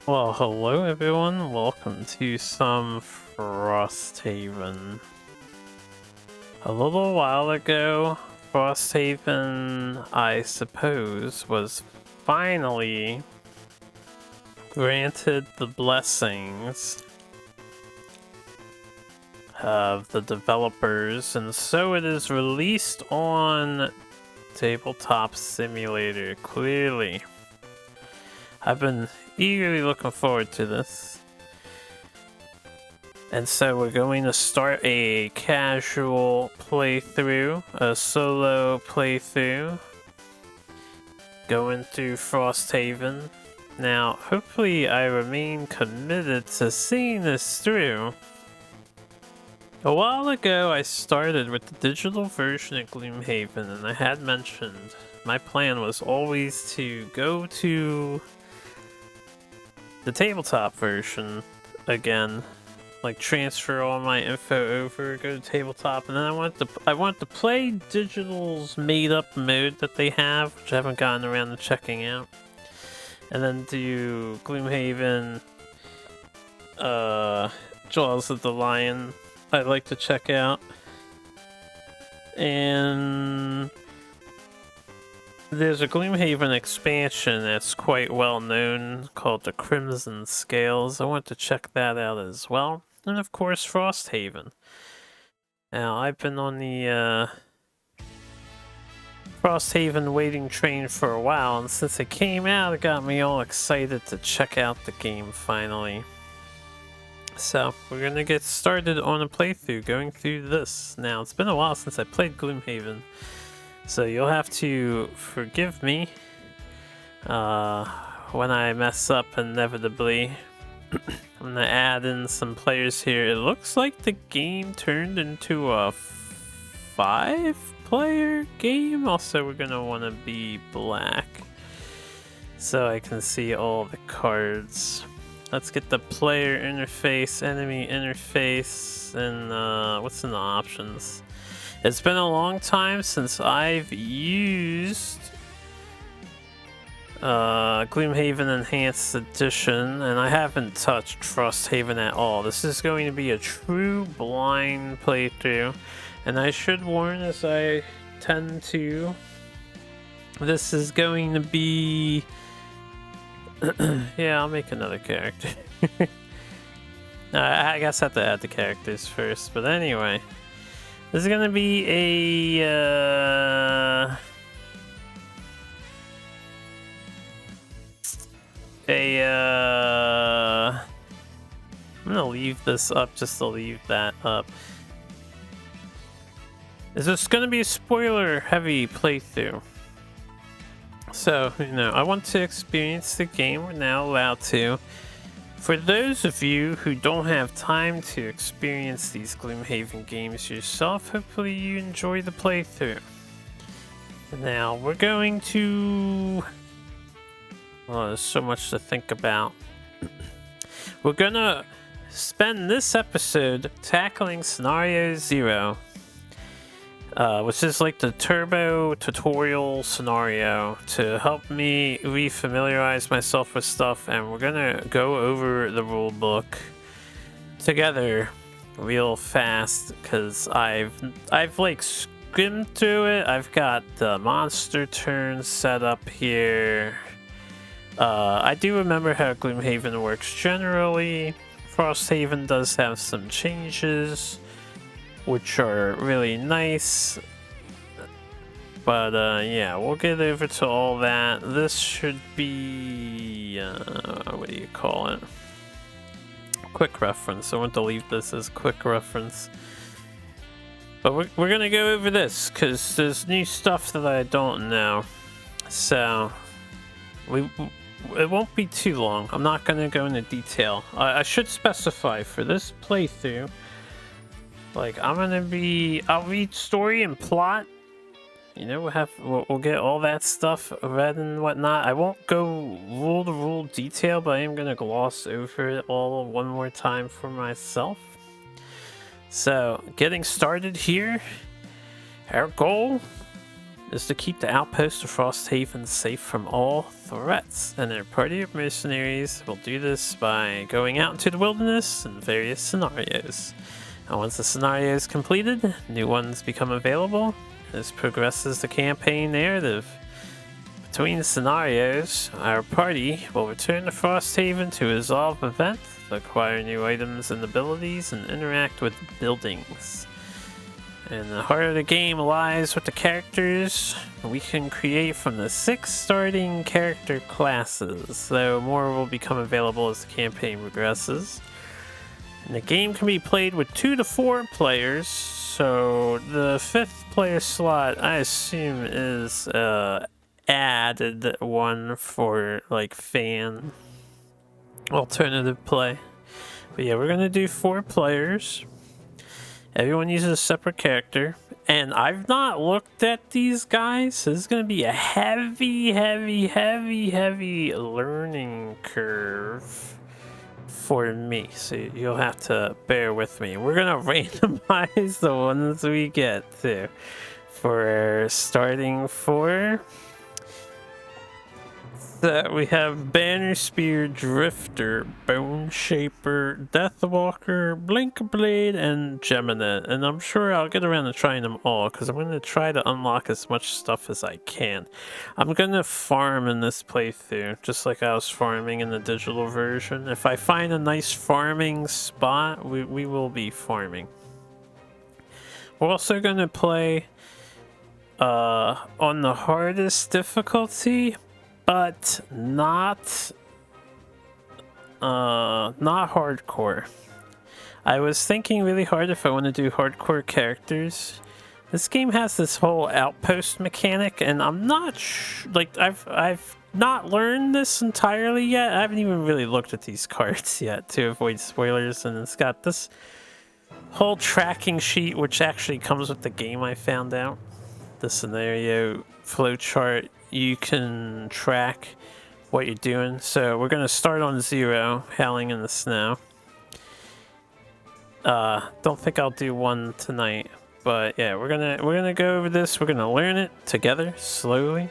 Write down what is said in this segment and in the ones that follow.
Well, hello everyone, welcome to some Frosthaven. A little while ago, Frosthaven, I suppose, was finally granted the blessings of the developers, and so it is released on Tabletop Simulator. Clearly, I've been eagerly looking forward to this. And so we're going to start a casual playthrough, a solo playthrough, going through Frosthaven. Now, hopefully I remain committed to seeing this through. A while ago I started with the digital version of Gloomhaven, and I had mentioned my plan was always to go to the tabletop version again. Like transfer all my info over, go to tabletop, and then I want to play Digital's made up mode that they have, which I haven't gotten around to checking out. And then do Gloomhaven, Jaws of the Lion I'd like to check out. And there's a Gloomhaven expansion that's quite well known called the Crimson Scales. I want to check that out as well. And of course, Frosthaven. Now, I've been on the Frosthaven waiting train for a while, and since it came out, it got me all excited to check out the game finally. So, we're gonna get started on a playthrough, going through this. Now, it's been a while since I played Gloomhaven, so you'll have to forgive me when I mess up inevitably. I'm gonna add in some players here. It looks like the game turned into a 5-player game. Also, we're gonna want to be black so I can see all the cards. Let's get the player interface, enemy interface, and what's in the options? It's been a long time since I've used Gloomhaven Enhanced Edition, and I haven't touched Frosthaven at all. This is going to be a true blind playthrough, and I should warn, as I tend to, this is going to be... yeah, I'll make another character. I guess I have to add the characters first, but anyway. This is going to be I'm gonna leave this up just to leave that up. Is this gonna be a spoiler heavy playthrough? So, I want to experience the game. We're now allowed to. For those of you who don't have time to experience these Gloomhaven games yourself, hopefully you enjoy the playthrough. Now, we're going to... well, there's so much to think about. We're gonna spend this episode tackling Scenario 0, which is like the turbo tutorial scenario to help me refamiliarize myself with stuff, and we're gonna go over the rule book together real fast because I've like skimmed through it. I've got the monster turn set up here. I do remember how Gloomhaven works generally. Frosthaven does have some changes, which are really nice. But yeah, we'll get over to all that. This should be, what do you call it? Quick reference. I want to leave this as quick reference. But we're gonna go over this, because there's new stuff that I don't know. So, it won't be too long. I'm not going to go into detail. I should specify for this playthrough, like, I'll read story and plot. We'll get all that stuff read and whatnot. I won't go rule to rule detail, but I am going to gloss over it all one more time for myself. So, getting started here. Our goal is to keep the outpost of Frosthaven safe from all threats, and their party of mercenaries will do this by going out into the wilderness in various scenarios. And once the scenario is completed, new ones become available. This progresses the campaign narrative. Between scenarios, our party will return to Frosthaven to resolve events, acquire new items and abilities, and interact with buildings. And the heart of the game lies with the characters we can create from the 6 starting character classes, though more will become available as the campaign progresses. And the game can be played with 2 to 4 players, so the 5th player slot I assume is added one for like fan alternative play. But yeah, we're gonna do 4 players. Everyone uses a separate character, and I've not looked at these guys, so this is gonna be a heavy learning curve for me, so you'll have to bear with me. We're gonna randomize the ones we get to for starting 4. That we have Banner Spear, Drifter, Bone Shaper, Deathwalker, Blink Blade, and Geminet. And I'm sure I'll get around to trying them all, because I'm going to try to unlock as much stuff as I can. I'm going to farm in this playthrough, just like I was farming in the digital version. If I find a nice farming spot, we will be farming. We're also going to play on the hardest difficulty, but not hardcore. I was thinking really hard if I want to do hardcore characters. This game has this whole outpost mechanic, and I'm not like I've not learned this entirely yet. I haven't even really looked at these cards yet to avoid spoilers, and it's got this whole tracking sheet which actually comes with the game. I found out the scenario flowchart. You can track what you're doing. So we're gonna start on 0, howling in the snow. Don't think I'll do 1 tonight, but yeah, we're gonna go over this. We're gonna learn it together slowly.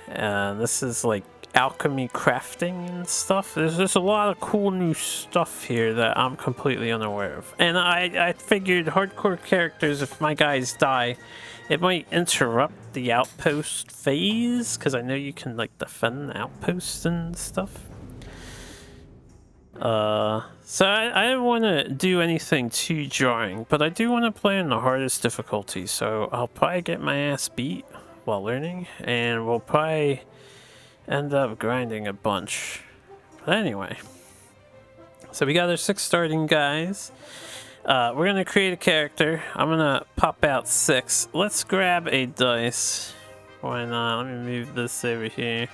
This is like alchemy crafting and stuff. There's a lot of cool new stuff here that I'm completely unaware of. And I figured hardcore characters, if my guys die, it might interrupt the outpost phase, because I know you can like defend the outposts and stuff. So I don't want to do anything too jarring, but I do want to play on the hardest difficulty, so I'll probably get my ass beat while learning, and we'll probably end up grinding a bunch. But anyway, so we got our 6 starting guys. We're gonna create a character. I'm gonna pop out 6. Let's grab a dice. Why not? Let me move this over here.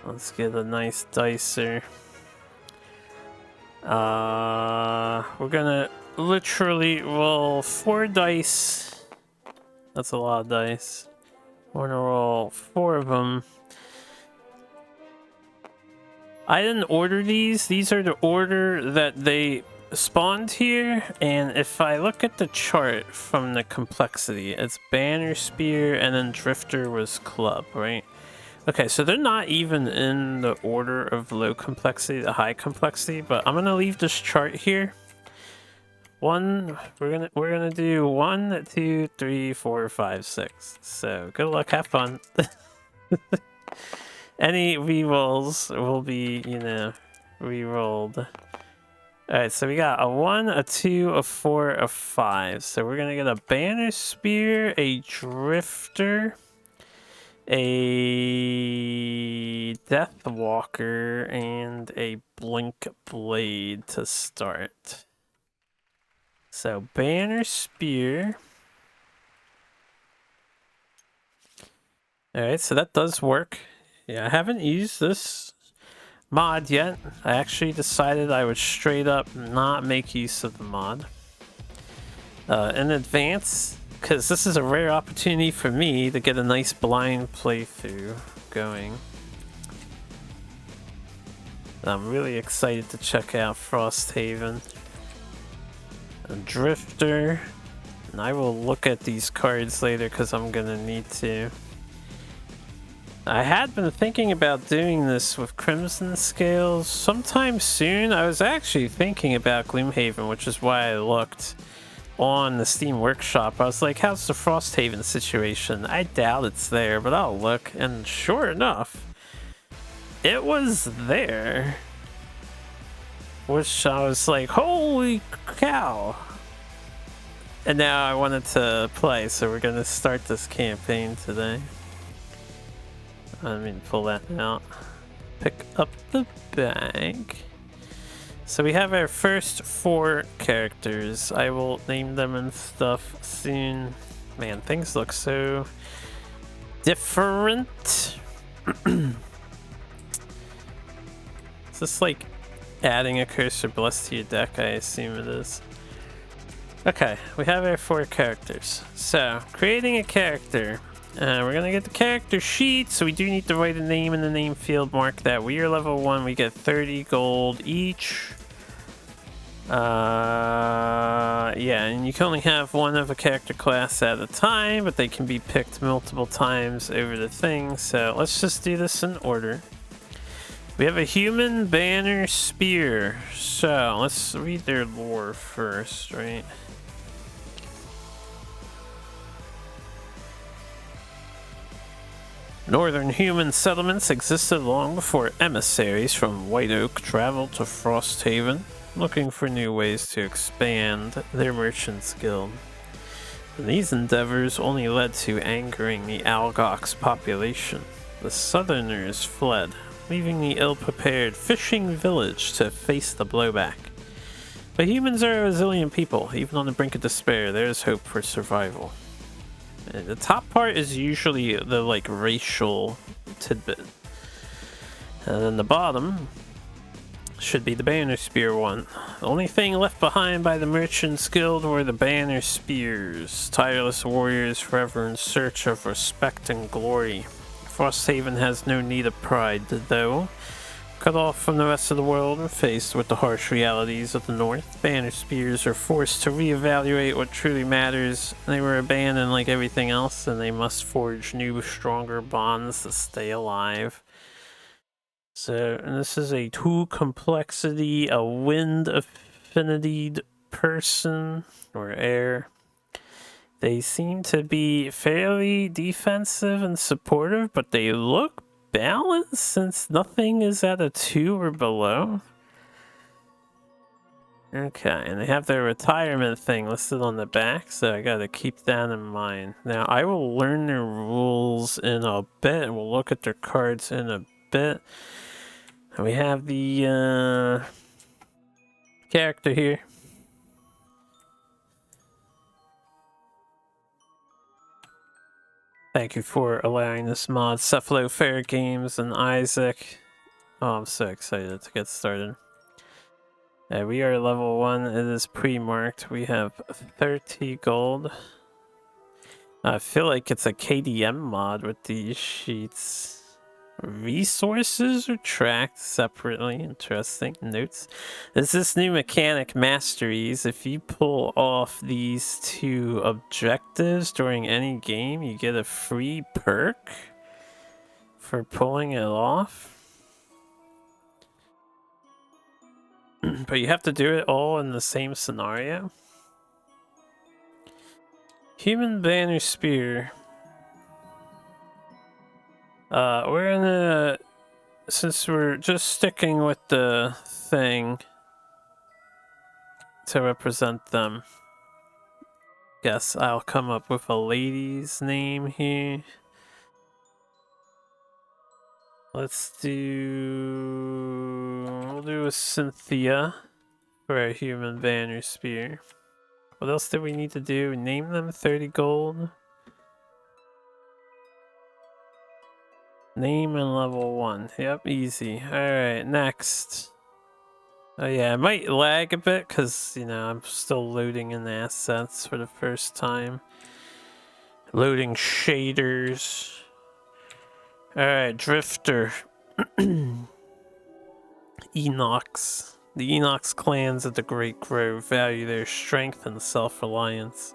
Let's get a nice dicer. We're gonna literally roll 4 dice. That's a lot of dice. We're gonna roll 4 of them. I didn't order these. These are the order that they spawned here, and if I look at the chart from the complexity, it's Banner Spear and then Drifter was Club, right? Okay, so they're not even in the order of low complexity to high complexity, but I'm gonna leave this chart here. We're gonna do 1, 2, 3, 4, 5, 6. So good luck, have fun. Any rerolls will be, you know, rerolled. Alright, so we got a 1, a 2, a 4, a 5. So we're gonna get a Banner Spear, a Drifter, a Deathwalker, and a Blink Blade to start. So Banner Spear. Alright, so that does work. Yeah, I haven't used this mod yet. I actually decided I would straight up not make use of the mod in advance, because this is a rare opportunity for me to get a nice blind playthrough going. I'm really excited to check out Frosthaven. A Drifter, And I will look at these cards later because I'm gonna need to. I had been thinking about doing this with Crimson Scales sometime soon. I was actually thinking about Gloomhaven, which is why I looked on the Steam Workshop. I was like, how's the Frosthaven situation? I doubt it's there, but I'll look. And sure enough, it was there. Which I was like, holy cow. And now I wanted to play, so we're gonna start this campaign today. Let me pull that out. Pick up the bag. So we have our first 4 characters. I will name them and stuff soon. Man, things look so different. Is this like adding a cursor bless to your deck? I assume it is. Okay, we have our 4 characters. So, creating a character. We're gonna get the character sheet, so we do need to write a name in the name field, mark that we are level 1, we get 30 gold each. Yeah, and you can only have one of a character class at a time, but they can be picked multiple times over the thing, so let's just do this in order. We have a human banner spear, so let's read their lore first, right? Northern human settlements existed long before emissaries from White Oak traveled to Frosthaven, looking for new ways to expand their merchants guild. And these endeavors only led to angering the Algox population. The southerners fled, leaving the ill-prepared fishing village to face the blowback. But humans are a resilient people. Even on the brink of despair, there is hope for survival. And the top part is usually the like racial tidbit, and then the bottom should be the banner spear one. The only thing left behind by the merchants guild were the banner spears, tireless warriors forever in search of respect and glory. Frosthaven has no need of pride, though. Cut off from the rest of the world and faced with the harsh realities of the North, banner spears are forced to reevaluate what truly matters. They were abandoned like everything else, and they must forge new, stronger bonds to stay alive. So, and this is a 2 complexity, a wind affinity person, or air. They seem to be fairly defensive and supportive, but they look balanced since nothing is at a 2 or below. Okay, and they have their retirement thing listed on the back, so I gotta keep that in mind. Now, I will learn their rules in a bit, and we'll look at their cards in a bit. And we have the character here. Thank you for allowing this mod, Cephalo Fair Games and Isaac. Oh, I'm so excited to get started. We are level 1. It is pre-marked. We have 30 gold. I feel like it's a KDM mod with these sheets. Resources are tracked separately. Interesting. Notes. There's this new mechanic, Masteries. If you pull off these 2 objectives during any game, you get a free perk for pulling it off. But you have to do it all in the same scenario. Human banner spear. We're gonna, since we're just sticking with the thing to represent them, guess I'll come up with a lady's name here. We'll do a Cynthia for a human banner spear. What else do we need to do? Name them 30 gold. Name and level 1. Yep, easy. Alright, next. Oh yeah, I might lag a bit because, you know, I'm still loading in the assets for the first time. Loading shaders. Alright, Drifter. Enox. The Enox clans of the Great Grove value their strength and self-reliance.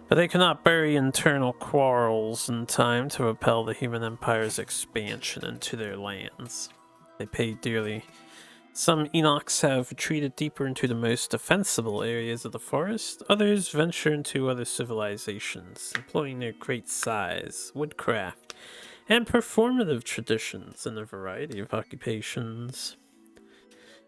But they cannot bury internal quarrels in time to repel the human empire's expansion into their lands. They pay dearly. Some Enochs have retreated deeper into the most defensible areas of the forest. Others venture into other civilizations, employing their great size, woodcraft, and performative traditions in a variety of occupations.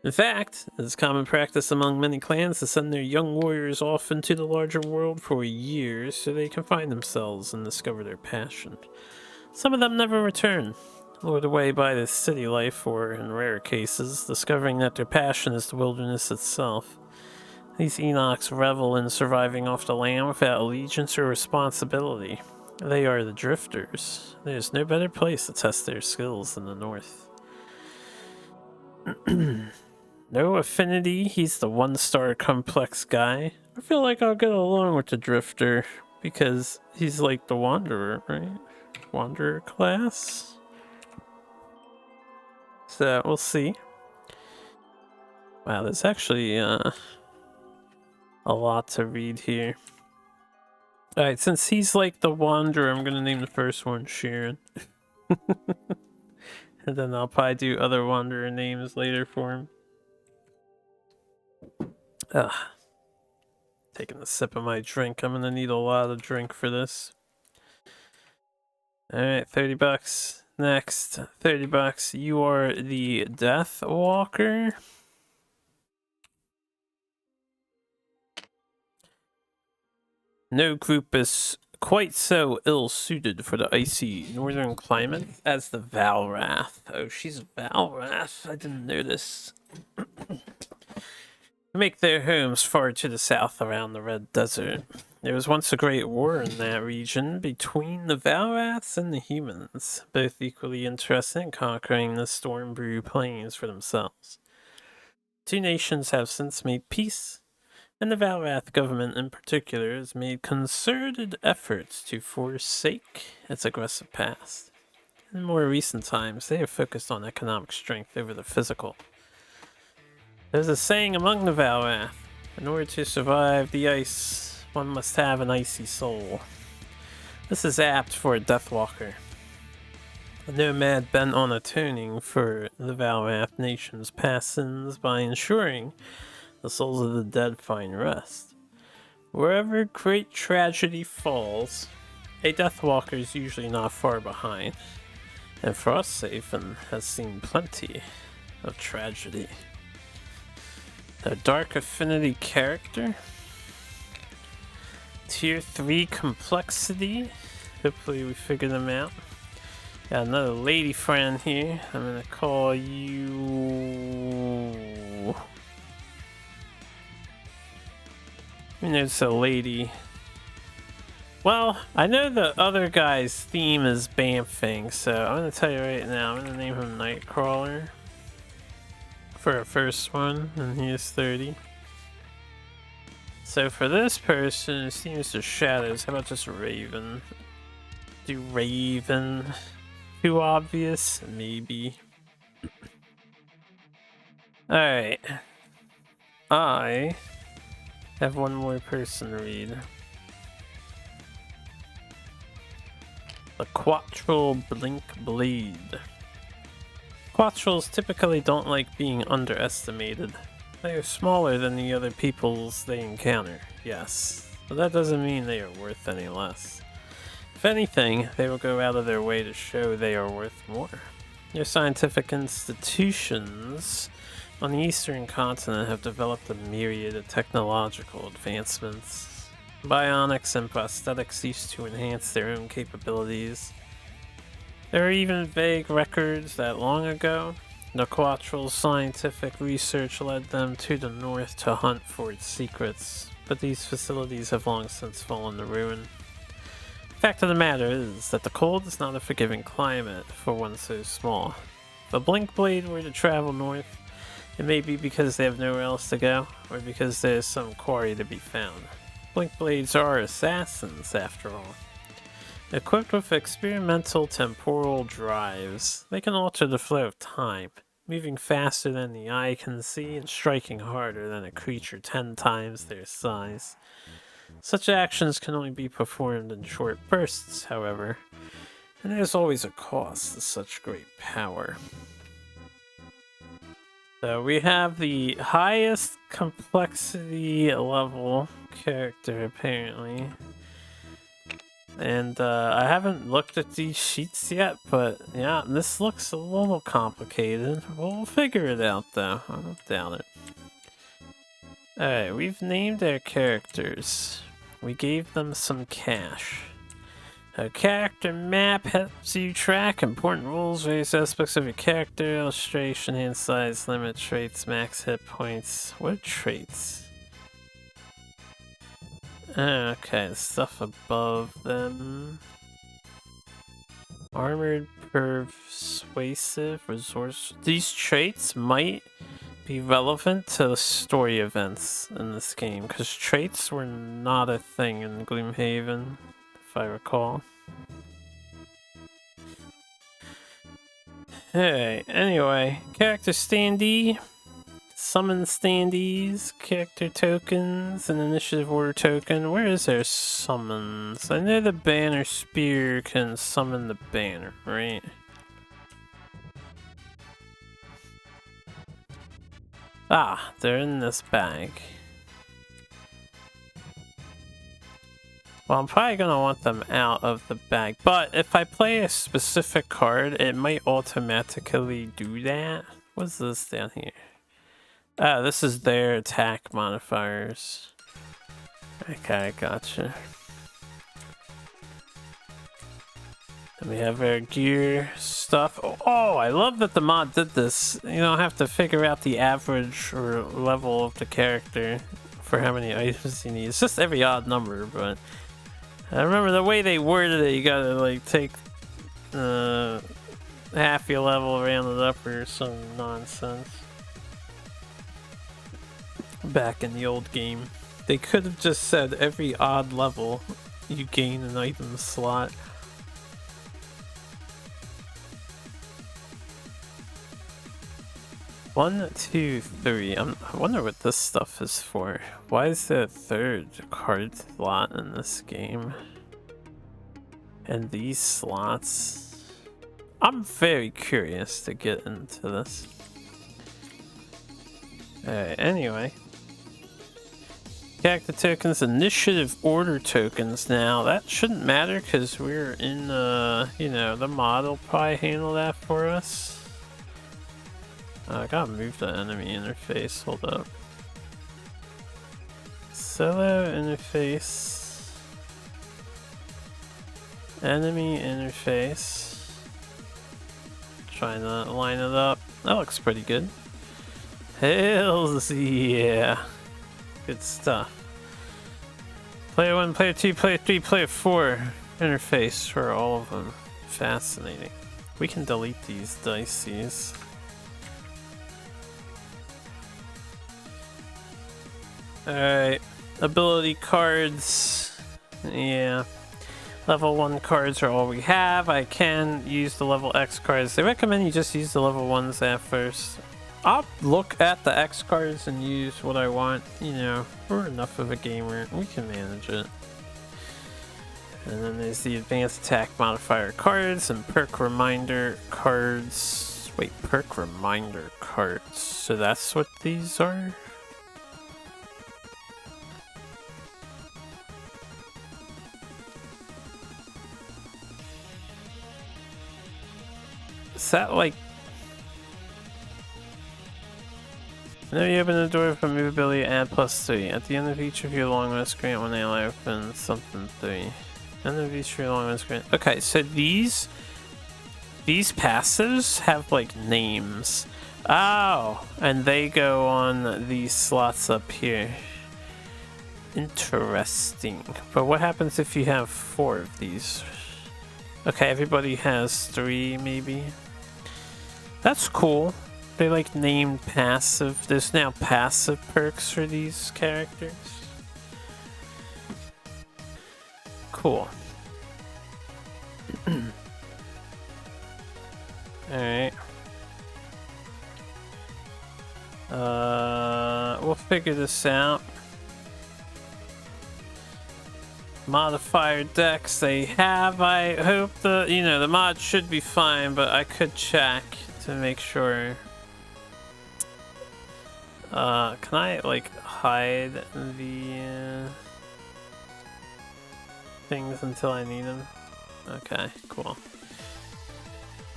In fact, it is common practice among many clans to send their young warriors off into the larger world for years so they can find themselves and discover their passion. Some of them never return, lured away by the city life, or, in rare cases, discovering that their passion is the wilderness itself. These Enochs revel in surviving off the land without allegiance or responsibility. They are the drifters. There's no better place to test their skills than the north. No affinity, he's the one-star complex guy. I feel like I'll get along with the drifter, because he's like the wanderer, right? Wanderer class? So, we'll see. Wow, there's actually a lot to read here. Alright, since he's like the wanderer, I'm gonna name the first one Sharon. And then I'll probably do other wanderer names later for him. Ugh. Taking a sip of my drink. I'm gonna need a lot of drink for this. Alright, 30 bucks. Next, 30 bucks. You are the Death Walker. No group is quite so ill-suited for the icy northern climate as the Valrath. Oh, she's Valrath. I didn't notice. Make their homes far to the south around the Red Desert. There was once a great war in that region between the Valraths and the humans, both equally interested in conquering the Stormbrew Plains for themselves. Two nations have since made peace, and the Valrath government in particular has made concerted efforts to forsake its aggressive past. In more recent times, they have focused on economic strength over the physical. There's a saying among the Valrath, in order to survive the ice, one must have an icy soul. This is apt for a Deathwalker, a nomad bent on atoning for the Valrath nation's past sins by ensuring the souls of the dead find rest. Wherever great tragedy falls, a Deathwalker is usually not far behind, and Frosthaven has seen plenty of tragedy. A dark affinity character. Tier 3 complexity. Hopefully we figure them out. Got another lady friend here. I'm gonna call you... I mean, there's a lady. Well, I know the other guy's theme is Bamfing, so I'm gonna tell you right now, I'm gonna name him Nightcrawler for our first one, and he is 30. So for this person, it seems the shadows. How about just Raven? Do Raven. Too obvious? Maybe. Alright. I have one more person to read. The Quattral Blink Blade. Quattrals typically don't like being underestimated. They are smaller than the other peoples they encounter, yes, but that doesn't mean they are worth any less. If anything, they will go out of their way to show they are worth more. Their scientific institutions on the eastern continent have developed a myriad of technological advancements. Bionics and prosthetics used to enhance their own capabilities. There are even vague records that long ago, the Quattral's scientific research led them to the north to hunt for its secrets, but these facilities have long since fallen to ruin. Fact of the matter is that the cold is not a forgiving climate for one so small. If a Blink Blade were to travel north, it may be because they have nowhere else to go, or because there is some quarry to be found. Blink Blades are assassins, after all. Equipped with experimental temporal drives, they can alter the flow of time, moving faster than the eye can see and striking harder than a creature 10 times their size. Such actions can only be performed in short bursts, however, and there's always a cost to such great power. So we have the highest complexity level character, apparently. And I haven't looked at these sheets yet, but yeah, this looks a little complicated. We'll figure it out, though. I don't doubt it. Alright, we've named our characters. We gave them some cash. A character map helps you track important rules, various aspects of your character, illustration, hand size, limit, traits, max hit points. What are traits? Okay, stuff above them. Armored, persuasive, resource. These traits might be relevant to the story events in this game, because traits were not a thing in Gloomhaven, if I recall. Hey, anyway, character standee, summon standees, character tokens, and initiative order token. Where is their summons? I know the banner spear can summon the banner, right? Ah, they're in this bag. Well, I'm probably going to want them out of the bag, but if I play a specific card, it might automatically do that. What's this down here? Oh, this is their attack modifiers. Okay, gotcha. And we have our gear stuff. Oh, I love that the mod did this. You don't have to figure out the average or level of the character for how many items you need. It's just every odd number, but I remember the way they worded it, you gotta like take half your level, round it up, or some nonsense. Back in the old game, they could have just said every odd level you gain an item slot. One, two, three. I wonder what this stuff is for. Why is there a third card slot in this game? And these slots? I'm very curious to get into this. Alright, anyway. Character tokens, initiative order tokens now. That shouldn't matter because we're in, you know, the mod will probably handle that for us. I gotta move the enemy interface, hold up. Solo interface. Enemy interface. Trying to line it up. That looks pretty good. Hells yeah. Good stuff. Player 1, player 2, player 3, player 4 interface for all of them. Fascinating. We can delete these dices. Alright, ability cards, yeah, level 1 cards are all we have. I can use the level X cards. They recommend you just use the level 1s at first. I'll look at the X cards and use what I want, you know, we're enough of a gamer, we can manage it. And then there's the advanced attack modifier cards and perk reminder cards. Wait, perk reminder cards, so that's what these are? Is that like... Whenever you open the door for movability, add +3. At the end of each of your long rest, grant one ally opens something 3. End of each of your long rest, grant... Okay, so these passives have like names. Oh, and they go on these slots up here. Interesting. But what happens if you have 4 of these? Okay, everybody has 3 maybe. That's cool. They like named passive. There's now passive perks for these characters. Cool. Alright. We'll figure this out. modifier decks they have. I hope the mod should be fine, but I could check to make sure. Can I like hide the things until I need them? Okay, cool.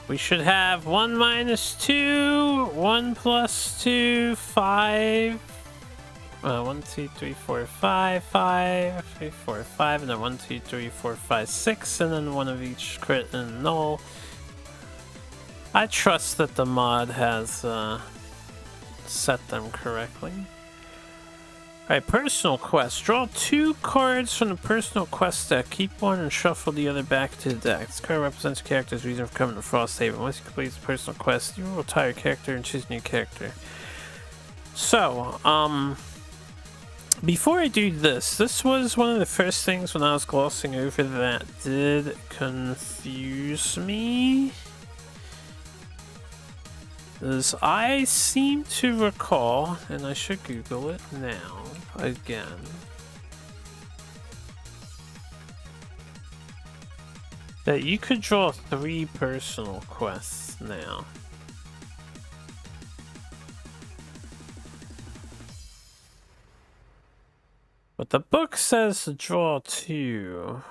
We should have 1 minus 2, 1 plus 2, 5. 1, 2, 3, 4, 5, 5, 3, 4, 5, and then 1, 2, 3, 4, 5, 6, and then one of each crit and null. I trust that the mod has set them correctly. Alright, personal quest. Draw 2 cards from the personal quest deck. Keep one and shuffle the other back to the deck. This card represents a character's reason for coming to Frosthaven. Once you complete the personal quest, you will retire your character and choose a new character. So, before I do this was one of the first things when I was glossing over that did confuse me. As I seem to recall, and I should Google it now again. That you could draw 3 personal quests now. But the book says to draw 2.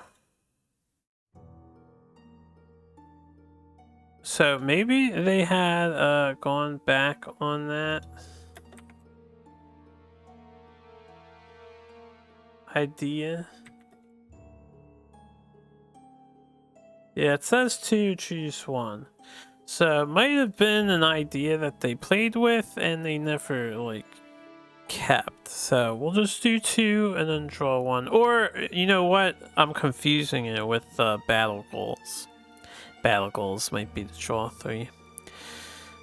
So maybe they had gone back on that idea. Yeah, it says 2, choose 1. So it might have been an idea that they played with and they never like kept. So we'll just do 2 and then draw 1. Or you know what? I'm confusing it with battle goals. Battle goals might be to draw 3.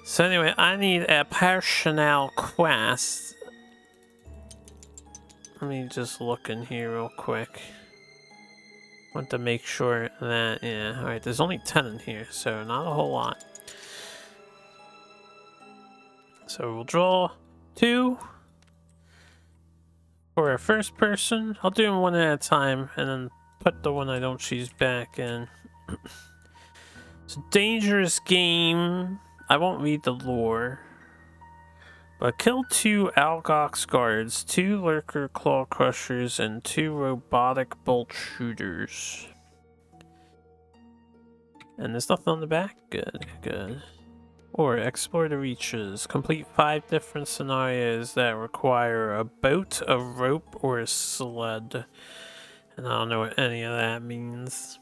So anyway, I need a personal quest. Let me just look in here real quick. Want to make sure that, yeah, alright, there's only 10 in here, so not a whole lot. So we'll draw 2 for our first person. I'll do them one at a time and then put the one I don't choose back in. It's a dangerous game. I won't read the lore. But kill 2 Algox guards, 2 lurker claw crushers, and 2 robotic bolt shooters. And there's nothing on the back? Good, good. Or explore the reaches. Complete 5 different scenarios that require a boat, a rope, or a sled. And I don't know what any of that means.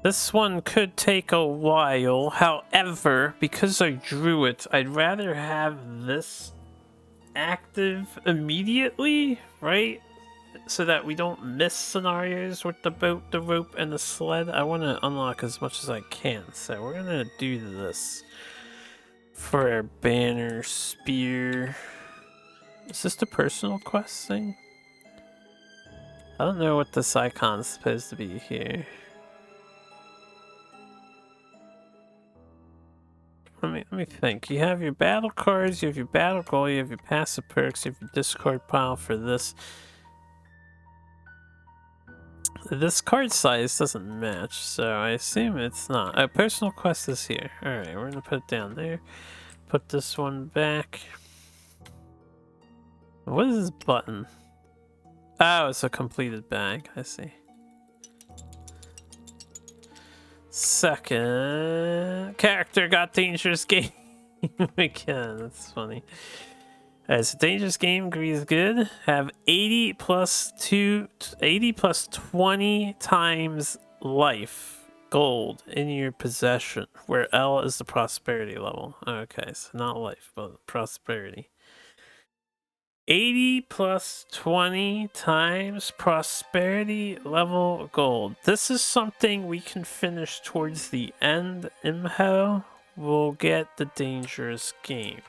This one could take a while, however, because I drew it, I'd rather have this active immediately, right? So that we don't miss scenarios with the boat, the rope, and the sled. I want to unlock as much as I can, so we're gonna do this for our banner spear. Is this the personal quest thing? I don't know what this icon's supposed to be here. Let me think. You have your battle cards, you have your battle goal, you have your passive perks, you have your discard pile for this. This card size doesn't match, so I assume it's not. A personal quest is here. Alright, we're gonna put it down there. Put this one back. What is this button? Oh, it's a completed bag. I see. Second character got dangerous game again. That's funny. It's a dangerous game. Agrees good. Have 80 plus 20 times life gold in your possession, where L is the prosperity level. Okay, so not life, but prosperity. 80 plus 20 times prosperity level gold. This is something we can finish towards the end. Imho will get the dangerous game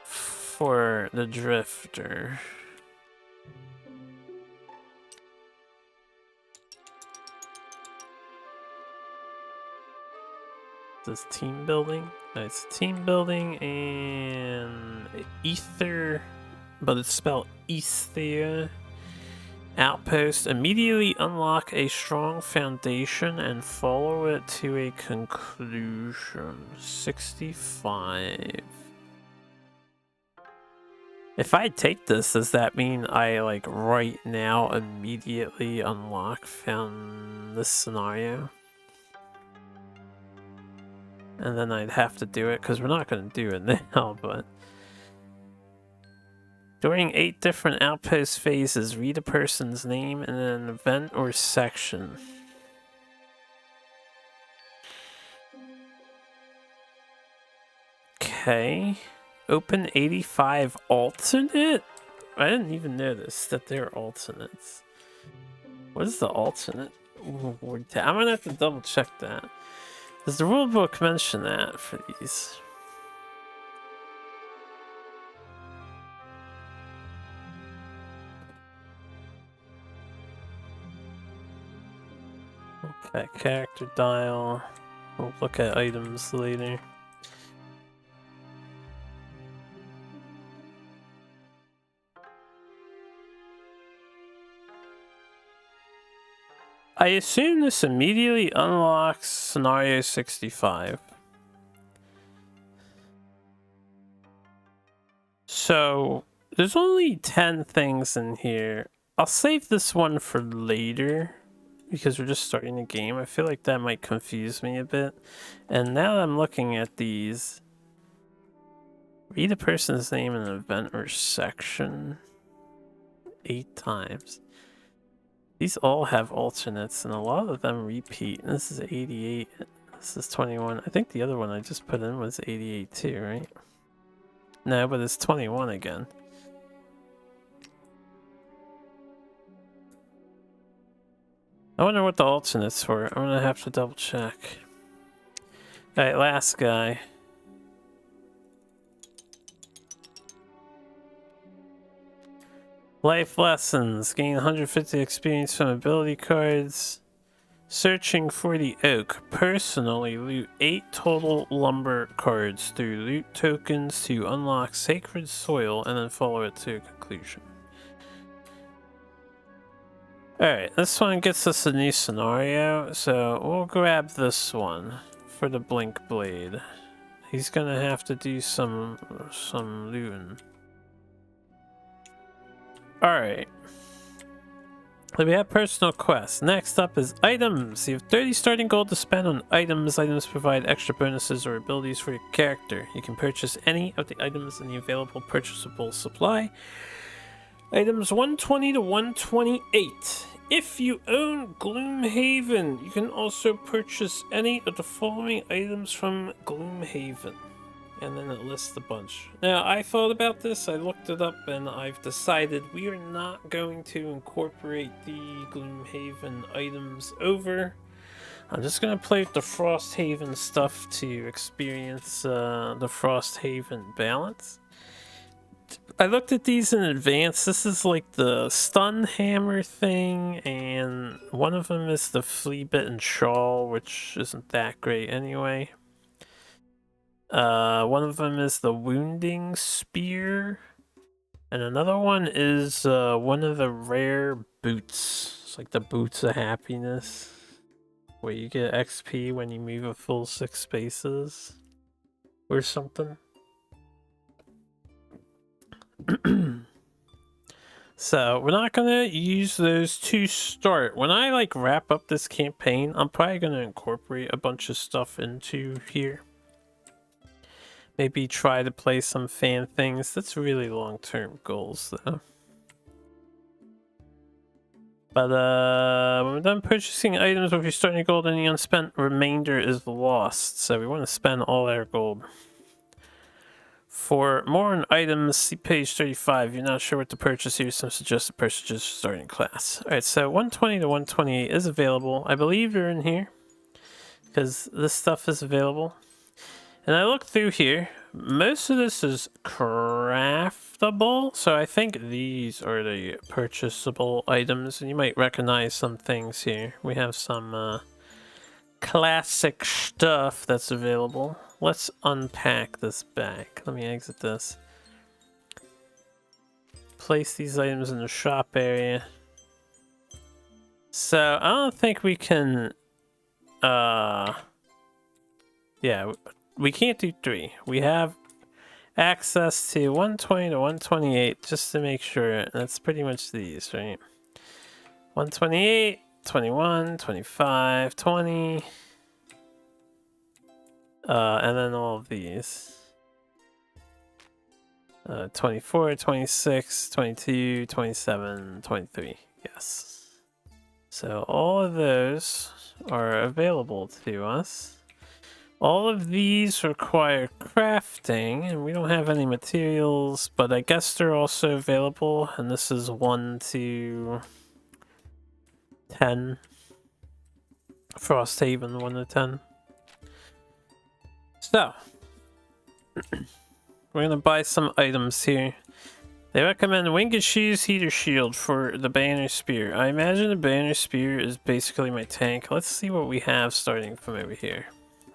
for the drifter. This team building. It's team building and ether, but it's spelled ether. Outpost. Immediately unlock a strong foundation and follow it to a conclusion. 65. If I take this, does that mean I, like, right now immediately unlock this scenario? And then I'd have to do it, because we're not going to do it now, but... During 8 different outpost phases, read a person's name in an event or section. Okay. Open 85 alternate? I didn't even notice that they're alternates. What is the alternate? Ooh, I'm gonna have to double check that. Does the rulebook mention that for these? Okay, character dial. We'll look at items later. I assume this immediately unlocks scenario 65. So, there's only 10 things in here. I'll save this one for later, because we're just starting the game. I feel like that might confuse me a bit. And now that I'm looking at these, read a person's name in an event or section 8 times. These all have alternates, and a lot of them repeat. This is 88. This is 21. I think the other one I just put in was 88 too, right? No, but it's 21 again. I wonder what the alternates were. I'm gonna have to double check. Alright, last guy. Life lessons. Gain 150 experience from ability cards. Searching for the oak. Personally loot 8 total lumber cards through loot tokens to unlock sacred soil and then follow it to a conclusion. Alright, this one gets us a new scenario, so we'll grab this one for the Blink Blade. He's gonna have to do some looting. Alright. We have personal quests. Next up is items. You have 30 starting gold to spend on items. Items provide extra bonuses or abilities for your character. You can purchase any of the items in the available purchasable supply. Items 120 to 128. If you own Gloomhaven, you can also purchase any of the following items from Gloomhaven. And then it lists a bunch. Now, I thought about this, I looked it up, and I've decided we are not going to incorporate the Gloomhaven items over. I'm just going to play with the Frosthaven stuff to experience the Frosthaven balance. I looked at these in advance. This is like the stun hammer thing, and one of them is the flea bitten shawl, which isn't that great anyway. One of them is the wounding spear, and another one is one of the rare boots. It's like the boots of happiness, where you get XP when you move a full 6 spaces or something. So we're not gonna use those to start. When I like wrap up this campaign, I'm probably gonna incorporate a bunch of stuff into here. Maybe try to play some fan things. That's really long-term goals, though. But when we're done purchasing items with your starting gold, and the unspent remainder is lost. So we want to spend all our gold. For more on items, see page 35. You're not sure what to purchase. Here's some suggested purchases for starting class. Alright, so 120 to 128 is available. I believe they're in here, because this stuff is available. And I looked through here. Most of this is craftable, so I think these are the purchasable items. And you might recognize some things here. We have some classic stuff that's available. Let's unpack this bag. Let me exit this. Place these items in the shop area. So I don't think we can. Yeah, we can't do 3. We have access to 120 to 128 just to make sure. That's pretty much these, right? 128, 21, 25, 20. And then all of these. 24, 26, 22, 27, 23. Yes. So all of those are available to us. All of these require crafting, and we don't have any materials, but I guess they're also available, and this is 1 to 10. Frosthaven 1 to 10. So, we're gonna buy some items here. They recommend winged shoes, heater shield for the banner spear. I imagine the banner spear is basically my tank. Let's see what we have starting from over here.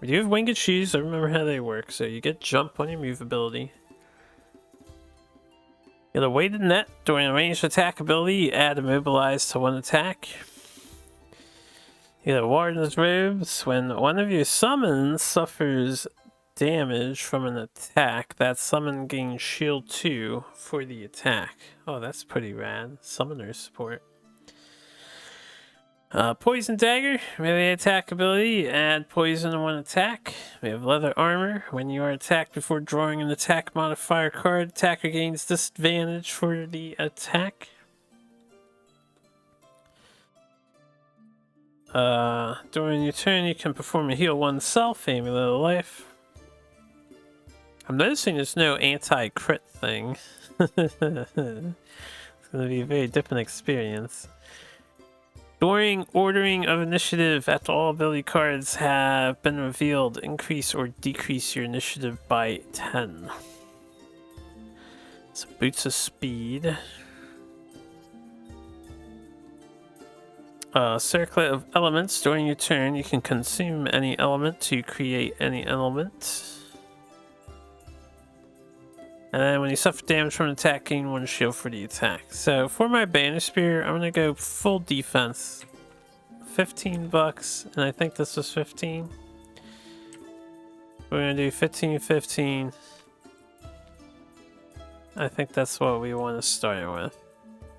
We do have winged shoes. I remember how they work. So you get jump on your move ability. You get a weighted net during a ranged attack ability. You add immobilize to 1 attack. You get a Warden's Robes. When one of your summons suffers damage from an attack, that summon gains shield 2 for the attack. Oh, that's pretty rad. Summoner support. Poison Dagger, melee attack ability, add poison to 1 attack. We have leather armor. When you are attacked before drawing an attack modifier card, attacker gains disadvantage for the attack. During your turn, you can perform a heal oneself, amulet of life. I'm noticing there's no anti-crit thing. It's gonna be a very different experience. During ordering of initiative, after all ability cards have been revealed, increase or decrease your initiative by 10. So boots of speed. Circlet of elements. During your turn, you can consume any element to create any element. And then when you suffer damage from an attack, gain 1 shield for the attack. So for my banner spear, I'm gonna go full defense. $15, and I think this was 15. We're gonna do 15, 15. I think that's what we want to start with.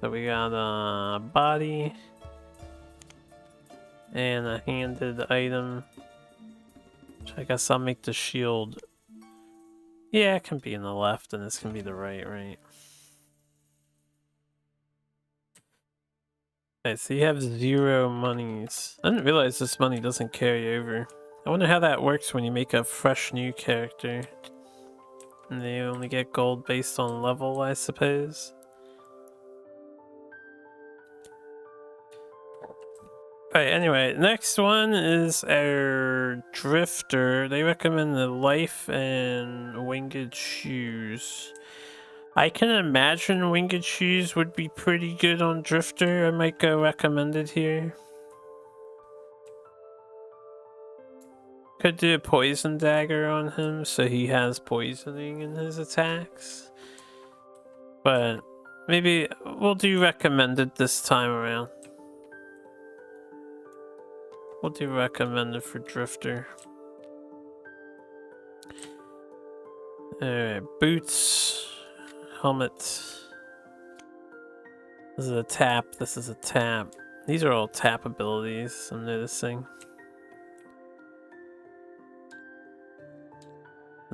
So we got a body and a handed item. Which I guess I'll make the shield. Yeah, it can be in the left and this can be the right, right? Okay, so you have 0 monies. I didn't realize this money doesn't carry over. I wonder how that works when you make a fresh new character. And they only get gold based on level, I suppose. Alright, anyway, next one is our Drifter. They recommend the Life and Winged Shoes. I can imagine Winged Shoes would be pretty good on Drifter. I might go recommended here. Could do a Poison Dagger on him so he has poisoning in his attacks. But maybe we'll do recommended this time around. We'll do recommended for Drifter. Alright, boots, helmet. This is a tap, this is a tap. These are all tap abilities, I'm noticing.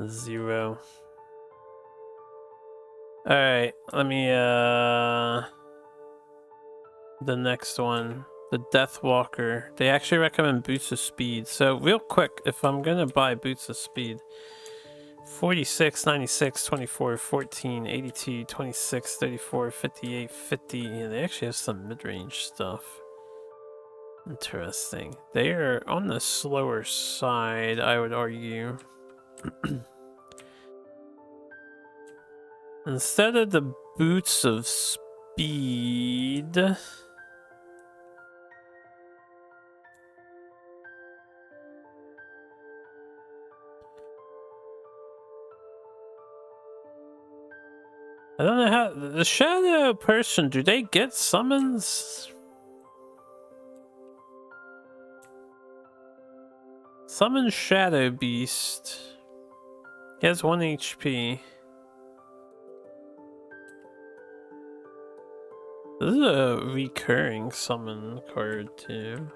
0. Alright, let me, the next one. The Death Walker. They actually recommend Boots of Speed. So real quick, if I'm gonna buy Boots of Speed, 46, 96, 24, 14, 82, 26, 34, 58, 50. Yeah, they actually have some mid-range stuff. Interesting. They are on the slower side, I would argue. Instead of the Boots of Speed... I don't know how... The Shadow person, do they get summons? Summon Shadow Beast. He has 1 HP. This is a recurring summon card too.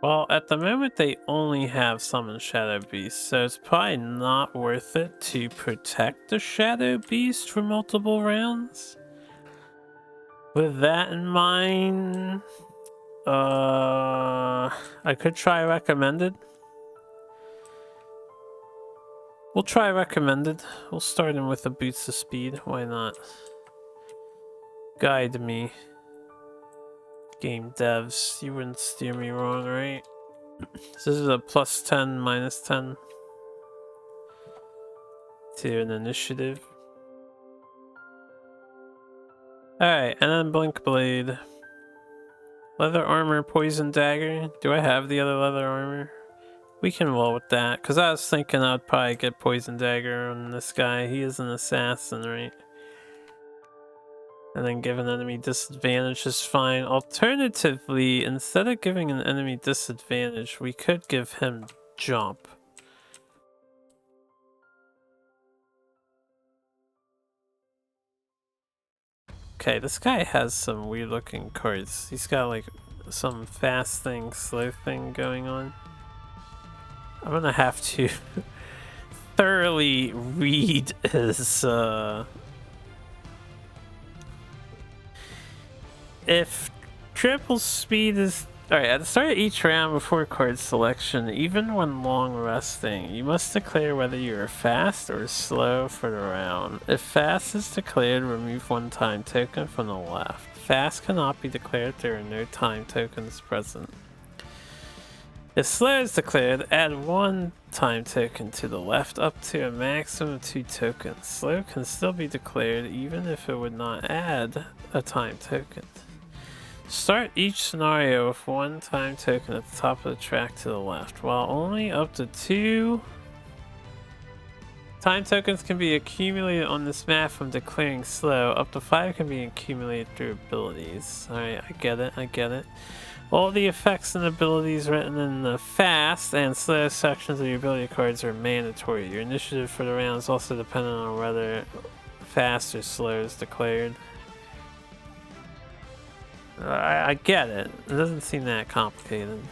Well, at the moment they only have Summon Shadow Beast, so it's probably not worth it to protect the Shadow Beast for multiple rounds. With that in mind, I could try Recommended. We'll try Recommended. We'll start him with a Boost of Speed, why not? Guide me. Game devs, you wouldn't steer me wrong, right? So this is a +10, -10 to an initiative. Alright, and then Blink Blade. Leather armor, poison dagger. Do I have the other leather armor? We can roll with that, because I was thinking I'd probably get poison dagger on this guy. He is an assassin, right? And then give an enemy disadvantage is fine. Alternatively, instead of giving an enemy disadvantage, we could give him jump. Okay, this guy has some weird looking cards. He's got like some fast thing, slow thing going on. I'm gonna have to thoroughly read his if triple speed is alright, at the start of each round before card selection, even when long resting, you must declare whether you are fast or slow for the round. If fast is declared, remove 1 time token from the left. Fast cannot be declared, there are no time tokens present. If slow is declared, add 1 time token to the left up to a maximum of 2 tokens. Slow can still be declared even if it would not add a time token. Start each scenario with 1 time token at the top of the track to the left, while only up to 2 time tokens can be accumulated on this map from declaring slow. Up to 5 can be accumulated through abilities. Alright, I get it. All the effects and abilities written in the fast and slow sections of your ability cards are mandatory. Your initiative for the round is also dependent on whether fast or slow is declared. I get it. It doesn't seem that complicated.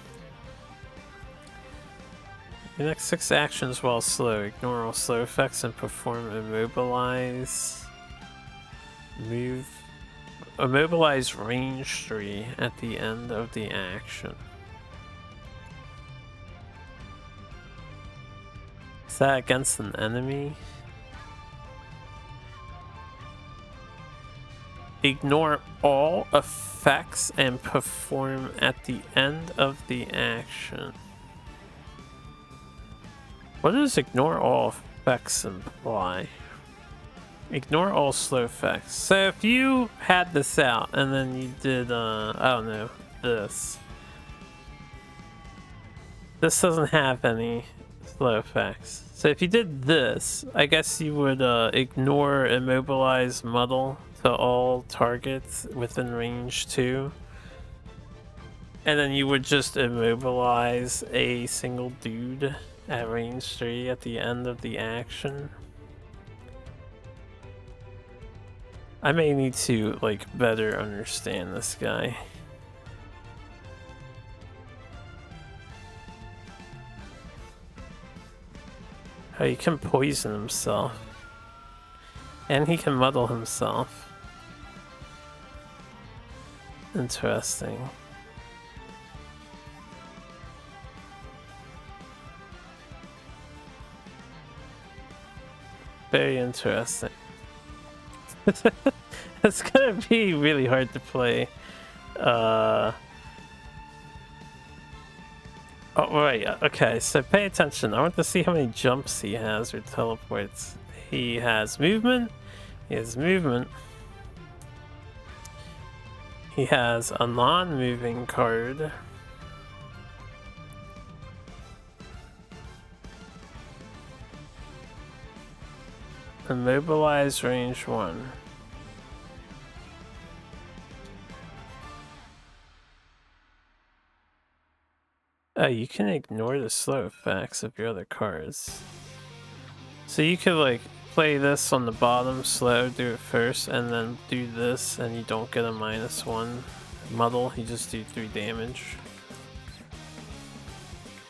Your next 6 actions while slow. Ignore all slow effects and perform Immobilize. Move. Immobilize range 3 at the end of the action. Is that against an enemy? Ignore all effects and perform at the end of the action. What does ignore all effects imply? Ignore all slow effects. So if you had this out and then you did, I don't know, this. This doesn't have any slow effects. So if you did this, I guess you would ignore Immobilize Muddle to all targets within range 2. And then you would just immobilize a single dude at range 3 at the end of the action. I may need to, like, better understand this guy. Oh, he can poison himself. And he can muddle himself. Interesting. Very interesting. It's gonna be really hard to play. Oh, right, okay, so pay attention. I want to see how many jumps he has or teleports. He has movement. He has movement. He has a non-moving card. Immobilize range 1. You can ignore the slow effects of your other cards. So you could like play this on the bottom slow, do it first, and then do this, and you don't get a -1 muddle, you just do 3 damage.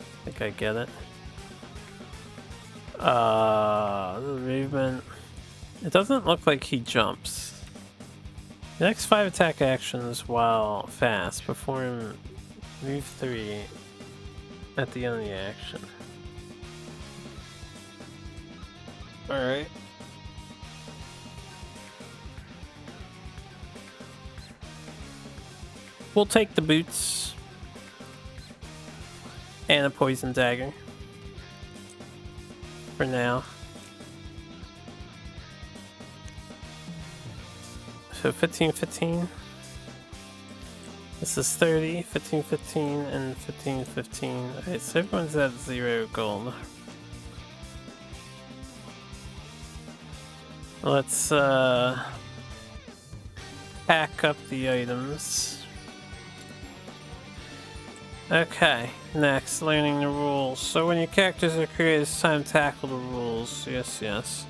I think I get it. The movement. It doesn't look like he jumps. The next 5 attack actions while fast perform move 3 at the end of the action. Alright. We'll take the boots. And a poison dagger. For now. So 15-15. This is 30, 15-15, and 15-15. Alright, so everyone's at 0 gold. Let's pack up the items. Okay, next, learning the rules. So when your characters are created, it's time to tackle the rules. Yes, yes.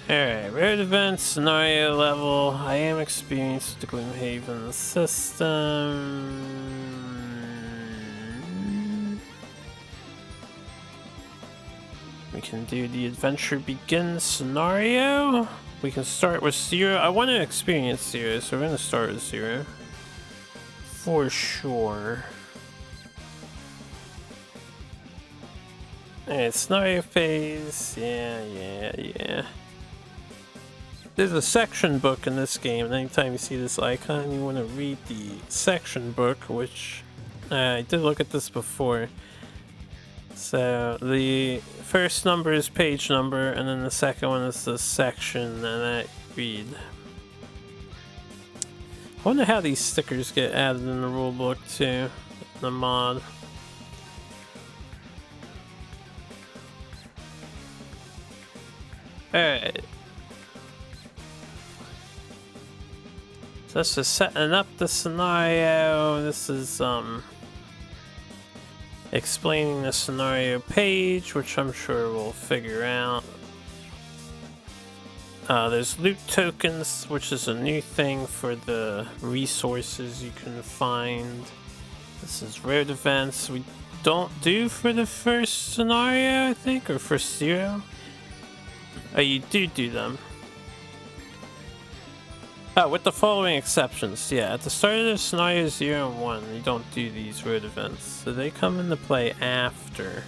Alright, road events, scenario level. I am experienced with the Gloomhaven system. We can do the adventure begins scenario. We can start with 0. I want to experience 0, so we're going to start with 0. For sure. Alright, scenario phase. Yeah. There's a section book in this game, and anytime you see this icon, you want to read the section book, which I did look at this before. So the first number is page number, and then the second one is the section, and I read. I wonder how these stickers get added in the rulebook too, the mod. Alright. So this is setting up the scenario. This is explaining the scenario page, which I'm sure we'll figure out. There's loot tokens, which is a new thing for the resources you can find. This is road events. We don't do for the first scenario, I think, or first 0. Oh, you do them. Oh, with the following exceptions. Yeah, at the start of the scenario 0 and 1, you don't do these road events. So they come into play after.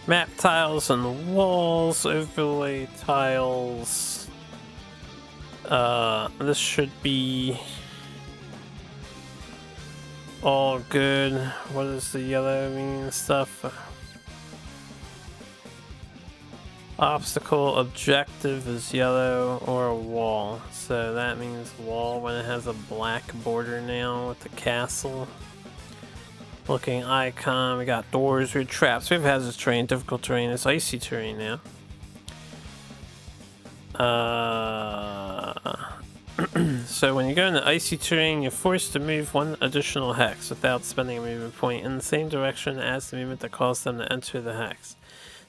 Map tiles on the walls, overlay tiles. This should be all good. What does the yellow mean stuff? Obstacle objective is yellow or a wall. So that means wall when it has a black border now with the castle. Looking icon, we got doors, we have traps, we have hazardous terrain, difficult terrain, it's icy terrain now. So when you go into icy terrain, you're forced to move 1 additional hex without spending a movement point in the same direction as the movement that caused them to enter the hex.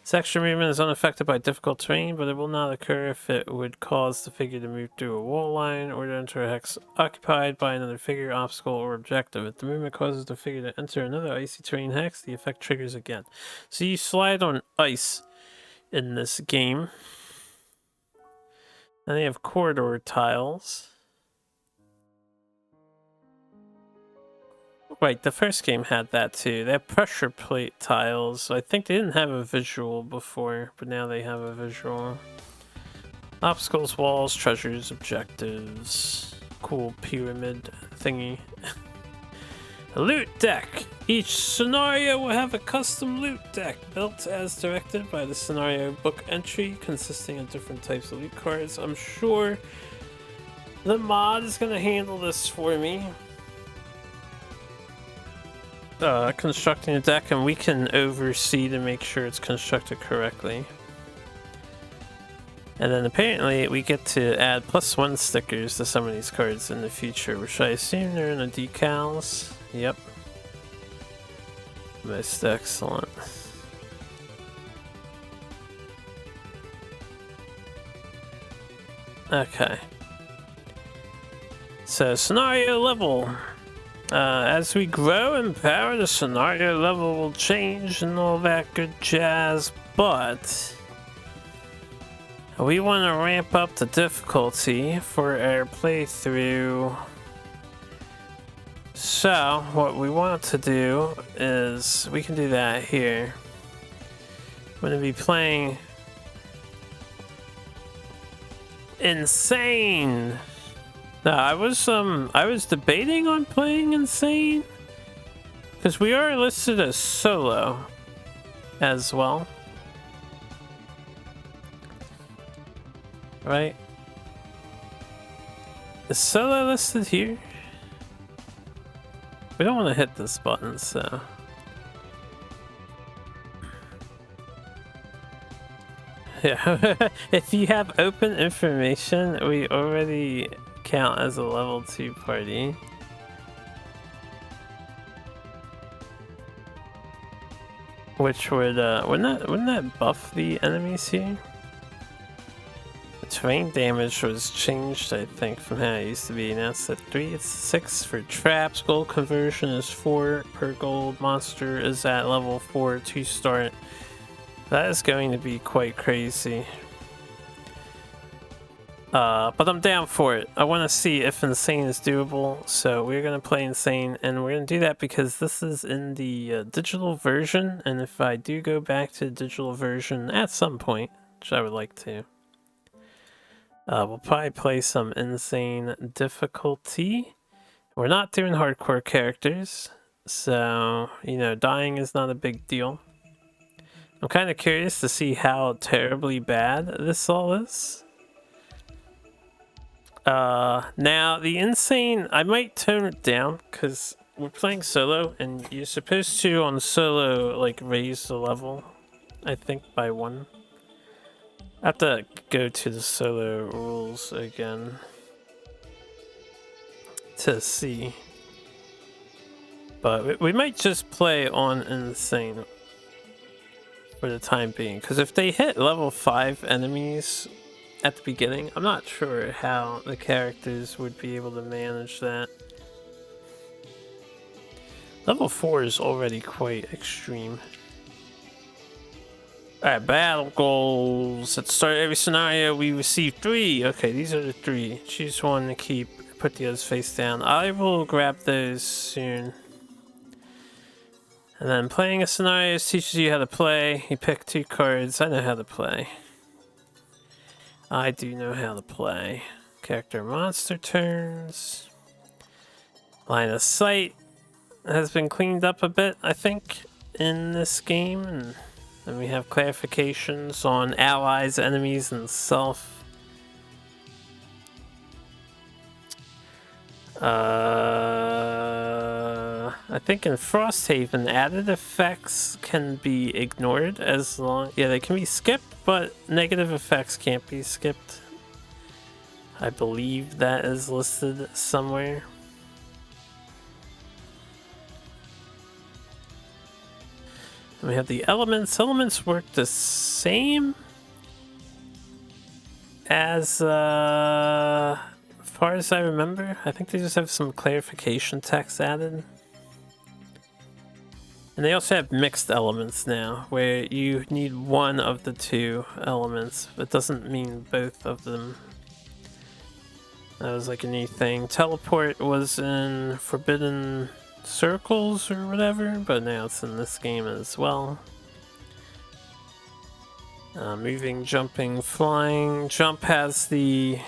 Section movement is unaffected by difficult terrain, but it will not occur if it would cause the figure to move through a wall line or to enter a hex occupied by another figure, obstacle, or objective. If the movement causes the figure to enter another icy terrain hex, the effect triggers again. So you slide on ice in this game. And they have corridor tiles. Right, the first game had that too. They have pressure plate tiles. I think they didn't have a visual before, but now they have a visual. Obstacles, walls, treasures, objectives. Cool pyramid thingy. A loot deck! Each scenario will have a custom loot deck built as directed by the scenario book entry, consisting of different types of loot cards. I'm sure the mod is going to handle this for me. Constructing a deck, and we can oversee to make sure it's constructed correctly. And then apparently we get to add +1 stickers to some of these cards in the future, which I assume they're in the decals. Yep. Most excellent. Okay. So scenario level. As we grow in power, the scenario level will change and all that good jazz, but we want to ramp up the difficulty for our playthrough. So what we want to do is we can do that here. I'm going to be playing Insane. No, I was debating on playing Insane because we are listed as solo as well, right? Is solo listed here? We don't want to hit this button, so yeah. If you have open information, we already count as a level 2 party. Which would wouldn't that buff the enemies here? The terrain damage was changed, I think, from how it used to be. Now it's at 3, it's 6 for traps. Gold conversion is 4 per gold. Monster is at level 4 to start. That is going to be quite crazy. But I'm down for it. I want to see if Insane is doable, so we're going to play Insane, and we're going to do that because this is in the digital version, and if I do go back to the digital version at some point, which I would like to, we'll probably play some Insane difficulty. We're not doing hardcore characters, so, you know, dying is not a big deal. I'm kind of curious to see how terribly bad this all is. Now the Insane, I might tone it down because we're playing solo and you're supposed to on solo like raise the level, I think by 1. I have to go to the solo rules again to see, but we might just play on Insane for the time being, because if they hit level 5 enemies at the beginning, I'm not sure how the characters would be able to manage that. Level 4 is already quite extreme. Alright, battle goals. At the start of every scenario, we receive 3. Okay, these are the 3. Choose one to keep, put the others face down. I will grab those soon. And then playing a scenario teaches you how to play. You pick 2 cards. I know how to play. I do know how to play. Character monster turns. Line of sight has been cleaned up a bit, I think, in this game. And then we have clarifications on allies, enemies, and self. I think in Frosthaven, added effects can be ignored as long... Yeah, they can be skipped, but negative effects can't be skipped. I believe that is listed somewhere. And we have the elements. Elements work the same as far as I remember. I think they just have some clarification text added. And they also have mixed elements now, where you need one of the 2 elements, but doesn't mean both of them. That was like a neat thing. Teleport was in Forbidden Circles or whatever, but now it's in this game as well. Moving, jumping, flying. Jump has the...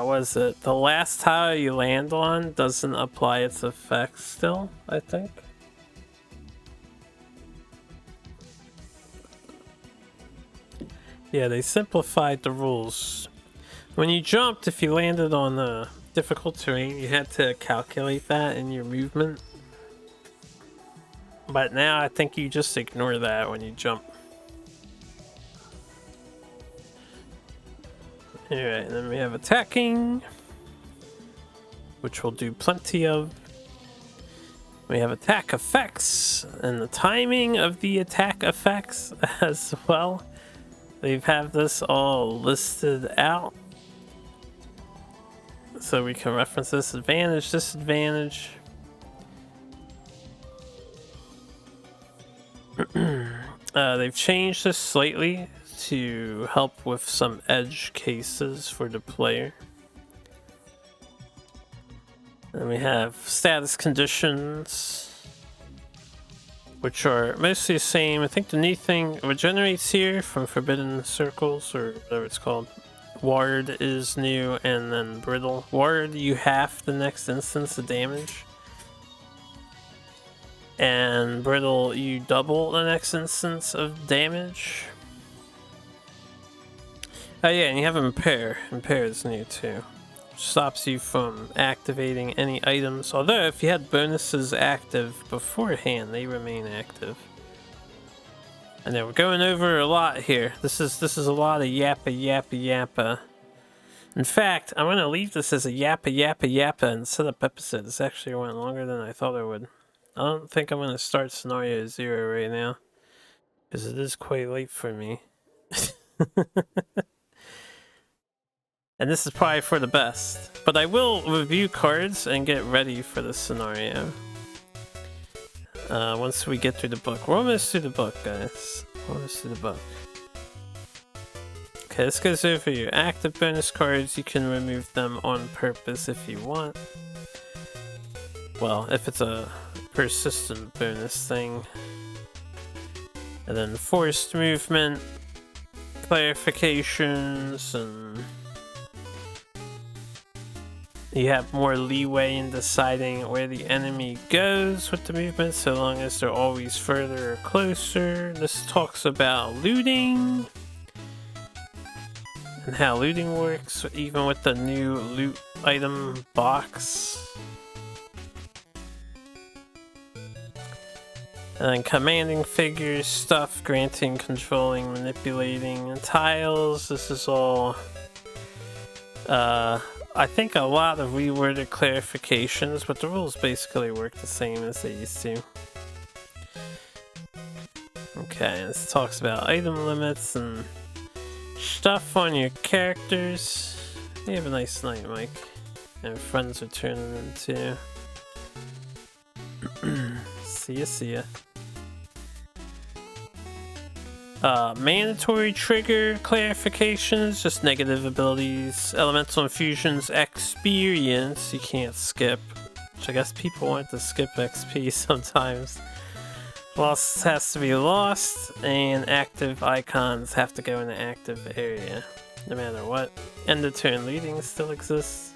what is it? The last tile you land on doesn't apply its effects still, I think. Yeah, they simplified the rules. When you jumped, if you landed on difficult terrain, you had to calculate that in your movement. But now I think you just ignore that when you jump. Alright, then we have attacking, which we'll do plenty of. We have attack effects and the timing of the attack effects as well. They have this all listed out, so we can reference this advantage, disadvantage. They've changed this slightly to help with some edge cases for the player. And we have status conditions, which are mostly the same. I think the new thing regenerates here from forbidden circles, or whatever it's called. Ward is new, and then brittle. Ward, you half the next instance of damage. And brittle, you double the next instance of damage. Oh yeah, and you have impair. Impair is new too. Stops you from activating any items. Although if you had bonuses active beforehand, they remain active. I know we're going over a lot here. This is a lot of yappa. In fact, I'm gonna leave this as a yappa and set up episode. This actually went longer than I thought it would. I don't think I'm gonna start scenario 0 right now, because it is quite late for me. And this is probably for the best. But I will review cards and get ready for the scenario. Once we get through the book. We're almost through the book, guys. Almost through the book. Okay, this goes over your active bonus cards. You can remove them on purpose if you want. Well, if it's a persistent bonus thing. And then forced movement, clarifications, and you have more leeway in deciding where the enemy goes with the movement, so long as they're always further or closer. This talks about looting and how looting works, even with the new loot item box. And then commanding figures, stuff, granting, controlling, manipulating, and tiles. This is all I think a lot of reworded clarifications, but the rules basically work the same as they used to. Okay, this talks about item limits and stuff on your characters. You have a nice night, Mike. And friends are turning in too. See ya. Mandatory trigger clarifications, just negative abilities, elemental infusions, experience, you can't skip, which I guess people want to skip XP sometimes. Loss has to be lost, and active icons have to go in the active area, no matter what. End of turn leading still exists.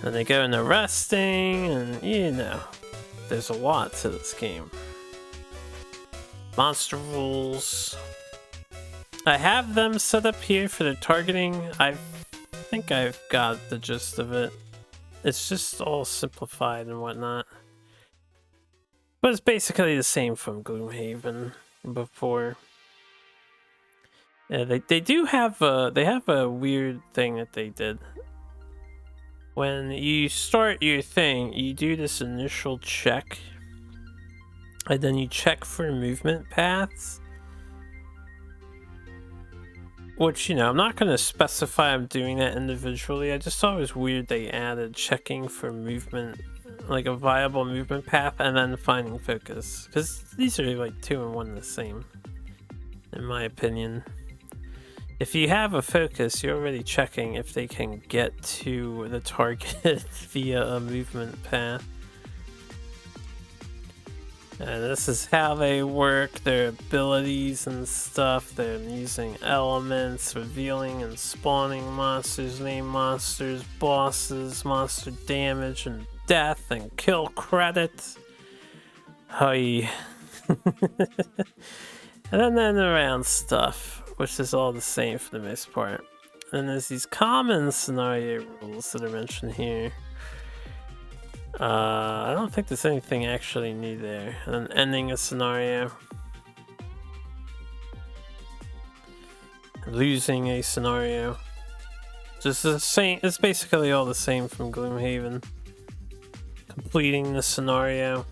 And they go into resting, and you know, there's a lot to this game. Monster rules. I have them set up here for the targeting. I think I've got the gist of it. It's just all simplified and whatnot. But it's basically the same from Gloomhaven before. Yeah, they do have a weird thing that they did. When you start your thing, you do this initial check. And then you check for movement paths. Which, you know, I'm not going to specify I'm doing that individually. I just thought it was weird they added checking for movement, like a viable movement path, and then finding focus. Because these are like 2 and 1 the same, in my opinion. If you have a focus, you're already checking if they can get to the target via a movement path. And this is how they work, their abilities and stuff. They're using elements, revealing and spawning monsters, name monsters, bosses, monster damage and death, and kill credit. Hi. And then around stuff, which is all the same for the most part. And there's these common scenario rules that are mentioned here. I don't think there's anything actually new there. And ending a scenario. Losing a scenario. Just the same. It's basically all the same from Gloomhaven. Completing the scenario.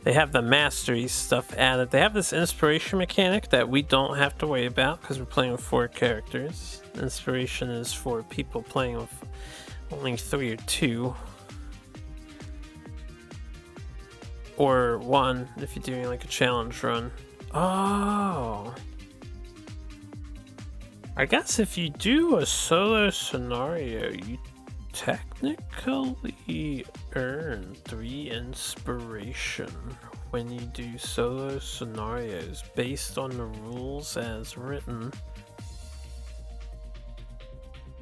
They have the mastery stuff added. They have this inspiration mechanic that we don't have to worry about because we're playing with 4 characters. Inspiration is for people playing with only 3 or 2. Or 1 if you're doing like a challenge run. Oh. I guess if you do a solo scenario, you technically earn 3 inspiration when you do solo scenarios based on the rules as written.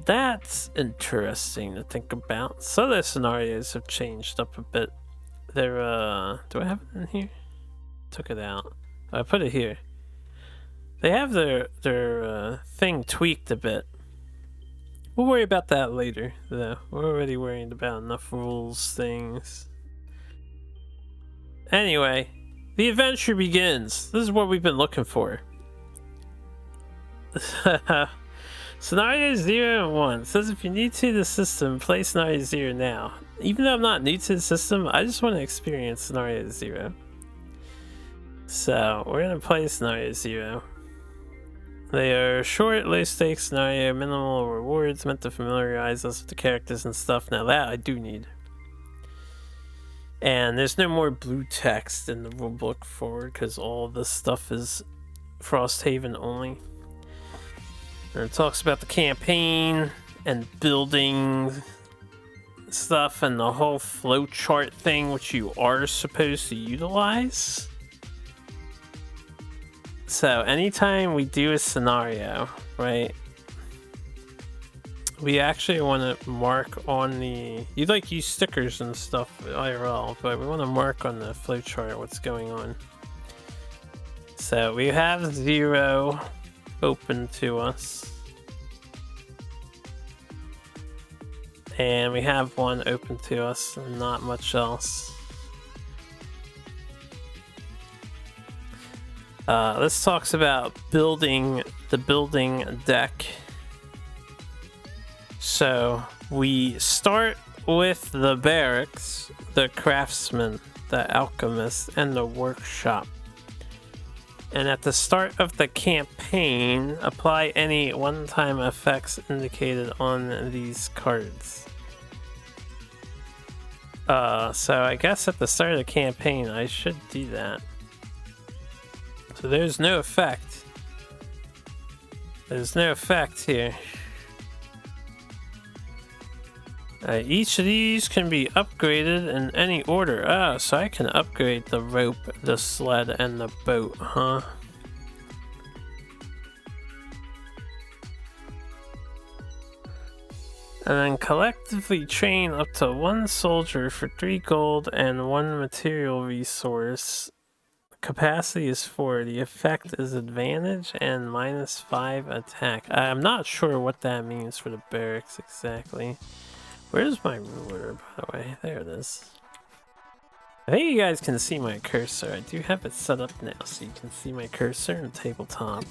That's interesting to think about. Solo scenarios have changed up a bit. They're do I have it in here? Took it out. I put it here. They have their thing tweaked a bit. We'll worry about that later, though. We're already worrying about enough rules things. Anyway, the adventure begins. This is what we've been looking for. Scenario 0 and 1 says if you're new to the system, play Scenario 0 now. Even though I'm not new to the system, I just want to experience Scenario 0. So, we're going to play Scenario 0. They are short, low-stakes scenario, minimal rewards, meant to familiarize us with the characters and stuff. Now that I do need. And there's no more blue text in the rulebook forward because all this stuff is Frosthaven only. And it talks about the campaign and building stuff and the whole flowchart thing, which you are supposed to utilize. So anytime we do a scenario, right, we actually want to mark on the, you like use stickers and stuff IRL, but we want to mark on the flowchart what's going on. So we have 0 open to us. And we have 1 open to us, and not much else. This talks about building the building deck. So we start with the barracks, the craftsman, the alchemist, and the workshop. And at the start of the campaign, apply any one-time effects indicated on these cards. So I guess at the start of the campaign, I should do that. So there's no effect. There's no effect here. Each of these can be upgraded in any order. Oh, so I can upgrade the rope, the sled, and the boat, huh? And then collectively train up to 1 soldier for 3 gold and 1 material resource. Capacity is 4. The effect is advantage and -5 attack. I'm not sure what that means for the barracks exactly. Where's my ruler, by the way? There it is. I think you guys can see my cursor. I do have it set up now so you can see my cursor in the tabletop.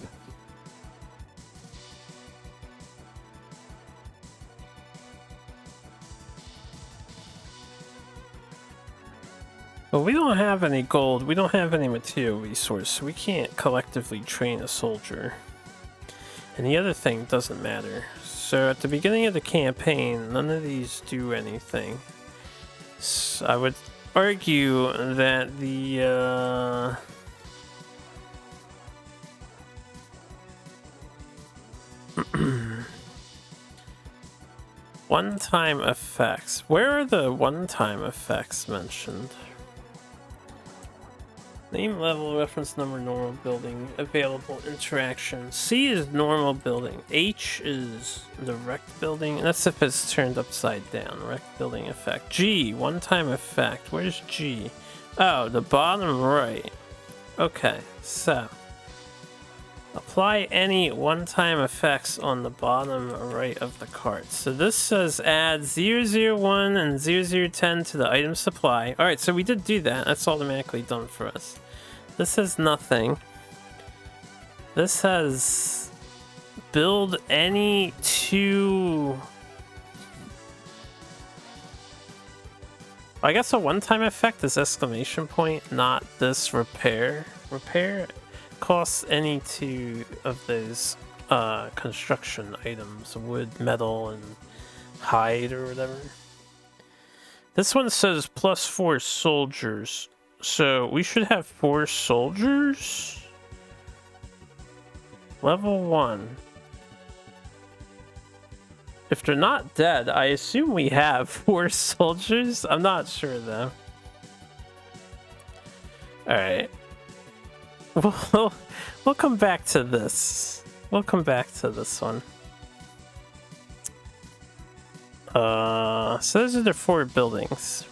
Well, we don't have any gold, we don't have any material resource, so we can't collectively train a soldier. And the other thing doesn't matter. So at the beginning of the campaign, none of these do anything. So I would argue that the one-time effects. Where are the one-time effects mentioned? Name, level, reference number, normal building, available interaction. C is normal building. H is the wrecked building. That's if it's turned upside down. Wrecked building effect. G, one-time effect. Where's G? Oh, the bottom right. Okay, so Apply any one-time effects on the bottom right of the cart. So this says add 001 and 0010 to the item supply. Alright, so we did do that. That's automatically done for us. This says nothing. This says build any two... I guess a one-time effect is exclamation point, not this repair. Repair costs any two of those construction items, wood, metal, and hide or whatever. This one says +4 soldiers, so we should have 4 soldiers. Level 1. If they're not dead, I assume we have 4 soldiers. I'm not sure though. Alright. We'll come back to this. We'll come back to this one. So those are the 4 buildings.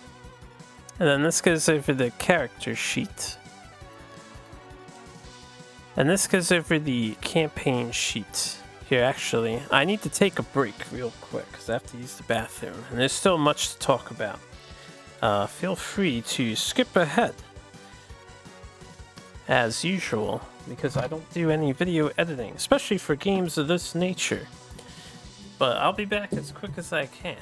And then this goes over the character sheet. And this goes over the campaign sheet. Here, actually, I need to take a break real quick because I have to use the bathroom. And there's still much to talk about. Feel free to skip ahead. As usual, because I don't do any video editing, especially for games of this nature. But I'll be back as quick as I can.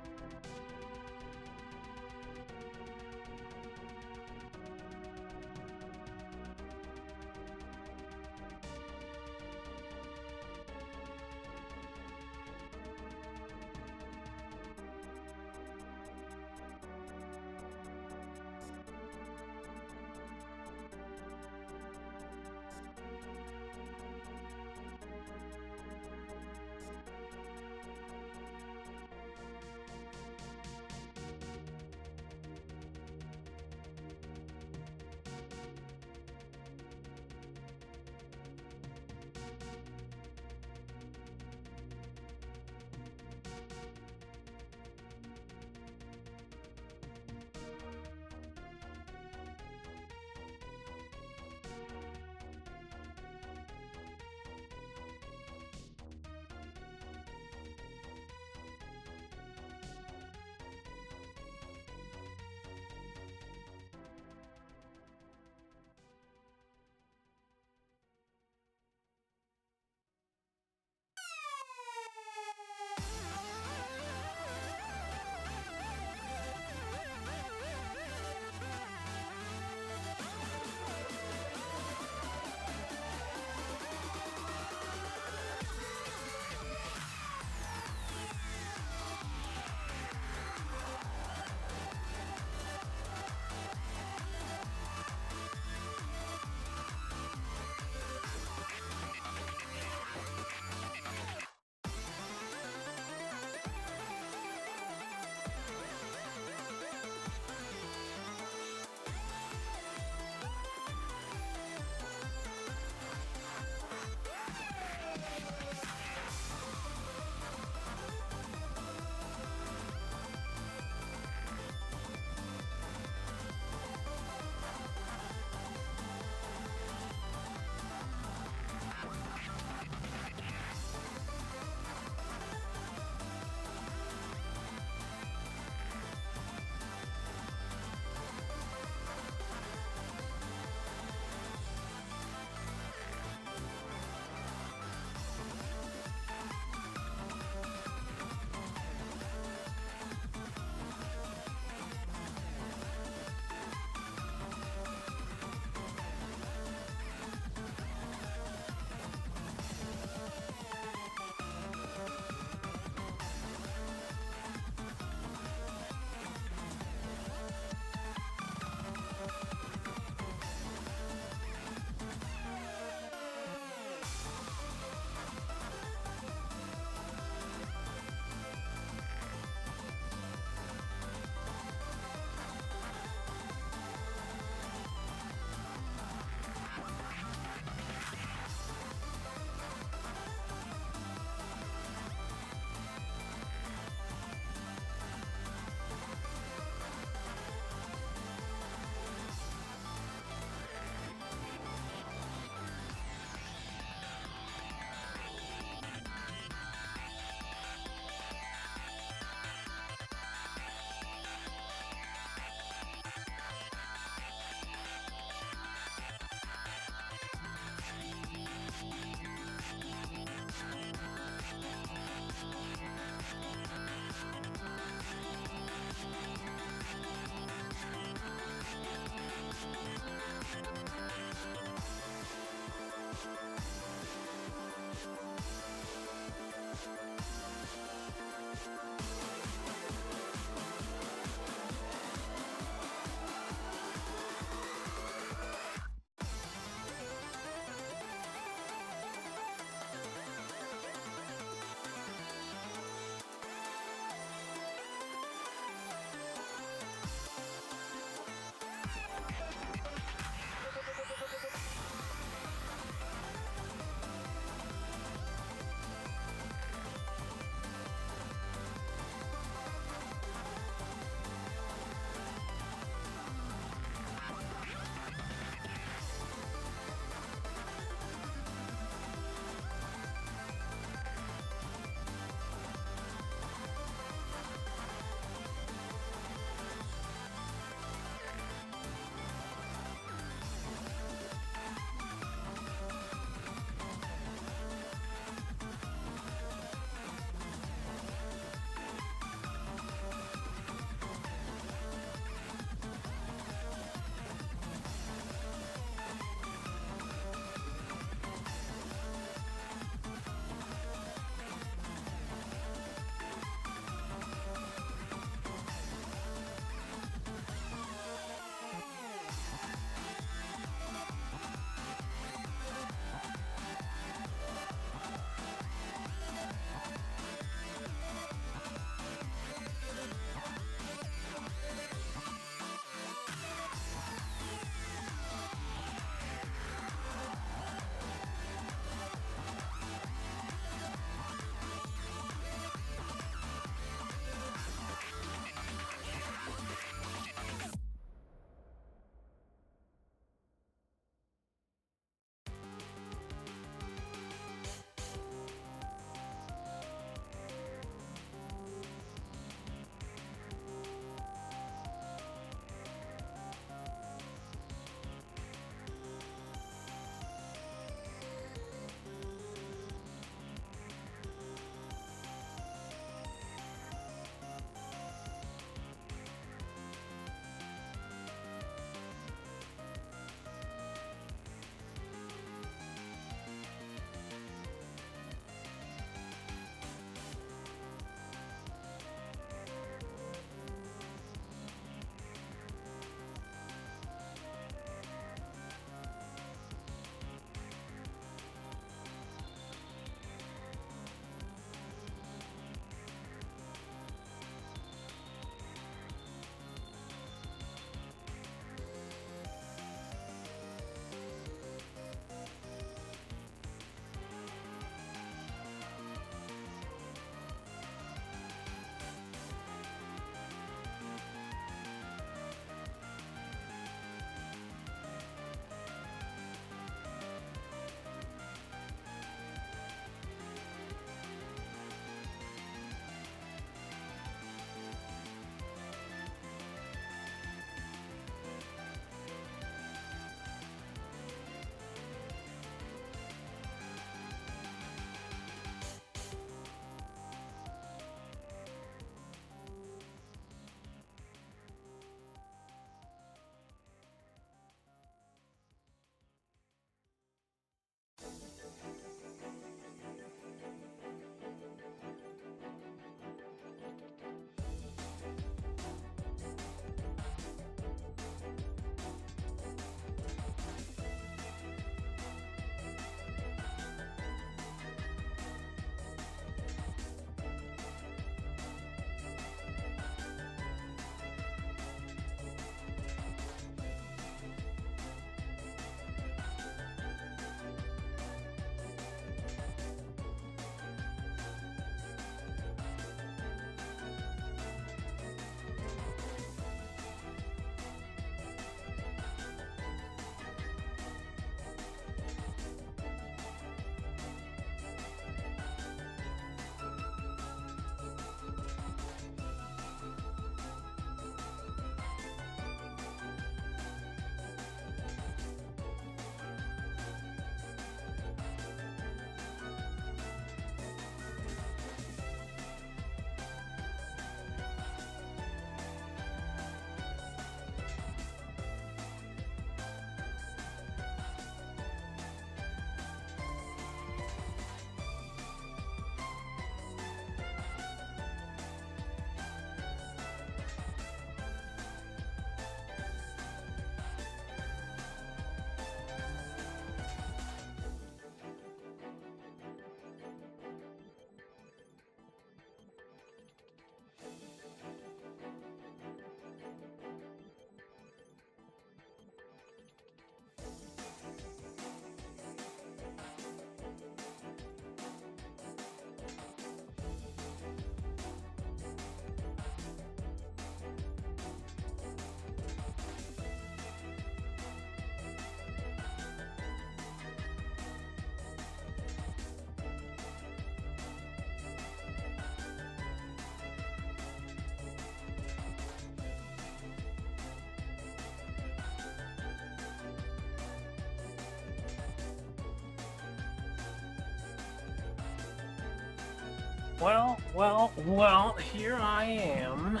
Well, here I am.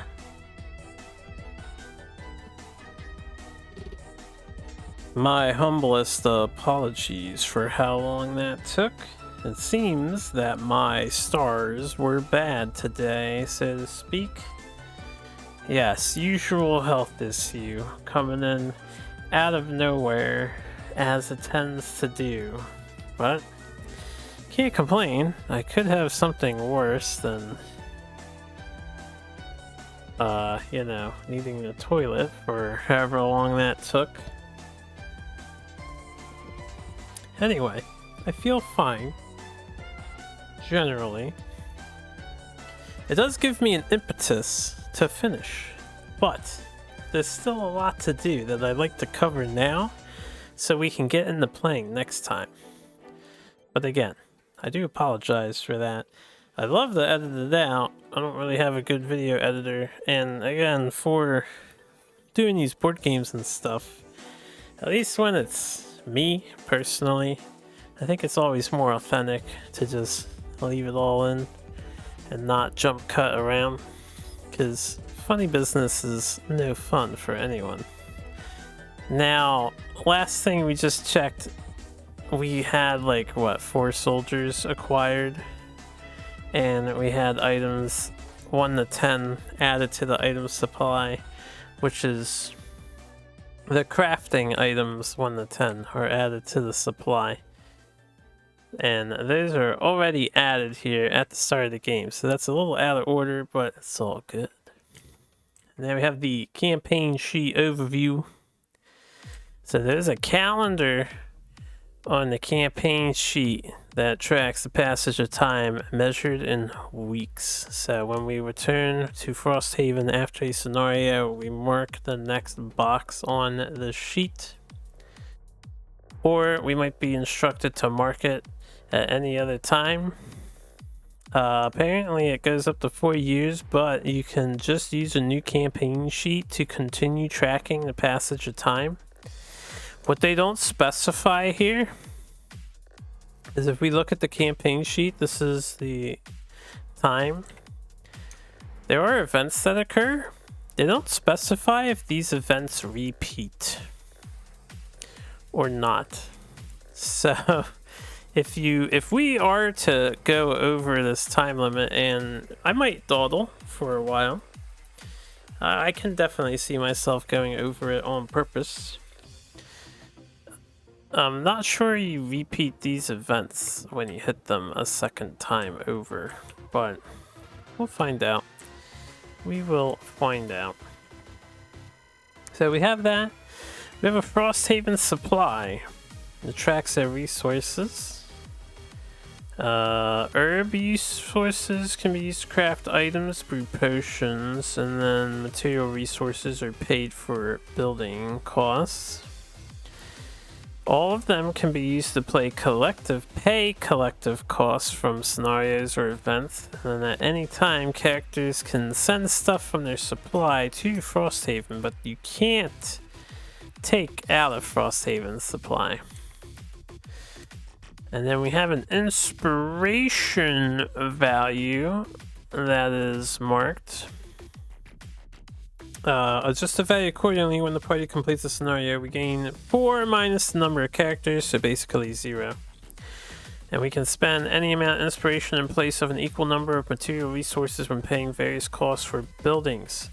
My humblest apologies for how long that took. It seems that my stars were bad today, so to speak. Yes, usual health issue coming in out of nowhere, as it tends to do. But can't complain. I could have something worse than needing the toilet for however long that took. Anyway, I feel fine. Generally. It does give me an impetus to finish, but there's still a lot to do that I'd like to cover now so we can get into playing next time. But again, I do apologize for that. I'd love to edit it out. I don't really have a good video editor, and again, for doing these board games and stuff, at least when it's me personally, I think it's always more authentic to just leave it all in and not jump cut around, because funny business is no fun for anyone. Now, last thing we just checked, we had like what, 4 soldiers acquired, and we had items 1 to 10 added to the item supply, which is the crafting items 1 to 10 are added to the supply, and those are already added here at the start of the game, so that's a little out of order, but it's all good. And then we have the campaign sheet overview. So there's a calendar on the campaign sheet that tracks the passage of time measured in weeks. So when we return to Frosthaven after a scenario, we mark the next box on the sheet. Or we might be instructed to mark it at any other time. Apparently it goes up to 4 years, but you can just use a new campaign sheet to continue tracking the passage of time. What they don't specify here is, if we look at the campaign sheet, this is the time. There are events that occur. They don't specify if these events repeat or not. So if we are to go over this time limit, and I might dawdle for a while, I can definitely see myself going over it on purpose. I'm not sure you repeat these events when you hit them a second time over, but we'll find out. We will find out. So we have that. We have a Frosthaven supply. It tracks our resources. Herb resources can be used to craft items, brew potions, and then material resources are paid for building costs. All of them can be used to pay collective costs from scenarios or events, and then at any time characters can send stuff from their supply to Frosthaven, but you can't take out of Frosthaven's supply. And then we have an inspiration value that is marked. Adjust the value accordingly when the party completes the scenario. We gain 4 minus the number of characters, so basically 0. And we can spend any amount of inspiration in place of an equal number of material resources when paying various costs for buildings.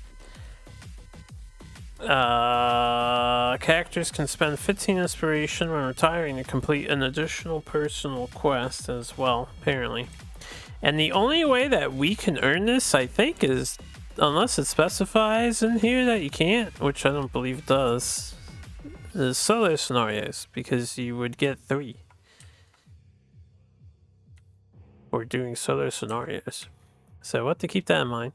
Characters can spend 15 inspiration when retiring to complete an additional personal quest as well, apparently. And the only way that we can earn this, I think, is unless it specifies in here that you can't, which I don't believe it does, is solo scenarios, because you would get 3 for doing solo scenarios. So we'll have to keep that in mind.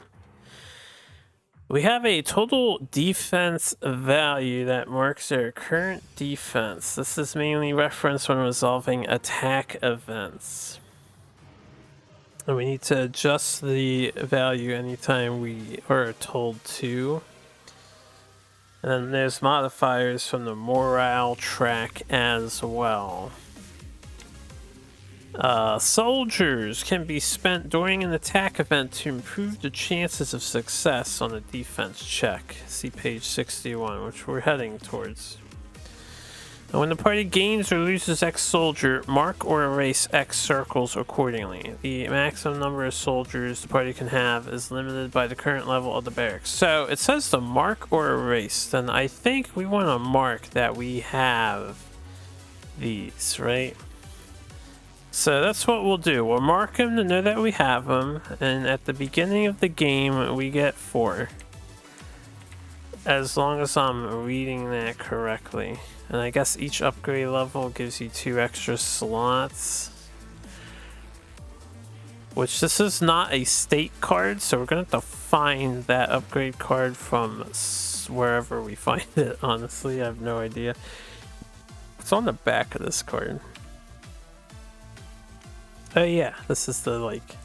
We have a total defense value that marks our current defense. This is mainly referenced when resolving attack events. And we need to adjust the value anytime we are told to. And then there's modifiers from the morale track as well. Soldiers can be spent during an attack event to improve the chances of success on a defense check. See page 61, which we're heading towards. And when the party gains or loses X soldier, mark or erase X circles accordingly. The maximum number of soldiers the party can have is limited by the current level of the barracks. So it says to mark or erase. Then I think we want to mark that we have these, right? So that's what we'll do. We'll mark them to know that we have them. And at the beginning of the game, we get 4. As long as I'm reading that correctly. And I guess each upgrade level gives you 2 extra slots. Which this is not a state card, so we're going to have to find that upgrade card from wherever we find it, honestly. I have no idea. It's on the back of this card. Oh yeah, this is the like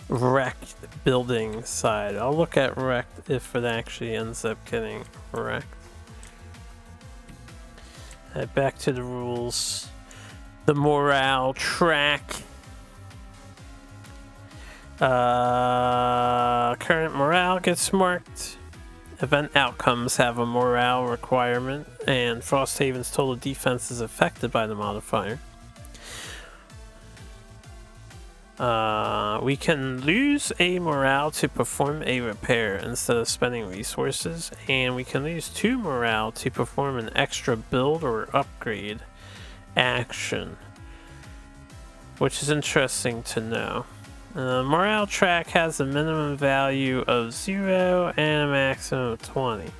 wrecked building side. I'll look at wrecked if it actually ends up getting wrecked. Back to the rules. The morale track. Current morale gets marked. Event outcomes have a morale requirement, and Frosthaven's total defense is affected by the modifier. We can lose a morale to perform a repair instead of spending resources, and we can lose 2 morale to perform an extra build or upgrade action, which is interesting to know. Morale track has a minimum value of 0 and a maximum of 20.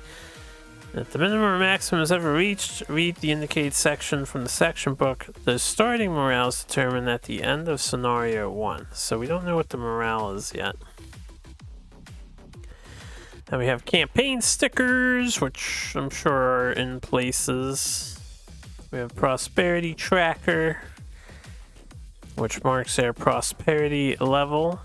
If the minimum or maximum is ever reached, read the indicated section from the section book. The starting morale is determined at the end of scenario 1, so we don't know what the morale is yet. And we have campaign stickers, which I'm sure are in places. We have prosperity tracker, which marks their prosperity level.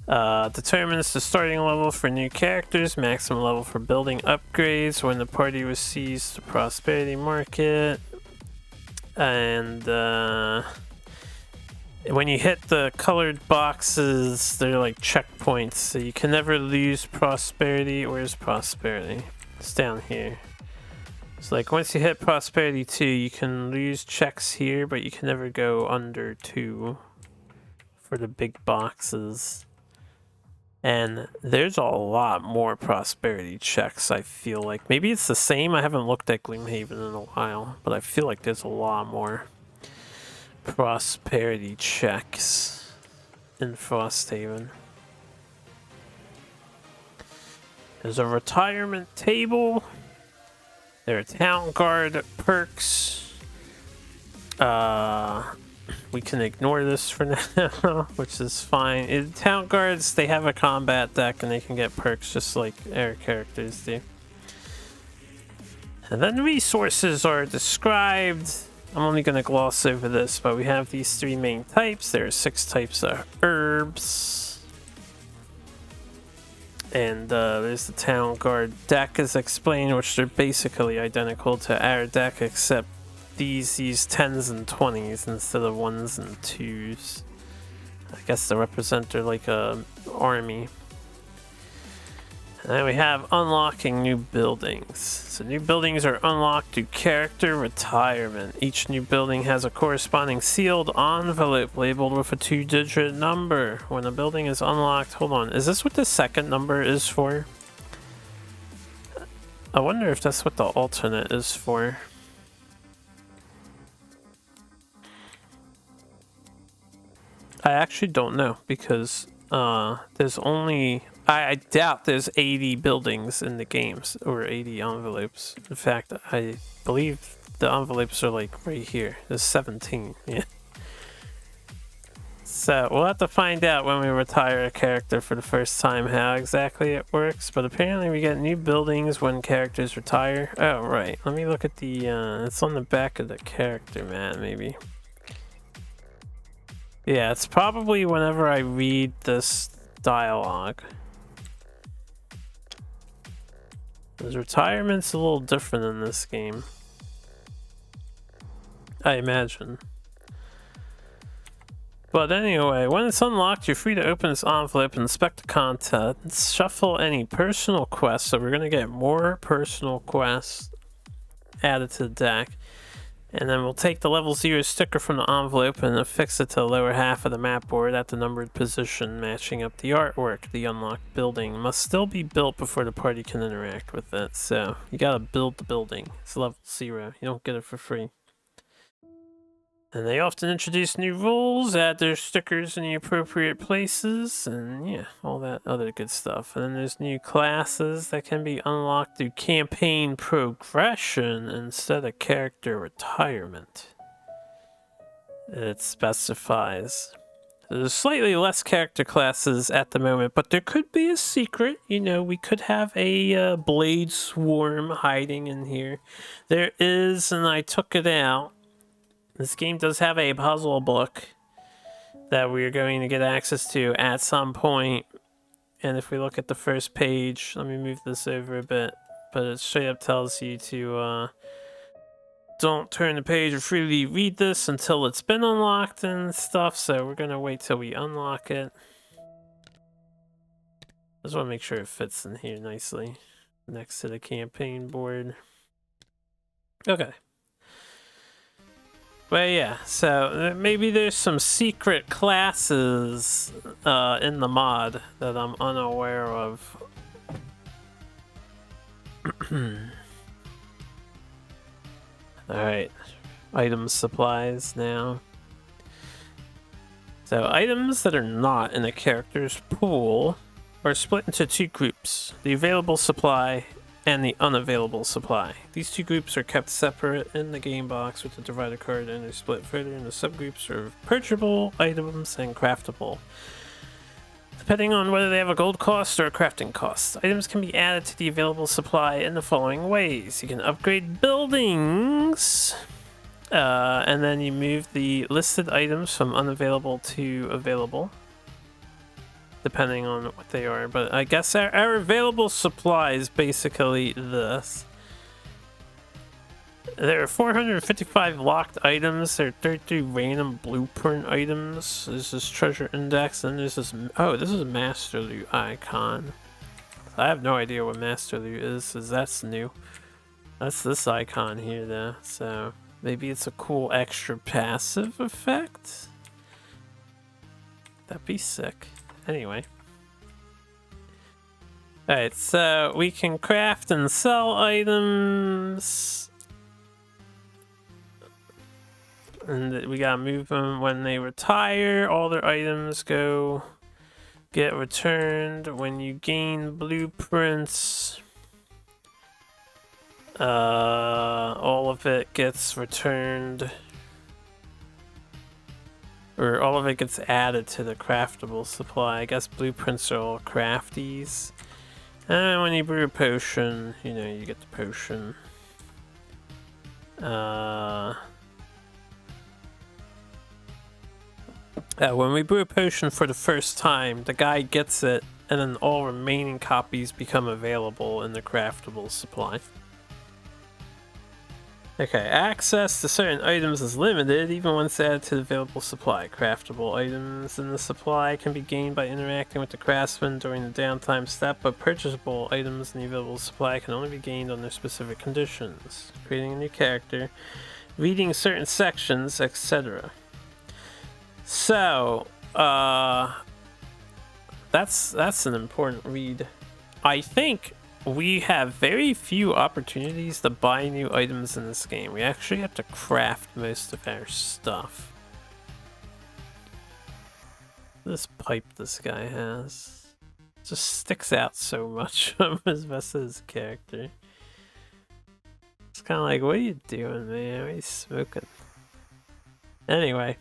Determines the starting level for new characters, maximum level for building upgrades when the party receives the prosperity market, and when you hit the colored boxes, they're like checkpoints, so you can never lose prosperity. Where's prosperity? It's down here. It's like once you hit prosperity 2, you can lose checks here, but you can never go under 2 for the big boxes. And there's a lot more prosperity checks, I feel like. Maybe it's the same. I haven't looked at Gloomhaven in a while, but I feel like there's a lot more prosperity checks in Frosthaven. There's a retirement table. There are town guard perks. We can ignore this for now, which is fine. Town guards, they have a combat deck and they can get perks just like air characters do. And then resources are described. I'm only going to gloss over this, but we have these 3 main types. There are 6 types of herbs. And there's the town guard deck as explained, which are basically identical to our deck, except these use 10s and 20s instead of 1s and 2s. I guess they represent they're like a army. And then we have unlocking new buildings. So new buildings are unlocked through character retirement. Each new building has a corresponding sealed envelope labeled with a 2-digit number. When a building is unlocked, hold on, is this what the second number is for? I wonder if that's what the alternate is for. I actually don't know, because there's only... I doubt there's 80 buildings in the games, or 80 envelopes. In fact, I believe the envelopes are like right here. There's 17, yeah. So we'll have to find out when we retire a character for the first time how exactly it works, but apparently we get new buildings when characters retire. Oh, right. Let me look at the... it's on the back of the character mat, maybe. Yeah, it's probably whenever I read this dialogue. Because retirement's a little different in this game, I imagine. But anyway, when it's unlocked, you're free to open this envelope and inspect the contents. Shuffle any personal quests, so we're going to get more personal quests added to the deck. And then we'll take the level 0 sticker from the envelope and affix it to the lower half of the map board at the numbered position, matching up the artwork. The unlocked building must still be built before the party can interact with it, so you gotta build the building. It's level 0, you don't get it for free. And they often introduce new rules, add their stickers in the appropriate places, and yeah, all that other good stuff. And then there's new classes that can be unlocked through campaign progression instead of character retirement. It specifies. There's slightly less character classes at the moment, but there could be a secret. You know, we could have a blade swarm hiding in here. There is, and I took it out. This game does have a puzzle book that we're going to get access to at some point. And if we look at the first page, let me move this over a bit, but it straight up tells you to don't turn the page or freely read this until it's been unlocked and stuff, so we're going to wait till we unlock it. Just want to make sure it fits in here nicely next to the campaign board. Okay. But yeah, so maybe there's some secret classes in the mod that I'm unaware of. Alright, item supplies now. So items that are not in a character's pool are split into two groups: the available supply and the unavailable supply. These two groups are kept separate in the game box with the divider card, and they're split further into subgroups of purchasable items and craftable, depending on whether they have a gold cost or a crafting cost. Items can be added to the available supply in the following ways. You can upgrade buildings, and then you move the listed items from unavailable to available, depending on what they are. But I guess our available supply is basically this. There are 455 locked items. There are 33 random blueprint items. There's this treasure index, and there's this... Oh, this is a Master Loot icon. I have no idea what Master Loot is, because that's new. That's this icon here, though. So maybe it's a cool extra passive effect? That'd be sick. Anyway. Alright, so we can craft and sell items. And we gotta move them when they retire. All their items get returned when you gain blueprints. All of it gets returned. Or all of it gets added to the craftable supply. I guess blueprints are all crafties. And when you brew a potion, you know, you get the potion. When we brew a potion for the first time, the guy gets it, and then all remaining copies become available in the craftable supply. Okay, access to certain items is limited, even once added to the available supply. Craftable items in the supply can be gained by interacting with the craftsman during the downtime step, but purchasable items in the available supply can only be gained under specific conditions. Creating a new character, reading certain sections, etc. So, that's an important read. I think we have very few opportunities to buy new items in this game. We actually have to craft most of our stuff. This pipe this guy has just sticks out so much from his rest of his character. It's kind of like, what are you doing, man? What are you smoking? Anyway.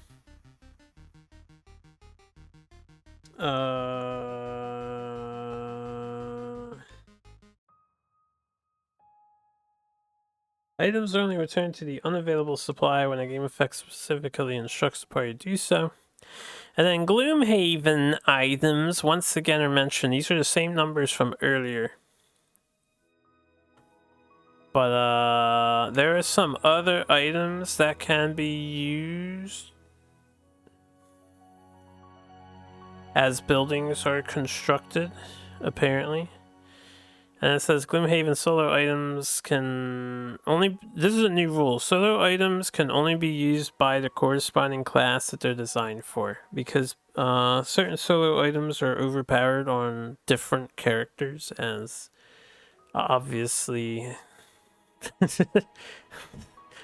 Items are only returned to the unavailable supply when a game effect specifically instructs the party to do so. And then Gloomhaven items, once again, are mentioned. These are the same numbers from earlier. But there are some other items that can be used. as buildings are constructed, apparently. And it says Gloomhaven solo items can only... This is a new rule. Solo items can only be used by the corresponding class that they're designed for. Because certain solo items are overpowered on different characters, as obviously...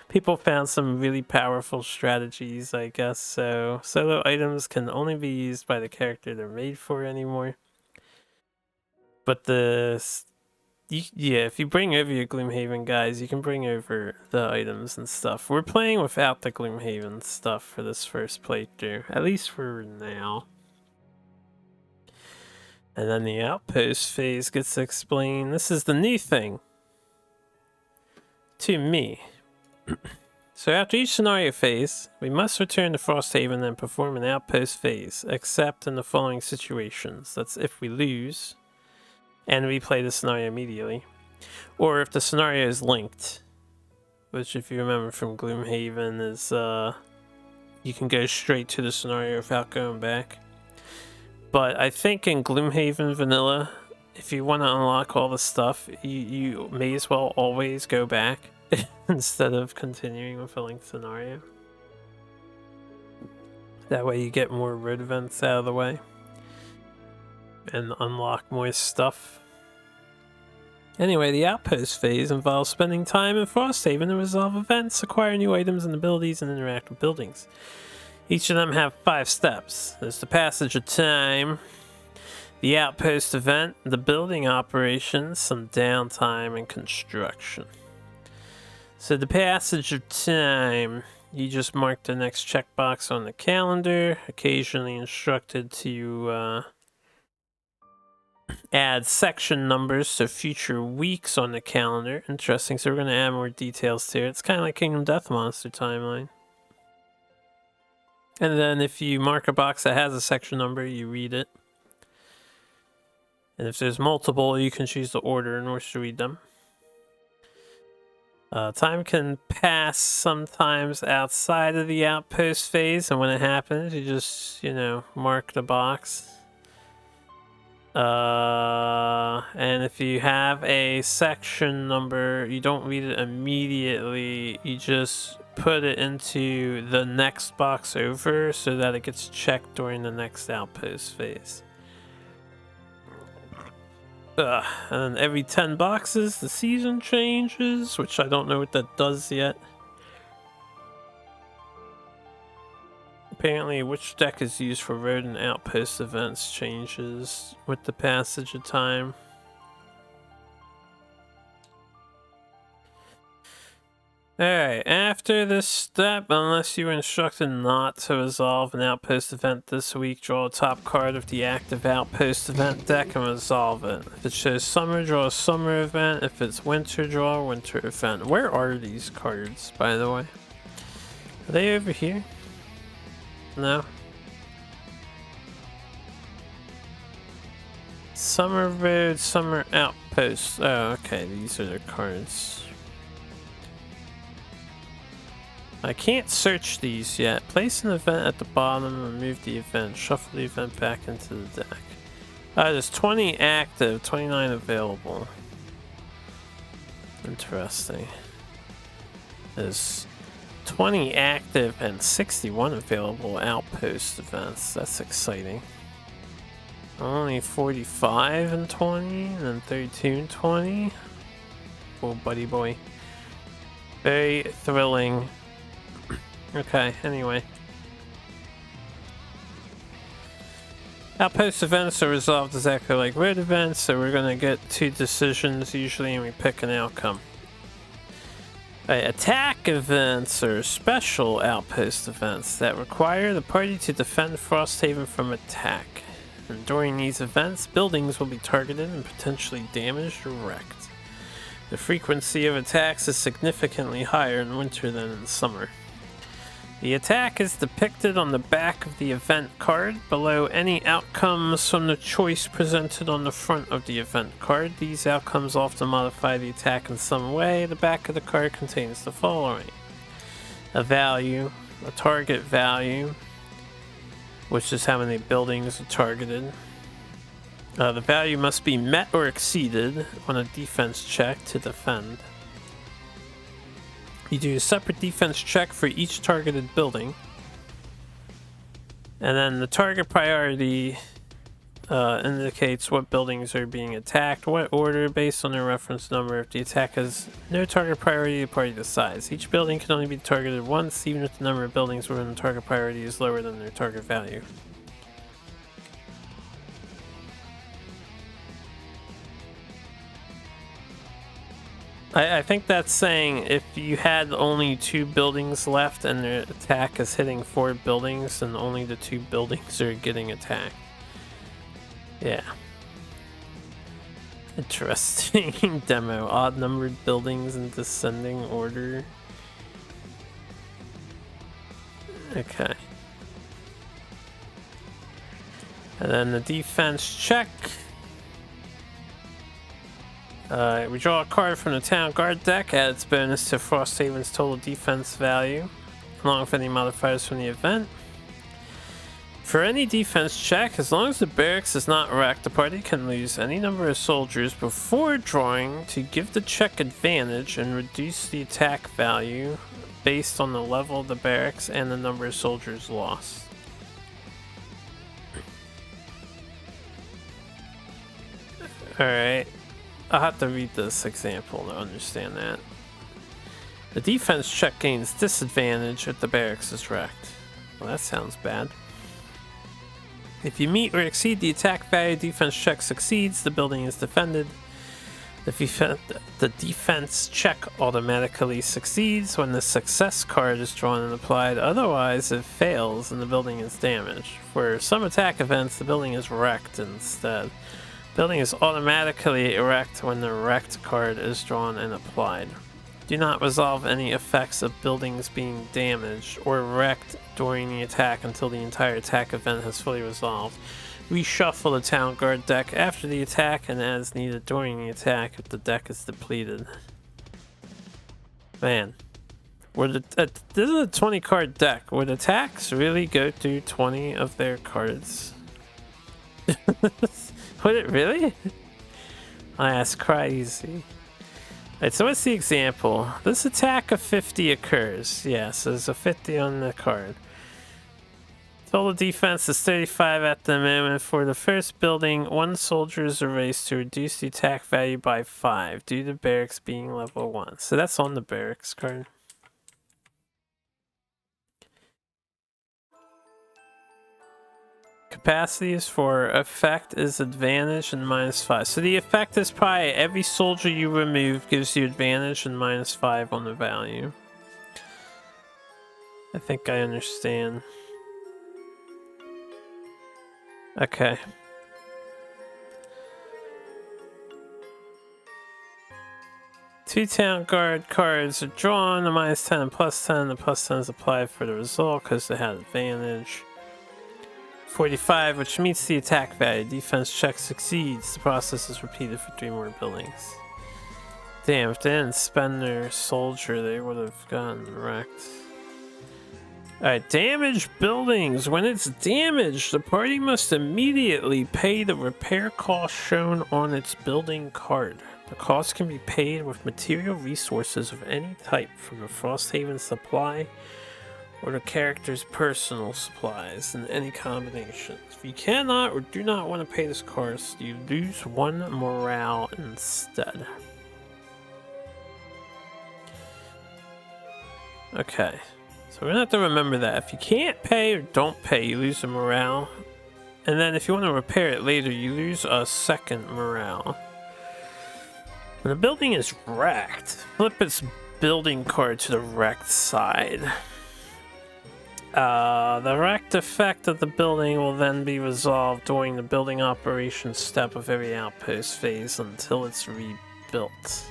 People found some really powerful strategies, I guess. So solo items can only be used by the character they're made for anymore. But yeah, if you bring over your Gloomhaven guys, you can bring over the items and stuff. We're playing without the Gloomhaven stuff for this first playthrough, at least for now. And then the outpost phase gets explained. This is the new thing to me. So after each scenario phase, we must return to Frosthaven and perform an outpost phase, except in the following situations. That's if we lose and replay the scenario immediately, or if the scenario is linked, which if you remember from Gloomhaven is you can go straight to the scenario without going back. But I think in Gloomhaven Vanilla, if you want to unlock all the stuff, you may as well always go back instead of continuing with a linked scenario. That way you get more road events out of the way and unlock more stuff. Anyway, the outpost phase involves spending time in Frosthaven to resolve events, acquire new items and abilities, and interact with buildings. Each of them have 5 steps. There's the passage of time, the outpost event, the building operations, some downtime, and construction. So the passage of time, you just mark the next checkbox on the calendar, occasionally instructed to add section numbers to future weeks on the calendar. Interesting, so we're going to add more details to it. It's kind of like Kingdom Death Monster timeline. And then if you mark a box that has a section number, you read it. And if there's multiple, you can choose the order in which to read them. Time can pass sometimes outside of the outpost phase, and when it happens, you just, mark the box. And if you have a section number, you don't read it immediately, you just put it into the next box over so that it gets checked during the next outpost phase. And then every 10 boxes, the season changes, which I don't know what that does yet. Apparently, which deck is used for road and outpost events changes with the passage of time. Alright, after this step, unless you were instructed not to resolve an outpost event this week, draw a top card of the active outpost event deck and resolve it. If it shows summer, draw a summer event. If it's winter, draw a winter event. Where are these cards, by the way? Are they over here? No? Summer road, summer outpost. Oh, okay, these are the cards. I can't search these yet. Place an event at the bottom, remove the event, shuffle the event back into the deck. There's 20 active, 29 available. Interesting. There's 20 active and 61 available outpost events. That's exciting. Only 45 and 20, and then 32 and 20. Oh, buddy boy. Very thrilling. Okay, anyway. Outpost events are resolved exactly like road events, so we're going to get 2 decisions usually and we pick an outcome. Attack events are special outpost events that require the party to defend Frosthaven from attack. And during these events, buildings will be targeted and potentially damaged or wrecked. The frequency of attacks is significantly higher in winter than in summer. The attack is depicted on the back of the event card, below any outcomes from the choice presented on the front of the event card. These outcomes often modify the attack in some way. The back of the card contains the following: a value, a target value, which is how many buildings are targeted. The value must be met or exceeded on a defense check to defend. You do a separate defense check for each targeted building. And then the target priority indicates what buildings are being attacked, what order based on their reference number. If the attack has no target priority, the party decides. Each building can only be targeted once, even if the number of buildings within the target priority is lower than their target value. I think that's saying if you had only 2 buildings left and the attack is hitting 4 buildings, then only the 2 buildings are getting attacked. Yeah. Interesting demo. Odd numbered buildings in descending order. Okay. And then the defense check. We draw a card from the Town Guard deck, add its bonus to Frosthaven's total defense value, along with any modifiers from the event. For any defense check, as long as the barracks is not wrecked, the party can lose any number of soldiers before drawing to give the check advantage and reduce the attack value based on the level of the barracks and the number of soldiers lost. Alright. I'll have to read this example to understand that. The defense check gains disadvantage if the barracks is wrecked. Well, that sounds bad. If you meet or exceed the attack value, defense check succeeds, the building is defended. The defense check automatically succeeds when the success card is drawn and applied. Otherwise, it fails and the building is damaged. For some attack events, the building is wrecked instead. Building is automatically wrecked when the wrecked card is drawn and applied. Do not resolve any effects of buildings being damaged or wrecked during the attack until the entire attack event has fully resolved. Reshuffle the Town Guard deck after the attack and as needed during the attack if the deck is depleted. Man, this is a 20 card deck. Would attacks really go through 20 of their cards? Would it really? That's crazy. Alright, so what's the example? This attack of 50 occurs. Yes, there's a 50 on the card. Total defense is 35 at the moment. For the first building, 1 soldier is erased to reduce the attack value by 5 due to barracks being level 1. So that's on the barracks card. Capacities for effect is advantage and -5. So the effect is probably every soldier you remove gives you advantage and -5 on the value. I think I understand. Okay. Two Town Guard cards are drawn, the -10 and +10. The +10 is applied for the result because they had advantage. 45, which meets the attack value. Defense check succeeds. The process is repeated for 3 more buildings. Damn, if they didn't spend their soldier, they would have gotten wrecked. Alright, damaged buildings. When it's damaged, the party must immediately pay the repair cost shown on its building card. The cost can be paid with material resources of any type from the Frosthaven supply or the character's personal supplies in any combinations. If you cannot or do not want to pay this cost, you lose 1 morale instead. Okay, so we're gonna have to remember that. If you can't pay or don't pay, you lose a morale. And then if you want to repair it later, you lose a 2nd morale. When a building is wrecked, flip its building card to the wrecked side. The wrecked effect of the building will then be resolved during the building operation step of every outpost phase until it's rebuilt.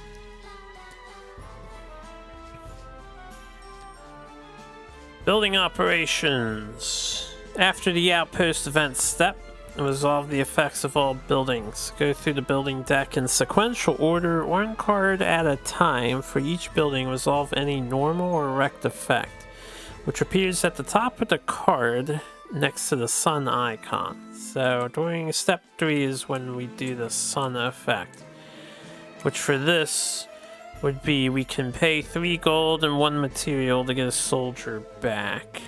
Building operations. After the outpost event step, resolve the effects of all buildings. Go through the building deck in sequential order, 1 card at a time. For each building, resolve any normal or wrecked effect, which appears at the top of the card next to the sun icon. So during step 3 is when we do the sun effect, which for this would be we can pay 3 gold and 1 material to get a soldier back.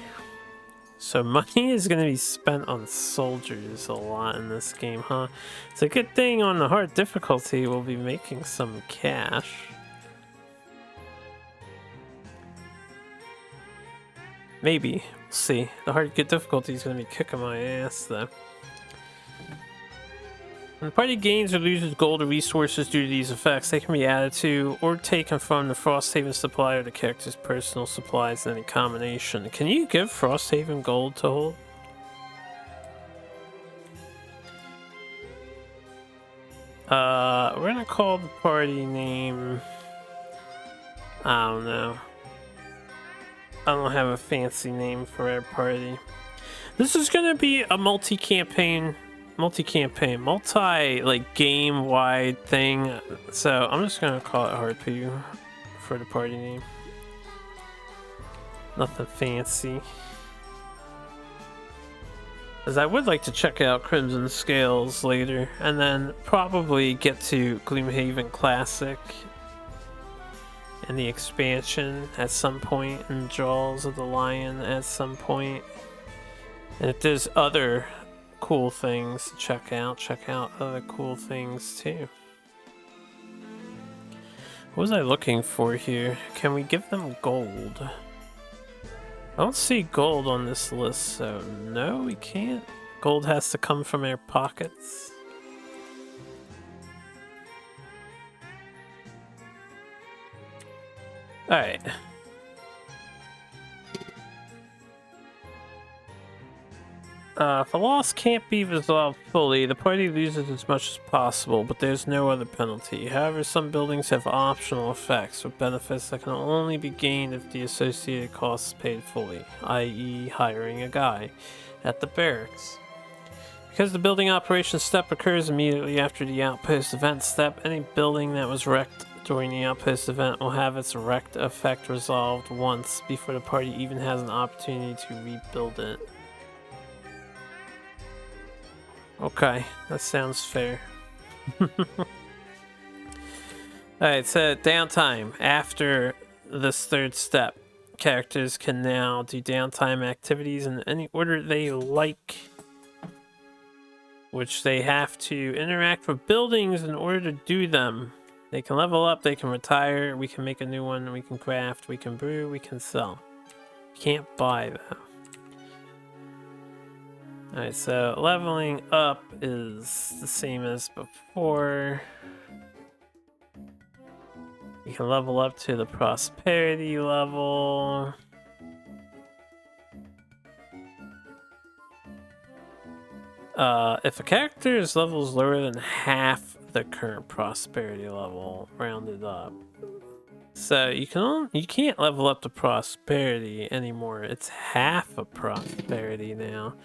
So money is going to be spent on soldiers a lot in this game, huh? It's a good thing on the hard difficulty we'll be making some cash. Maybe. We'll see. The hard good difficulty is going to be kicking my ass, though. When the party gains or loses gold or resources due to these effects, they can be added to or taken from the Frosthaven supply or the character's personal supplies in any combination. Can you give Frosthaven gold to hold? We're gonna call the party name... I don't know. I don't have a fancy name for our party. This is gonna be a multi-campaign, like game-wide thing. So I'm just gonna call it Harpu for the party name. Nothing fancy. As I would like to check out Crimson Scales later, and then probably get to Gloomhaven Classic and the expansion at some point, and Jaws of the Lion at some point. And if there's other cool things to check out other cool things too. What was I looking for here? Can we give them gold? I don't see gold on this list, so no, we can't. Gold has to come from our pockets. Alright. If a loss can't be resolved fully, the party loses as much as possible, but there's no other penalty. However, some buildings have optional effects with benefits that can only be gained if the associated costs is paid fully, i.e. hiring a guy at the barracks. Because the building operations step occurs immediately after the outpost event step, any building that was wrecked during the outpost event will have its wrecked effect resolved once before the party even has an opportunity to rebuild it. Okay, that sounds fair. Alright, so downtime. After this third step, characters can now do downtime activities in any order they like, which they have to interact with buildings in order to do them. They can level up, they can retire, we can make a new one, we can craft, we can brew, we can sell. Can't buy though. Alright, so leveling up is the same as before. You can level up to the prosperity level. If a character's level is lower than half the current prosperity level, rounded up. So you can't level up to prosperity anymore. It's half of prosperity now.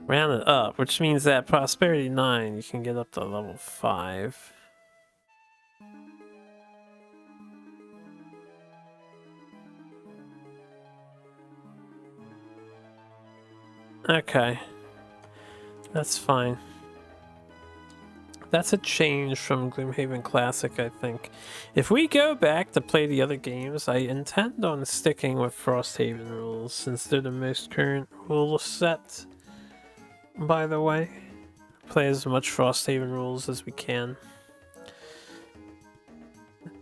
Rounded up, which means that prosperity 9 you can get up to level 5. Okay. That's fine. That's a change from Gloomhaven Classic, I think. If we go back to play the other games, I intend on sticking with Frosthaven rules, since they're the most current rule set. By the way, play as much Frosthaven rules as we can.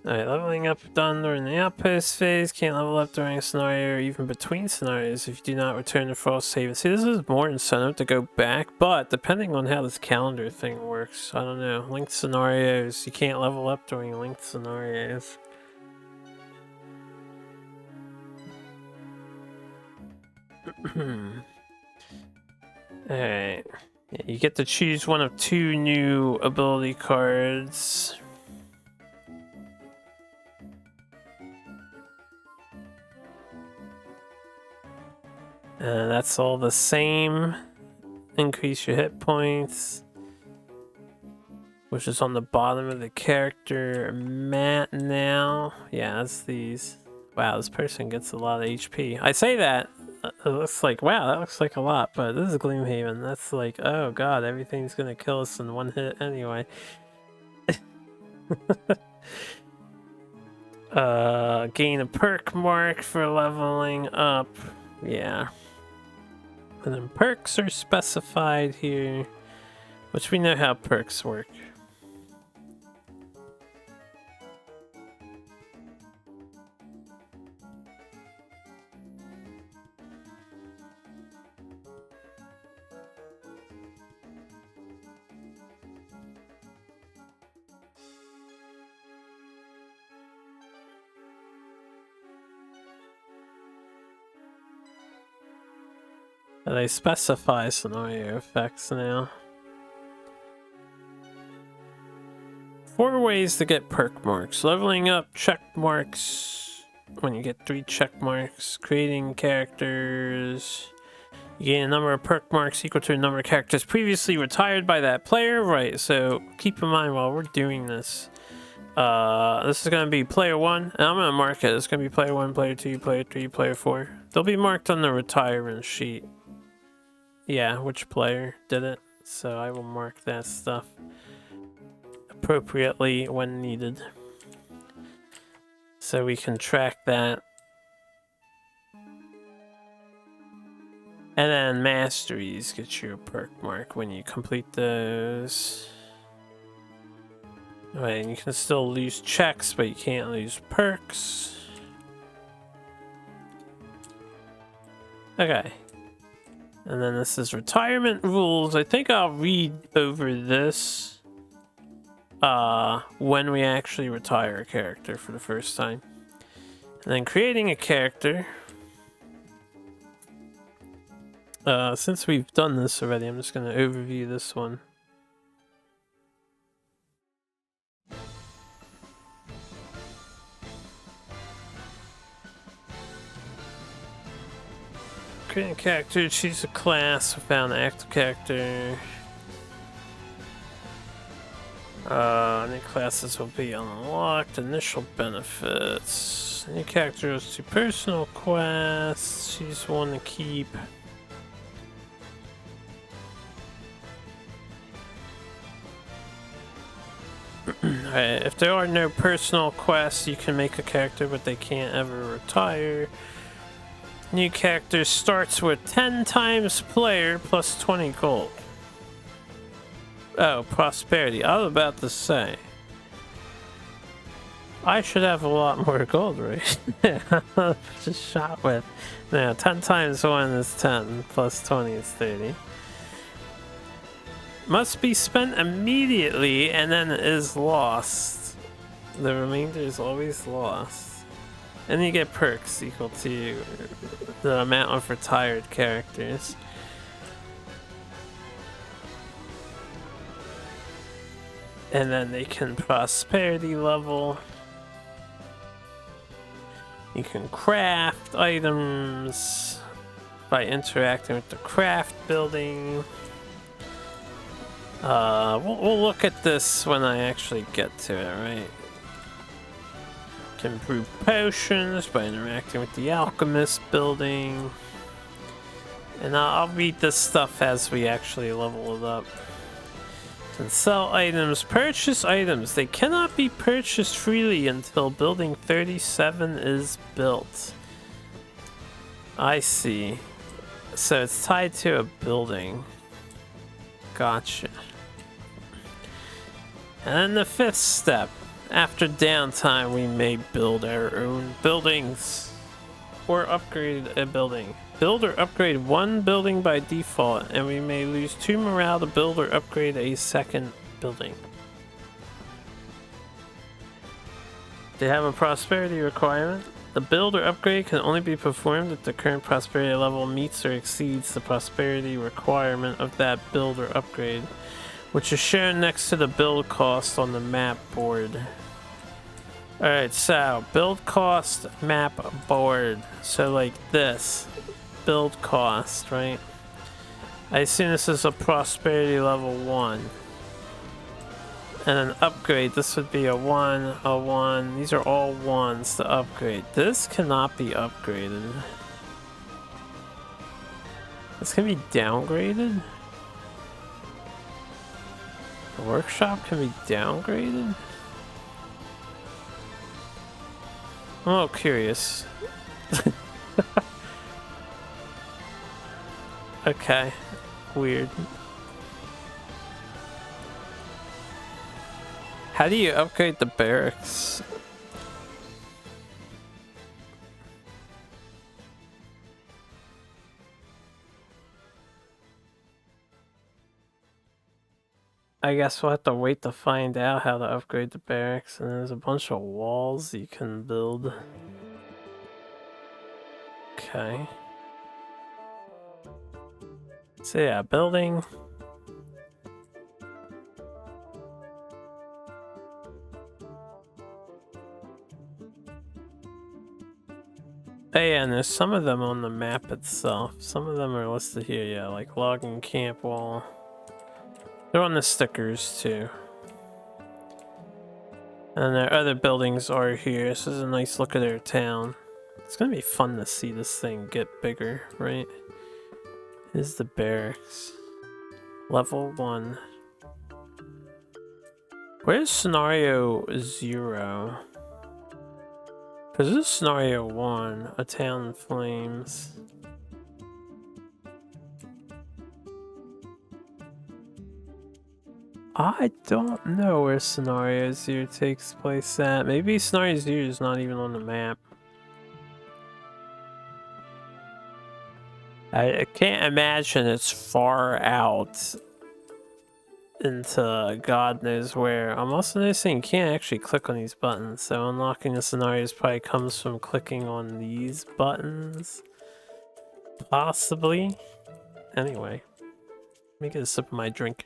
Alright, leveling up done during the outpost phase. Can't level up during a scenario or even between scenarios if you do not return to Frosthaven. See, this is more incentive to go back, but depending on how this calendar thing works, I don't know. Linked scenarios, you can't level up during linked scenarios. Alright. Yeah, you get to choose one of 2 new ability cards. That's all the same. Increase your hit points, which is on the bottom of the character mat now. Yeah, that's these. Wow, this person gets a lot of HP. I say that It looks like, wow, that looks like a lot, but this is Gloomhaven. That's like, oh god, everything's gonna kill us in one hit anyway. Gain a perk mark for leveling up. Yeah. And then perks are specified here, which we know how perks work. They specify scenario effects now. 4 ways to get perk marks. Leveling up check marks when you get 3 check marks. Creating characters. You gain a number of perk marks equal to a number of characters previously retired by that player. Right, so keep in mind while we're doing this. This is going to be player 1, and I'm going to mark it. It's going to be player 1, player 2, player 3, player 4. They'll be marked on the retirement sheet. Yeah, which player did it. So I will mark that stuff appropriately when needed. So we can track that. And then masteries get you a perk mark when you complete those. Right, and you can still lose checks, but you can't lose perks. Okay. And then this is retirement rules. I think I'll read over this when we actually retire a character for the first time. And then creating a character. Since we've done this already, I'm just going to overview this one. Creating a character, choose a class without an active character. New classes will be unlocked. Initial benefits. New character goes to personal quests. Choose one to keep. Alright, if there are no personal quests, you can make a character, but they can't ever retire. New character starts with 10 times player plus 20 gold. Oh, prosperity. I was about to say. I should have a lot more gold, right? Just shot with. Now, 10 times 1 is 10, plus 20 is 30. Must be spent immediately and then is lost. The remainder is always lost. And you get perks equal to the amount of retired characters. And then they can prosperity level. You can craft items by interacting with the craft building. We'll look at this when I actually get to it, right? Can brew potions by interacting with the alchemist building. And I'll read this stuff as we actually level it up. Can sell items, purchase items. They cannot be purchased freely until building 37 is built. I see. So it's tied to a building. Gotcha. And then the 5th step. After downtime, we may build our own buildings or upgrade a building. Build or upgrade one building by default, and we may lose 2 morale to build or upgrade a second building. They have a prosperity requirement. The build or upgrade can only be performed if the current prosperity level meets or exceeds the prosperity requirement of that build or upgrade, which is shown next to the build cost on the map board. Alright, so build cost map board. So like this. Build cost, right? I assume this is a prosperity level 1. And an upgrade, this would be a 1, a 1. These are all 1s to upgrade. This cannot be upgraded. It's gonna be downgraded? The workshop can be downgraded? I'm a little curious. Okay, weird. How do you upgrade the barracks? I guess we'll have to wait to find out how to upgrade the barracks, and there's a bunch of walls you can build. Okay. So yeah, building. Oh yeah, and there's some of them on the map itself. Some of them are listed here, yeah, like logging camp wall. They're on the stickers too. And their other buildings are here. This is a nice look at their town. It's gonna be fun to see this thing get bigger, right? Here's the barracks. Level 1. Where's scenario 0? Because this is scenario 1, a town in flames. I don't know where scenario 0 takes place at. Maybe scenario 0 is not even on the map. I can't imagine it's far out into God knows where. I'm also noticing you can't actually click on these buttons, so unlocking the scenarios probably comes from clicking on these buttons. Possibly. Anyway, let me get a sip of my drink.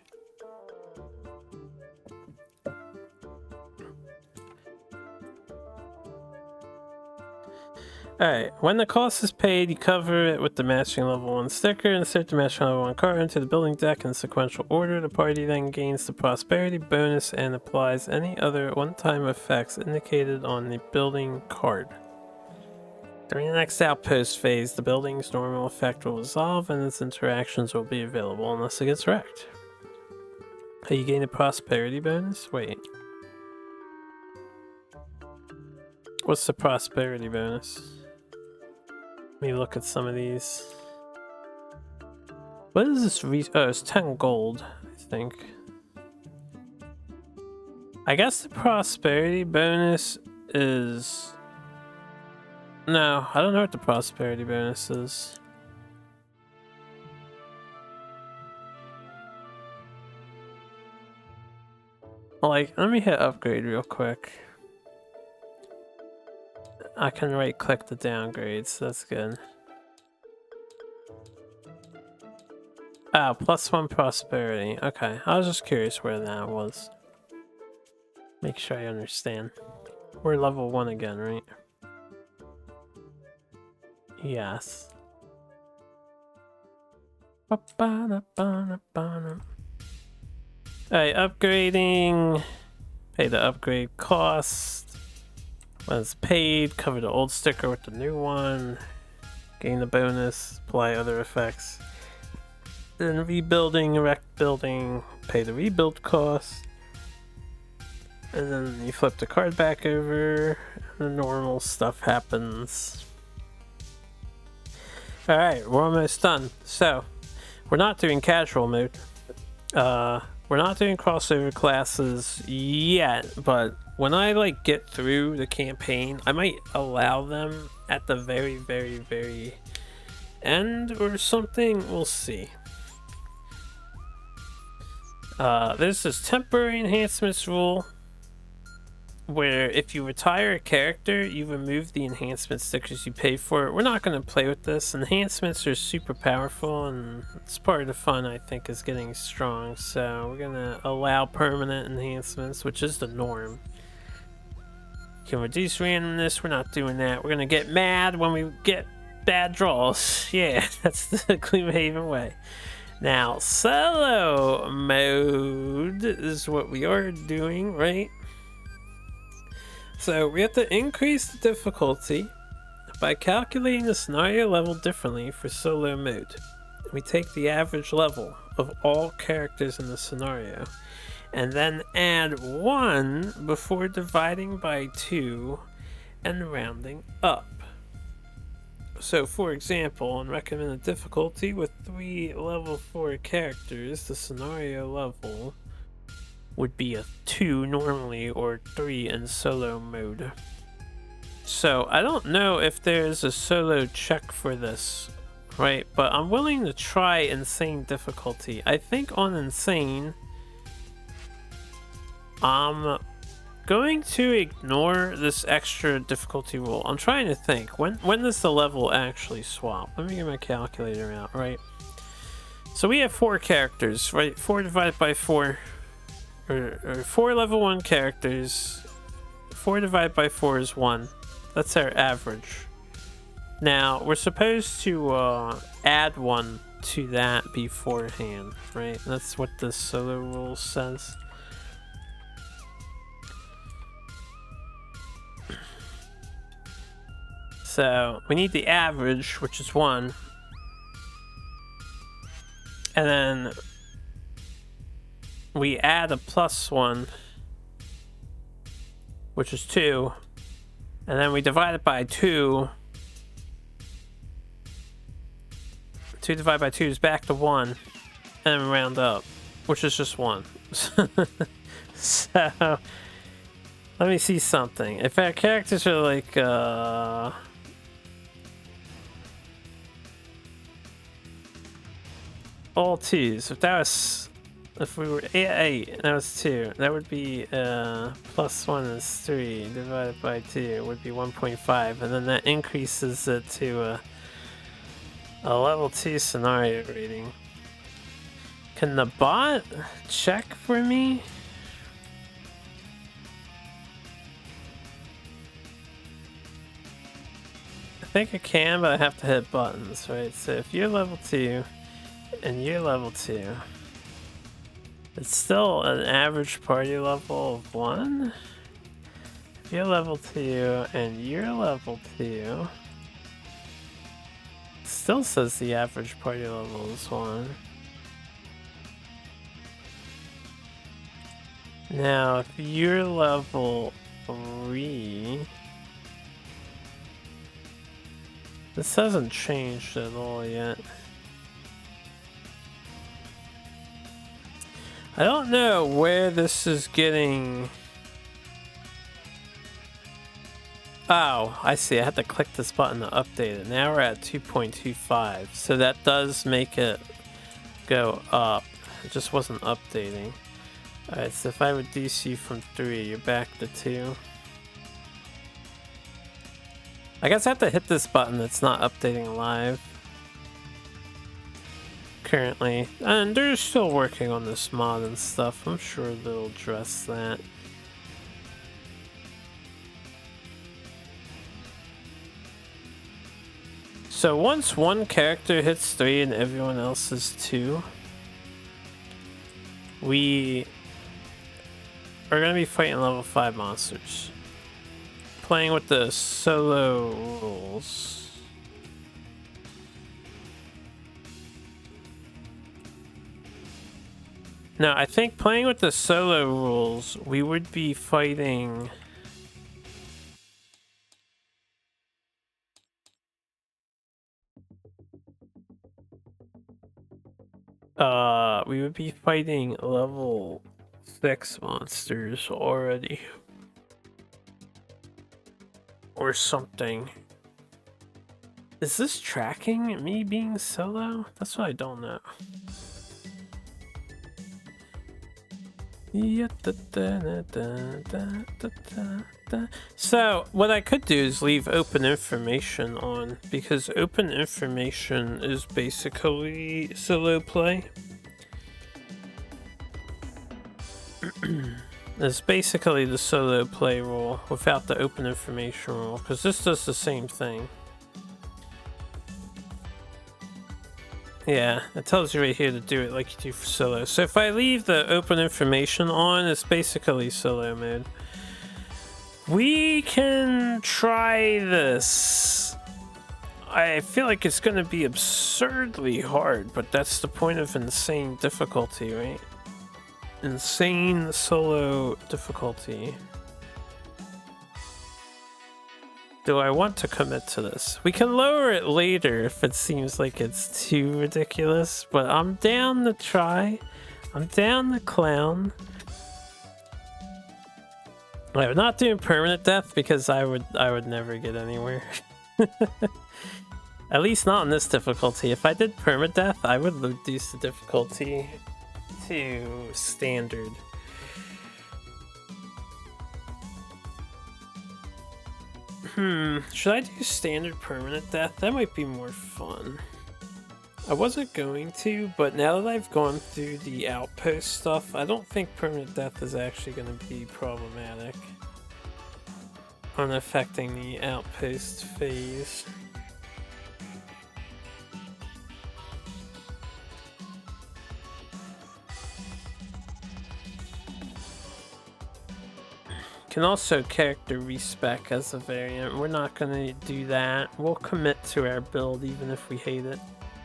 Alright, when the cost is paid, you cover it with the matching level 1 sticker, insert the matching level 1 card into the building deck in sequential order. The party then gains the prosperity bonus and applies any other one-time effects indicated on the building card. During the next outpost phase, the building's normal effect will resolve and its interactions will be available unless it gets wrecked. You gain a prosperity bonus? Wait. What's the prosperity bonus? Let me look at some of these. What is this? Oh, it's 10 gold, I think. I guess the prosperity bonus is... No, I don't know what the prosperity bonus is. Like, let me hit upgrade real quick. I can right click the downgrades, that's good. Oh, +1 prosperity. Okay, I was just curious where that was. Make sure I understand. We're level 1 again, right? Yes. Alright, upgrading. Pay the upgrade cost. When it's paid, cover the old sticker with the new one. Gain the bonus, apply other effects. Then rebuilding, erect building, pay the rebuild cost. And then you flip the card back over, and the normal stuff happens. Alright, we're almost done. So, we're not doing casual mode. We're not doing crossover classes yet, but when I like get through the campaign, I might allow them at the very, very, very end or something. We'll see. There's this temporary enhancements rule where if you retire a character, you remove the enhancement stickers you pay for. We're not going to play with this. Enhancements are super powerful, and it's part of the fun, I think, is getting strong. So we're going to allow permanent enhancements, which is the norm. You can reduce randomness. We're not doing that. We're going to get mad when we get bad draws. Yeah, that's the Gloomhaven way. Now, solo mode is what we are doing, right? So we have to increase the difficulty by calculating the scenario level differently for solo mode. we take the average level of all characters in the scenario and then add 1 before dividing by 2 and rounding up. So for example, on recommended difficulty with 3 level 4 characters, the scenario level would be a 2 normally or 3 in solo mode. So I don't know if there's a solo check for this, right? But I'm willing to try insane difficulty. I think on insane, I'm going to ignore this extra difficulty rule. I'm trying to think, when does the level actually swap? Let me get my calculator out, right? So we have 4 characters, right? 4 divided by 4, or 4 level 1 characters. 4 divided by 4 is 1. That's our average. Now, we're supposed to add 1 to that beforehand, right? That's what the solo rule says. So we need the average, which is 1. And then we add a +1, which is 2. And then we divide it by 2. 2 divided by 2 is back to 1. And then we round up, which is just 1. So let me see something. If our characters are like all 2s, if we were 8, that was 2. That would be +1 is 3 divided by 2 would be 1.5, and then that increases it to a level 2 scenario rating. Can the bot check for me? I think I can, but I have to hit buttons, right? So if you're level 2 and you're level 2, it's still an average party level of 1. If you're level 2 and you're level 2, it still says the average party level is 1. Now, if you're level 3, this hasn't changed at all yet. I don't know where this is getting. Oh, I see. I had to click this button to update it. Now we're at 2.25, so that does make it go up. It just wasn't updating. Alright, so if I reduce you from 3, you're back to 2. I guess I have to hit this button that's not updating live currently. And they're still working on this mod and stuff. I'm sure they'll address that. So once one character hits 3 and everyone else is 2, we are going to be fighting level 5 monsters. Playing with the solo rules. Now, I think playing with the solo rules, we would be fighting... we would be fighting level 6 monsters already. Or something. Is this tracking me being solo? That's what I don't know. So what I could do is leave open information on, because open information is basically solo play. It's basically the solo play rule without the open information rule, because this does the same thing. Yeah, it tells you right here to do it like you do for solo. So if I leave the open information on, it's basically solo mode. We can try this. I feel like it's gonna be absurdly hard, but that's the point of insane difficulty, right? Insane solo difficulty. Do I want to commit to this? We can lower it later if it seems like it's too ridiculous, but I'm down to try. I'm down to clown. I'm not doing permanent death because I would never get anywhere. At least not in this difficulty. If I did permadeath, I would reduce the difficulty to standard. Should I do standard permanent death? That might be more fun. I wasn't going to, but now that I've gone through the outpost stuff, I don't think permanent death is actually going to be problematic on affecting the outpost phase. Can also character respec as a variant. We're not gonna do that. We'll commit to our build even if we hate it.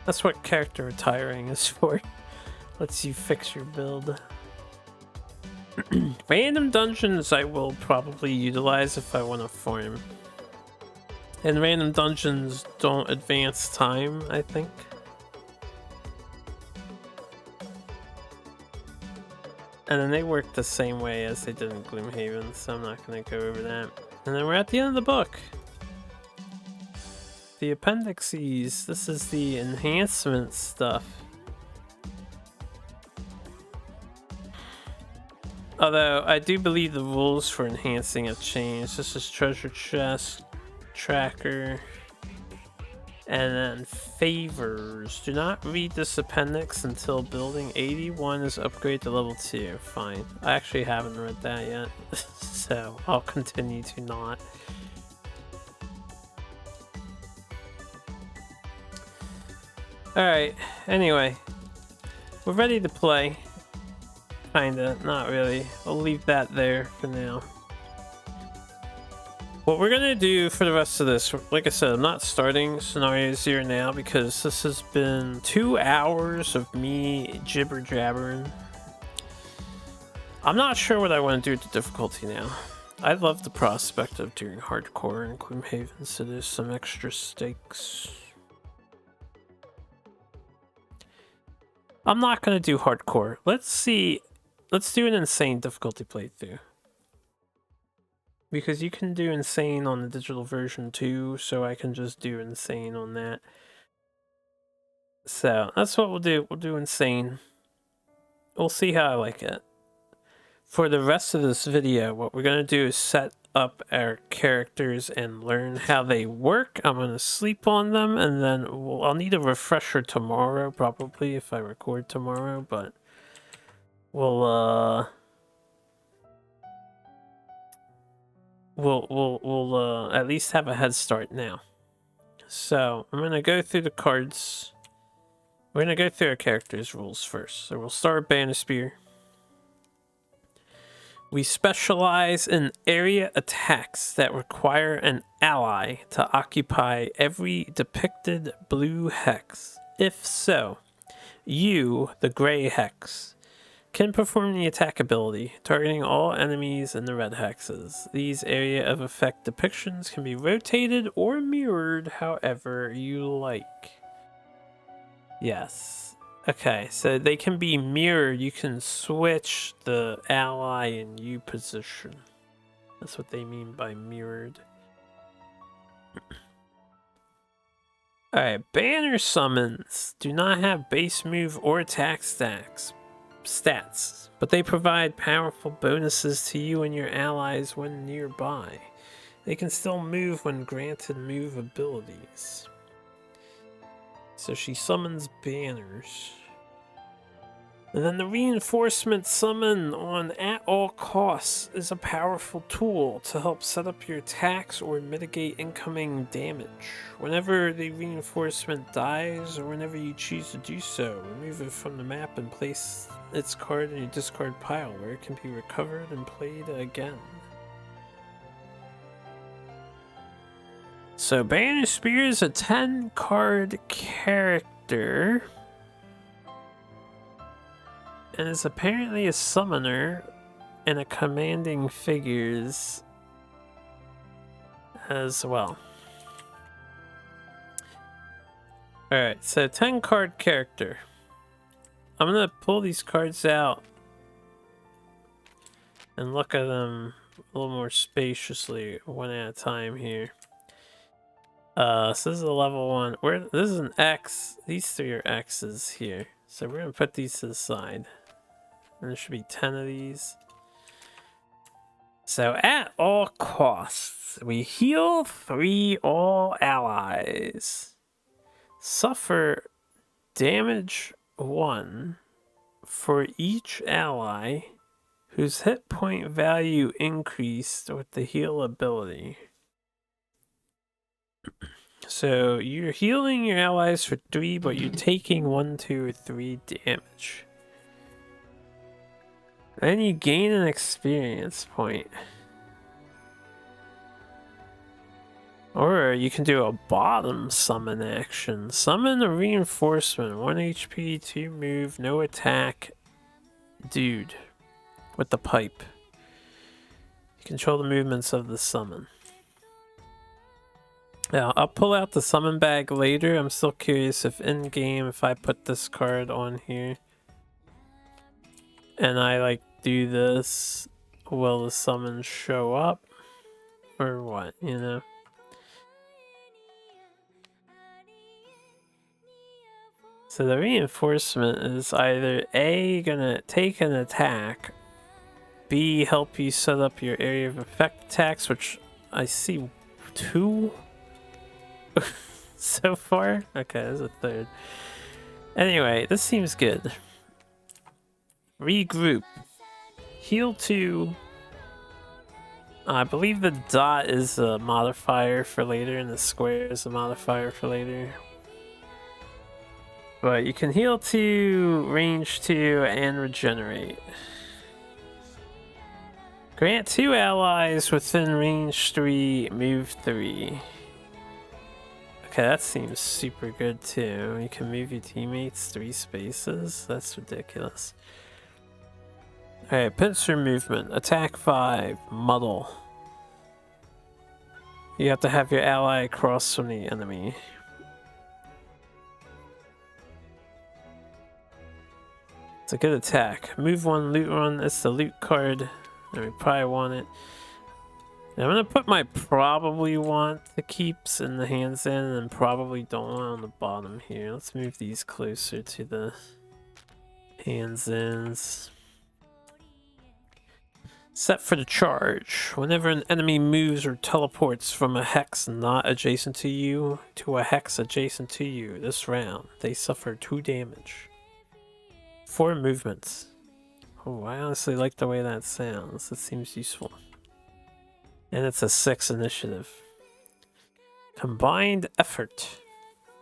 That's what character retiring is for. Lets you fix your build. Random dungeons I will probably utilize if I want to farm. And random dungeons don't advance time, I think. And then they work the same way as they did in Gloomhaven, so I'm not going to go over that. And then we're at the end of the book. The appendices. This is the enhancement stuff. Although, I do believe the rules for enhancing have changed. This is treasure chest, tracker, and then favors. Do not read this appendix until building 81 is upgraded to level 2. Fine. I actually haven't read that yet, so I'll continue to not. Alright, anyway. We're ready to play. Kinda, not really. I'll leave that there for now. What we're gonna do for the rest of this, like I said, I'm not starting scenario 0 now because this has been 2 hours of me jibber jabbering. I'm not sure what I want to do with the difficulty now. I love the prospect of doing hardcore in Gloomhaven, so there's some extra stakes. I'm not gonna do hardcore. Let's see. Let's do an insane difficulty playthrough. Because you can do insane on the digital version too, so I can just do insane on that. So that's what we'll do. We'll do insane. We'll see how I like it. For the rest of this video, what we're going to do is set up our characters and learn how they work. I'm going to sleep on them, and then I'll need a refresher tomorrow, probably, if I record tomorrow, but we'll at least have a head start now. So I'm gonna go through the cards. We're gonna go through our characters' rules first. So we'll start with Bannerspear. We specialize in area attacks that require an ally to occupy every depicted blue hex. If so, you, the gray hex, can perform the attack ability, targeting all enemies in the red hexes. These area of effect depictions can be rotated or mirrored however you like. Yes. Okay, so they can be mirrored. You can switch the ally and you position. That's what they mean by mirrored. Alright, banner summons do not have base move or attack stats, but they provide powerful bonuses to you and your allies when nearby. They can still move when granted move abilities. So she summons banners. And then the reinforcement summon on at all costs is a powerful tool to help set up your attacks or mitigate incoming damage. Whenever the reinforcement dies, or whenever you choose to do so, remove it from the map and place its card in your discard pile where it can be recovered and played again. So Banner Spear is a 10-card character. And is apparently a summoner and a commanding figures as well. Alright, so 10-card character. I'm gonna pull these cards out and look at them a little more spaciously one at a time here. So this is a level 1. This is an X. These 3 are X's here. So we're gonna put these to the side. And there should be 10 of these. So at all costs, we heal 3 all allies. Suffer damage 1 for each ally whose hit point value increased with the heal ability. So you're healing your allies for 3, but you're taking 1, 2, or 3 damage. Then you gain an experience point. Or you can do a bottom summon action. Summon a reinforcement. 1 HP, 2 move, no attack. Dude. With the pipe. You control the movements of the summon. Now, I'll pull out the summon bag later. I'm still curious if in-game, if I put this card on here and I like do this, will the summon show up? Or what, you know? So the reinforcement is either A, gonna take an attack, B, help you set up your area of effect attacks, which I see 2 so far. Okay, there's a 3rd. Anyway, this seems good. Regroup. Heal 2. I believe the dot is a modifier for later, and the square is a modifier for later. But you can heal 2, range 2, and regenerate. Grant 2 allies within range 3, move 3. Okay, that seems super good too. You can move your teammates 3 spaces? That's ridiculous. Alright, pincer movement. Attack 5, muddle. You have to have your ally across from the enemy. It's a good attack. Move 1, loot 1. It's the loot card. And we probably want it. And I'm gonna put my probably want the keeps in the hands in and probably don't want on the bottom here. Let's move these closer to the hands ends. Set for the charge. Whenever an enemy moves or teleports from a hex not adjacent to you to a hex adjacent to you this round, they suffer 2 damage. 4 movements. Oh, I honestly like the way that sounds. It seems useful. And it's a 6 initiative. Combined effort.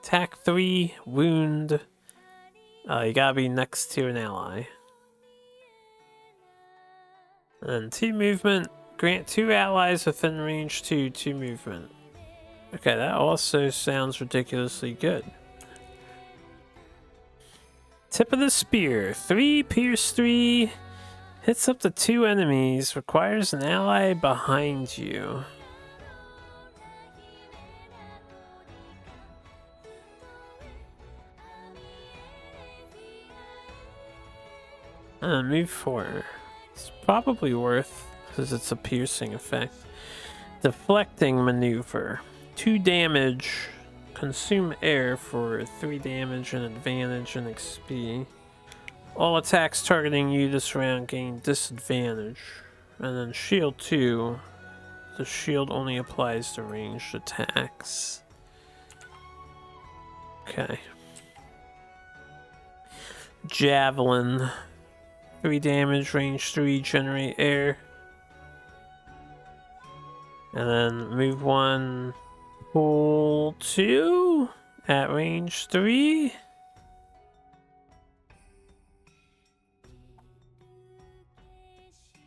Attack 3, wound. You gotta be next to an ally. And 2 movement. Grant 2 allies within range 2, 2 movement. Okay, that also sounds ridiculously good. Tip of the spear. 3, pierce 3. Hits up to 2 enemies. Requires an ally behind you. Move 4. It's probably worth, because it's a piercing effect. Deflecting maneuver. 2 damage. Consume air for 3 damage and advantage and XP. All attacks targeting you this round gain disadvantage. And then shield 2. The shield only applies to ranged attacks. Okay. Javelin. 3 damage, range 3, generate air. And then move 1, pull 2 at range 3.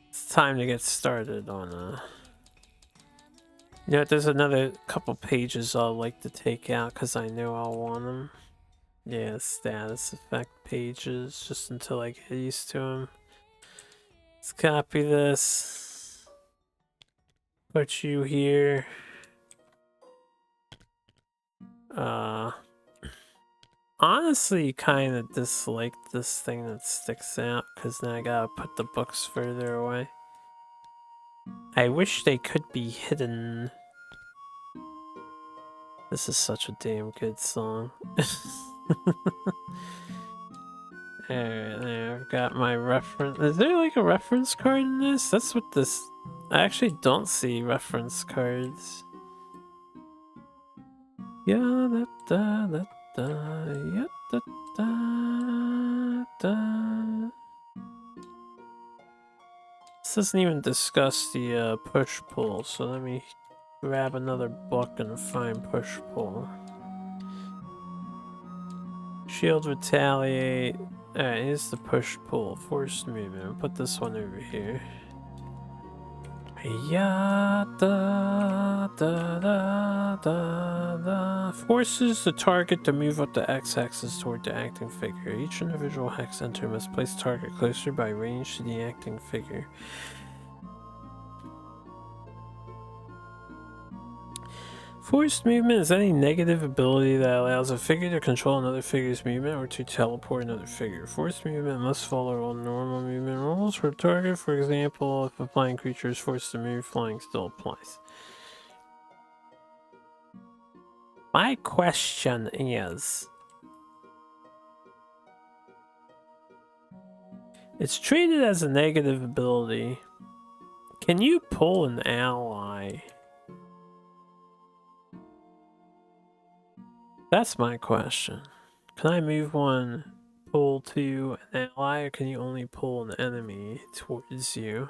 It's time to get started on You know, there's another couple pages I'll like to take out because I know I'll want them. Yeah, status effect pages, just until I get used to them. Let's copy this. Put you here. Honestly, kind of dislike this thing that sticks out because now I gotta put the books further away. I wish they could be hidden. This is such a damn good song. Alright, there, I've got my reference. Is there like a reference card in this? That's what this. I actually don't see reference cards. Yeah, da da da da, yeah, da da da. This doesn't even discuss the push-pull, so let me grab another book and find push-pull. Shield retaliate. Alright, here's the push-pull. Forced movement. I'll put this one over here. Yeah, da, da, da, da, da. Forces the target to move up the x-axis toward the acting figure. Each individual hex enter must place target closer by range to the acting figure. Forced movement is any negative ability that allows a figure to control another figure's movement or to teleport another figure. Forced movement must follow all normal movement rules. For a target, for example, if a flying creature is forced to move, flying still applies. My question is... it's treated as a negative ability. Can you pull an ally? That's my question. Can I move one, pull to an ally, or can you only pull an enemy towards you?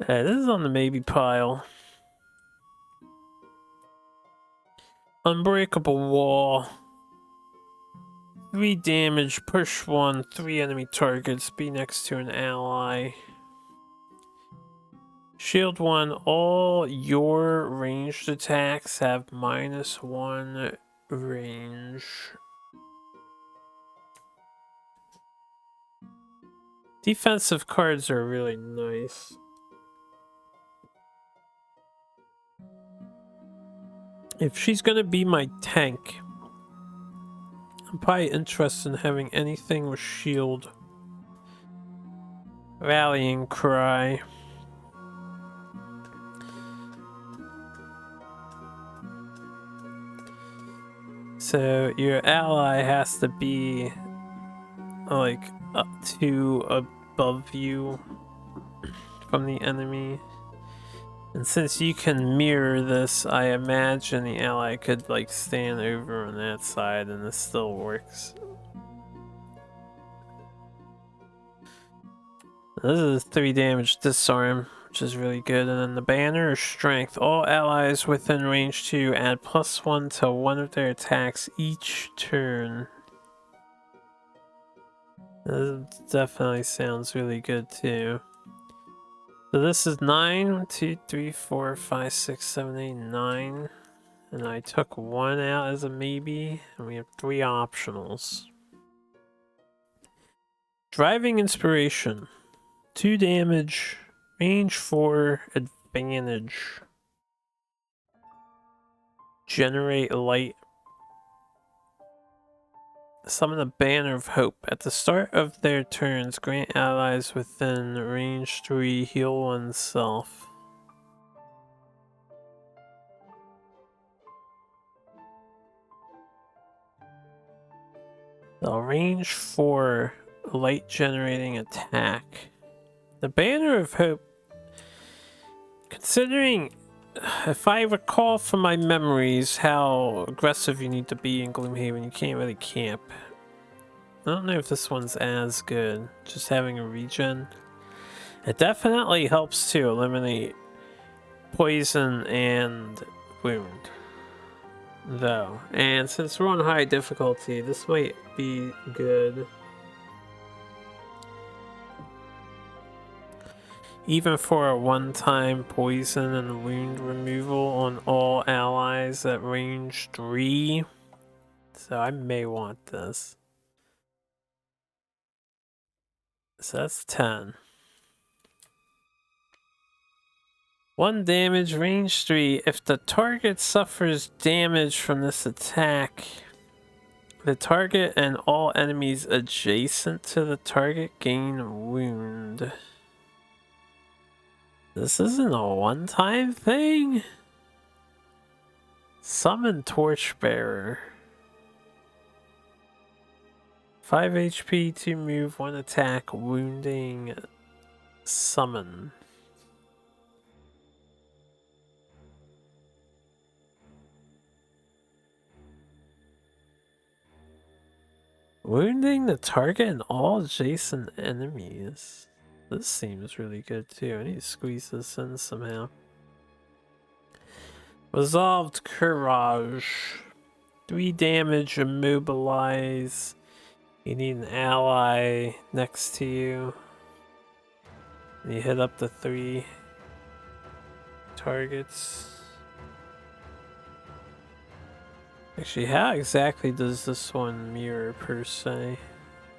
This is on the maybe pile. Unbreakable wall. 3 damage, push 1, 3 enemy targets, be next to an ally. Shield 1, all your ranged attacks have -1 range. Defensive cards are really nice. If she's gonna be my tank, I'm probably interested in having anything with shield. Rallying cry. So your ally has to be like up to above you from the enemy. And since you can mirror this, I imagine the ally could like stand over on that side and this still works. This is 3 damage disarm, which is really good. And then the banner is strength. All allies within range 2 add +1 to one of their attacks each turn. This definitely sounds really good too. So this is 9, 1, 2, 3, 4, 5, 6, 7, 8, 9. And I took 1 out as a maybe, and we have 3 optionals. Driving Inspiration. 2 damage, range 4, advantage. Generate light. Summon a Banner of Hope. At the start of their turns, grant allies within range 3 heal oneself. The range 4 light generating attack. The Banner of Hope, considering, if I recall from my memories how aggressive you need to be in Gloomhaven, you can't really camp. I don't know if this one's as good, just having a regen. It definitely helps to eliminate poison and wound, though. And since we're on high difficulty, this might be good. Even for a one-time poison and wound removal on all allies at range 3. So I may want this. So that's 10. 1 damage, range 3. If the target suffers damage from this attack, the target and all enemies adjacent to the target gain wound. This isn't a one-time thing? Summon Torchbearer. 5 HP, 2 move, 1 attack, wounding, summon. Wounding the target and all adjacent enemies. This seems really good too. I need to squeeze this in somehow. Resolved Courage. 3 damage, immobilize. You need an ally next to you. You hit up to 3 targets. Actually, how exactly does this one mirror per se?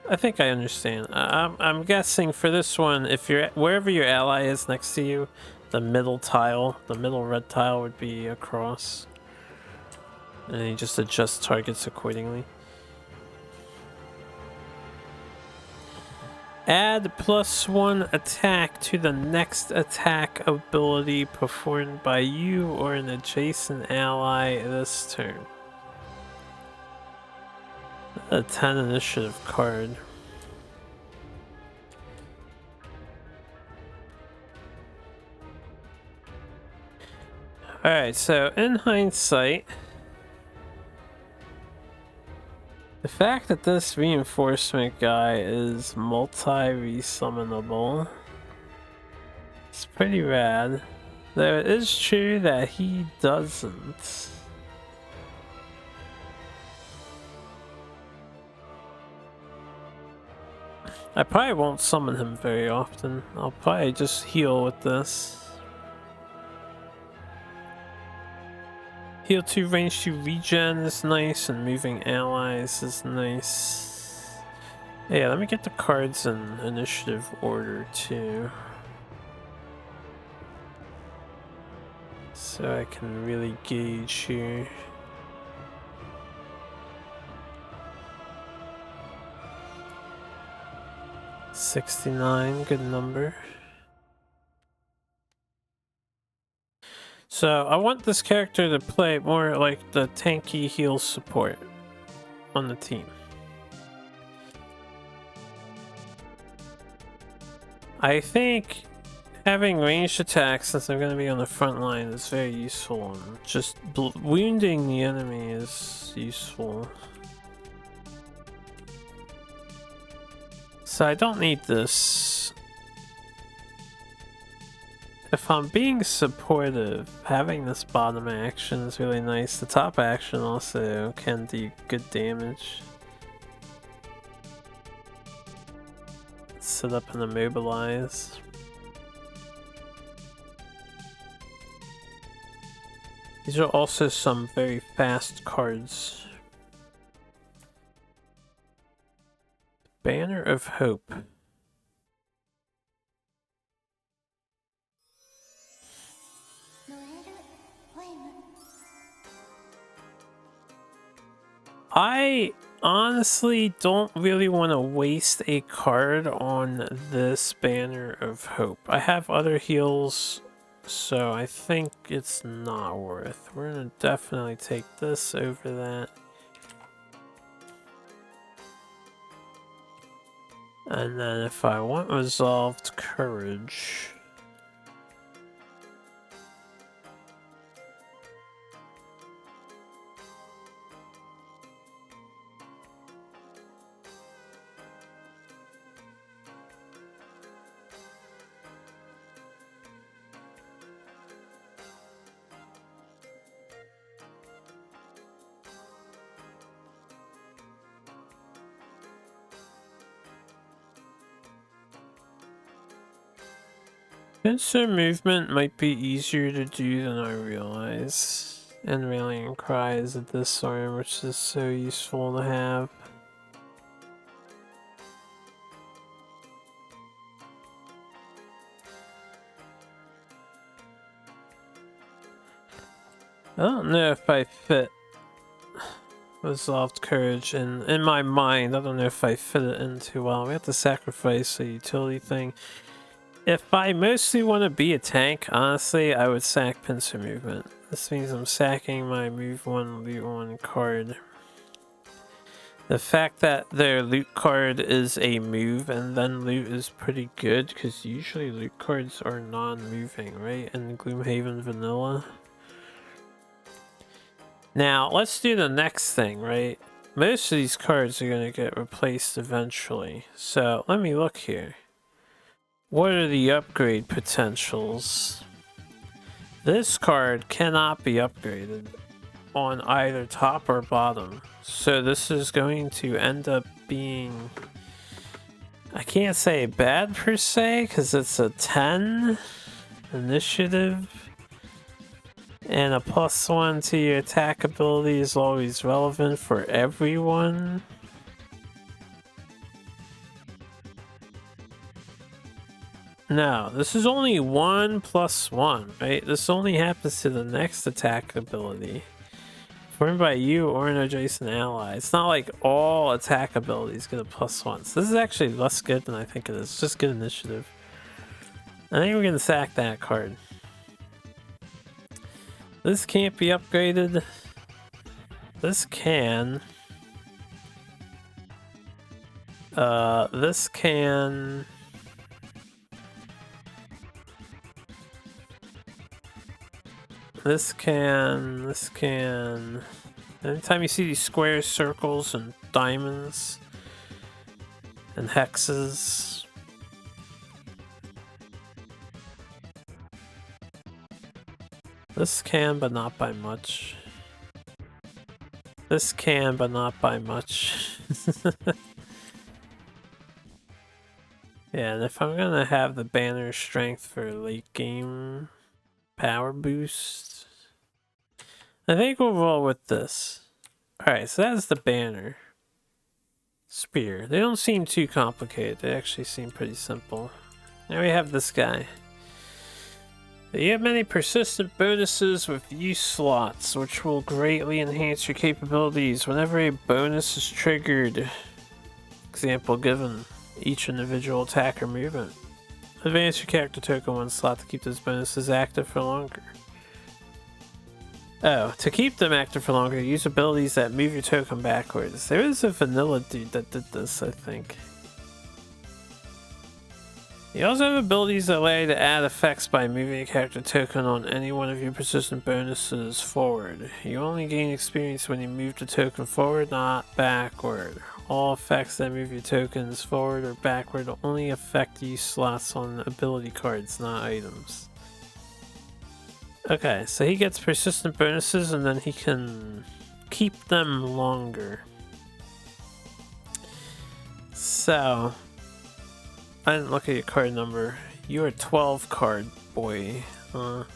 I think I understand. I'm guessing for this one, if you're wherever your ally is next to you, the middle tile, the middle red tile would be a cross. And you just adjust targets accordingly. Add +1 attack to the next attack ability performed by you or an adjacent ally this turn. A 10 initiative card. Alright, so in hindsight, the fact that this reinforcement guy is multi-resummonable is pretty rad. Though it is true that he doesn't. I probably won't summon him very often. I'll probably just heal with this. Heal 2, range 2 regen is nice, and moving allies is nice. Yeah, let me get the cards in initiative order too. So I can really gauge here. $69, good number. So I want this character to play more like the tanky heal support on the team. I think having ranged attacks, since I'm going to be on the front line, is very useful. And just wounding the enemy is useful. So I don't need this. If I'm being supportive, having this bottom action is really nice. The top action also can do good damage. Set up and immobilize. These are also some very fast cards. Banner of Hope. I honestly don't really want to waste a card on this Banner of Hope. I have other heals, so I think it's not worth. We're gonna definitely take this over that. And then if I want Resolved Courage, Pincer movement might be easier to do than I realize. And rallying cries at this arm, which is so useful to have. I don't know if I fit Resolved Courage in my mind. I don't know if I fit it in too well. We have to sacrifice a utility thing. If I mostly want to be a tank, honestly, I would sack Pincer Movement. This means I'm sacking my Move 1, Loot 1 card. The fact that their loot card is a move and then loot is pretty good, because usually loot cards are non-moving, right? In Gloomhaven Vanilla. Now, let's do the next thing, right? Most of these cards are going to get replaced eventually. So, let me look here. What are the upgrade potentials? This card cannot be upgraded on either top or bottom. So this is going to end up being... I can't say bad per se, because it's a 10 initiative. And a +1 to your attack ability is always relevant for everyone. No, this is only 1 + 1, right? This only happens to the next attack ability. Formed by you or an adjacent ally. It's not like all attack abilities get a +1. So this is actually less good than I think it is. It's just good initiative. I think we're gonna sack that card. This can't be upgraded. This can. This can. This can. Anytime you see these squares, circles, and diamonds, and hexes. This can, but not by much. This can, but not by much. Yeah, and if I'm gonna have the banner strength for late game power boost, I think we'll roll with this. Alright, so that's the banner. Spear. They don't seem too complicated. They actually seem pretty simple. Now we have this guy. You have many persistent bonuses with use slots, which will greatly enhance your capabilities whenever a bonus is triggered. Example given. Each individual attack or movement. Advance your character token 1 slot to keep those bonuses active for longer. Oh, to keep them active for longer, use abilities that move your token backwards. There is a vanilla dude that did this, I think. You also have abilities that allow you to add effects by moving a character token on any one of your persistent bonuses forward. You only gain experience when you move the token forward, not backward. All effects that move your tokens forward or backward only affect use slots on ability cards, not items. Okay, so he gets persistent bonuses and then he can keep them longer. So, I didn't look at your card number. You're a 12 card boy. Alright,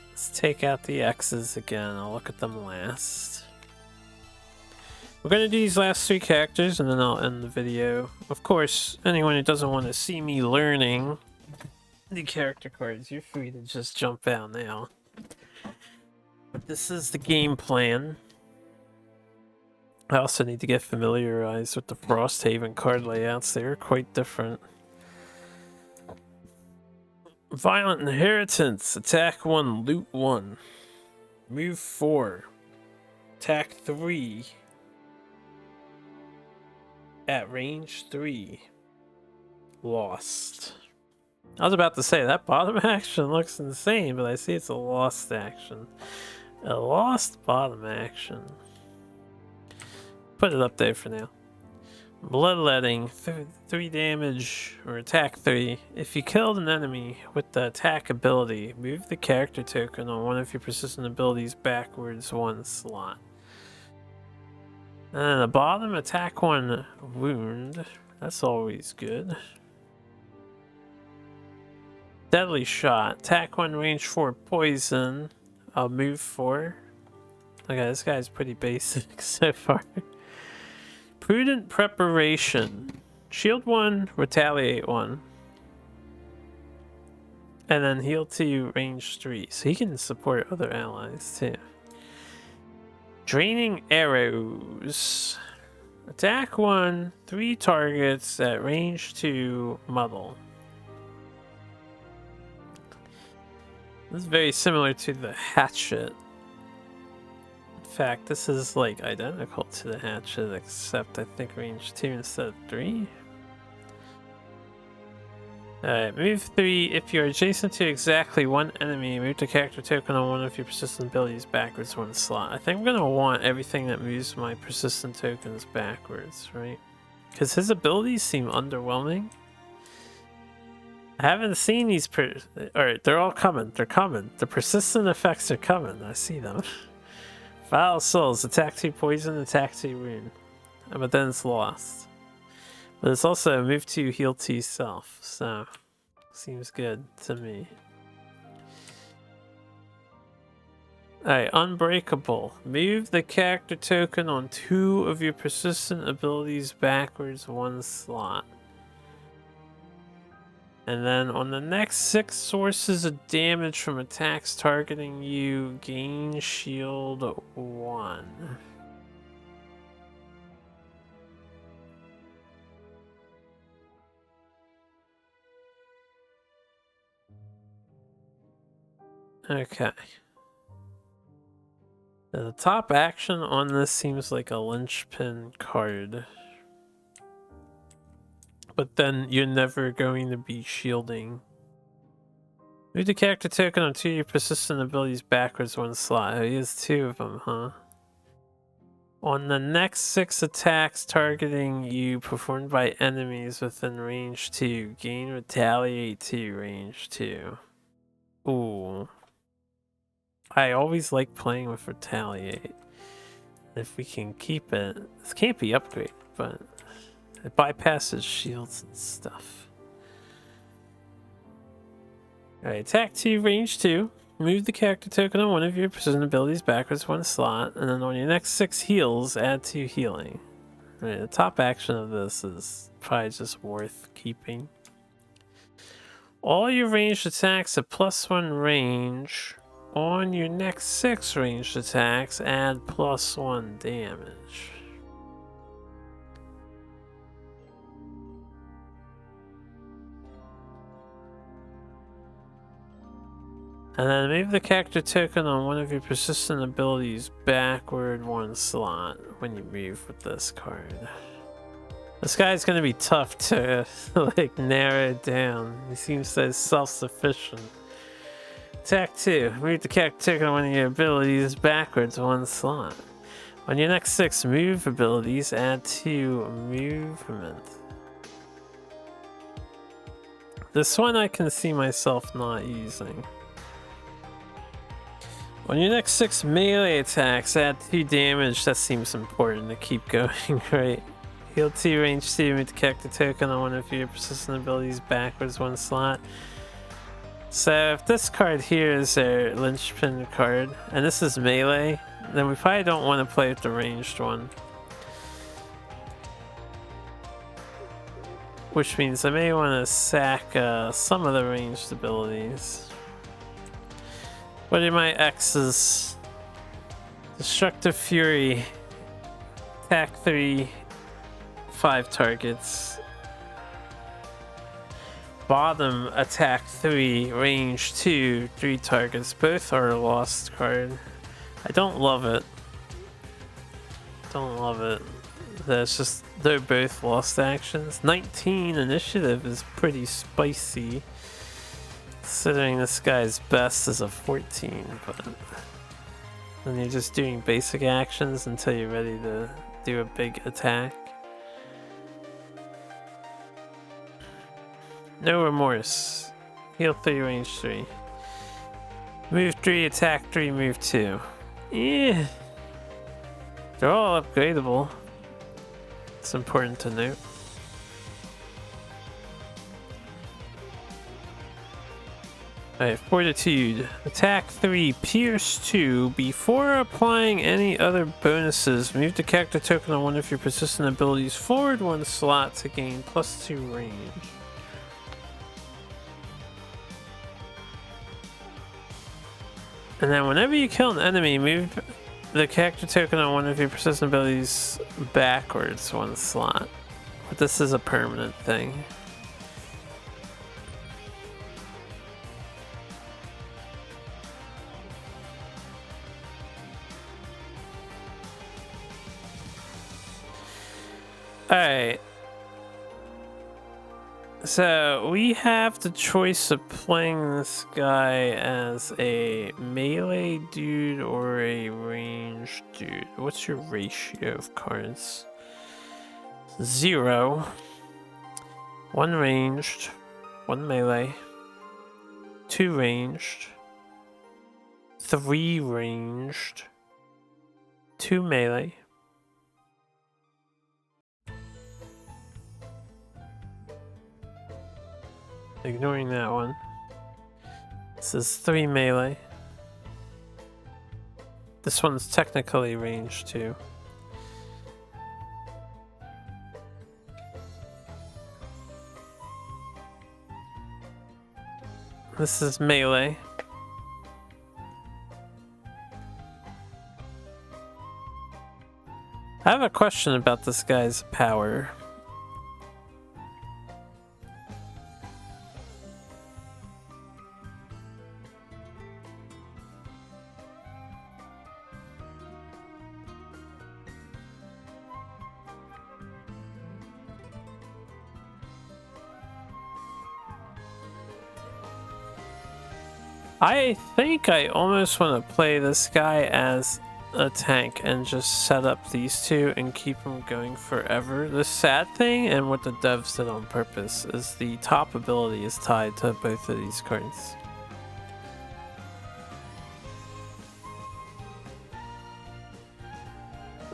let's take out the X's again. I'll look at them last. We're gonna do these last 3 characters and then I'll end the video. Of course, anyone who doesn't want to see me learning the character cards, you're free to just jump out now. But this is the game plan. I also need to get familiarized with the Frosthaven card layouts. They are quite different. Violent Inheritance. Attack 1, loot 1. Move 4. Attack 3. At range 3. Lost. I was about to say, that bottom action looks insane, but I see it's a lost action. A lost bottom action. Put it up there for now. Bloodletting, 3 damage, or attack 3. If you killed an enemy with the attack ability, move the character token on one of your persistent abilities backwards 1 slot. And then the bottom, attack 1 wound. That's always good. Deadly shot. Attack 1, range 4, poison. I'll move 4. Okay, this guy's pretty basic so far. Prudent preparation. Shield 1, retaliate 1. And then heal 2, range 3. So he can support other allies too. Draining arrows. Attack 1, 3 targets at range 2, muddle. This is very similar to the hatchet. In fact, this is like identical to the hatchet, except I think range 2 instead of 3. Alright, move 3. If you're adjacent to exactly one enemy, move the character token on one of your persistent abilities backwards 1 slot. I think I'm gonna want everything that moves my persistent tokens backwards, right? Because his abilities seem underwhelming. I haven't seen these Alright, they're all coming. They're coming. The persistent effects are coming. I see them. Foul Souls. Attack 2 poison, attack 2 wound. But then it's lost. But it's also move 2, heal 2 self, so seems good to me. Alright, Unbreakable. Move the character token on 2 of your persistent abilities backwards 1 slot. And then on the next 6 sources of damage from attacks targeting you, gain shield 1. Okay. Now, the top action on this seems like a linchpin card. But then you're never going to be shielding. Move the character token on 2 of your persistent abilities backwards 1 slot. Oh, he has 2 of them, huh? On the next 6 attacks targeting you performed by enemies within range 2, gain retaliate 2, range 2. Ooh. I always like playing with retaliate. If we can keep it, this can't be upgraded, but it bypasses shields and stuff. Alright, attack 2, range 2. Move the character token on one of your persistent abilities backwards 1 slot, and then on your next 6 heals, add 2 healing. Alright, the top action of this is probably just worth keeping. All your ranged attacks at +1 range. On your next 6 ranged attacks, add +1 damage. And then move the character token on one of your persistent abilities backward 1 slot when you move with this card. This guy's gonna be tough to like narrow it down. He seems so self-sufficient. Attack 2. Move the character token on one of your abilities backwards 1 slot. On your next 6 move abilities, add 2 movement. This one I can see myself not using. On your next 6 melee attacks, add 2 damage. That seems important to keep going, right? Heal 2, range 2, move the character token on one of your persistent abilities backwards 1 slot. So if this card here is a linchpin card, and this is melee, then we probably don't want to play with the ranged one. Which means I may want to sack some of the ranged abilities. What are my X's? Destructive Fury. Attack 3. 5 targets. Bottom attack 3, range 2, 3 targets. Both are a lost card. I don't love it. Don't love it. That's just, they're both lost actions. 19 initiative is pretty spicy. Considering this guy's best is a 14, but then you're just doing basic actions until you're ready to do a big attack. No remorse. Heal 3, range 3. Move 3, attack 3, move 2. Yeah. They're all upgradable. It's important to note. Alright, Fortitude. Attack 3, Pierce 2. Before applying any other bonuses, move the character token on one of your persistent abilities forward one slot to gain +2 range. And then whenever you kill an enemy, move the character token on one of your persistent abilities backwards one slot. But this is a permanent thing. Alright. So we have the choice of playing this guy as a melee dude or a ranged dude. What's your ratio of cards? 0. 1 ranged. 1 melee. 2 ranged. 3 ranged. 2 melee. Ignoring that one. This is 3 melee. This one's technically range 2. This is melee. I have a question about this guy's power. I think I almost want to play this guy as a tank and just set up these two and keep them going forever. The sad thing, and what the devs did on purpose, is the top ability is tied to both of these cards.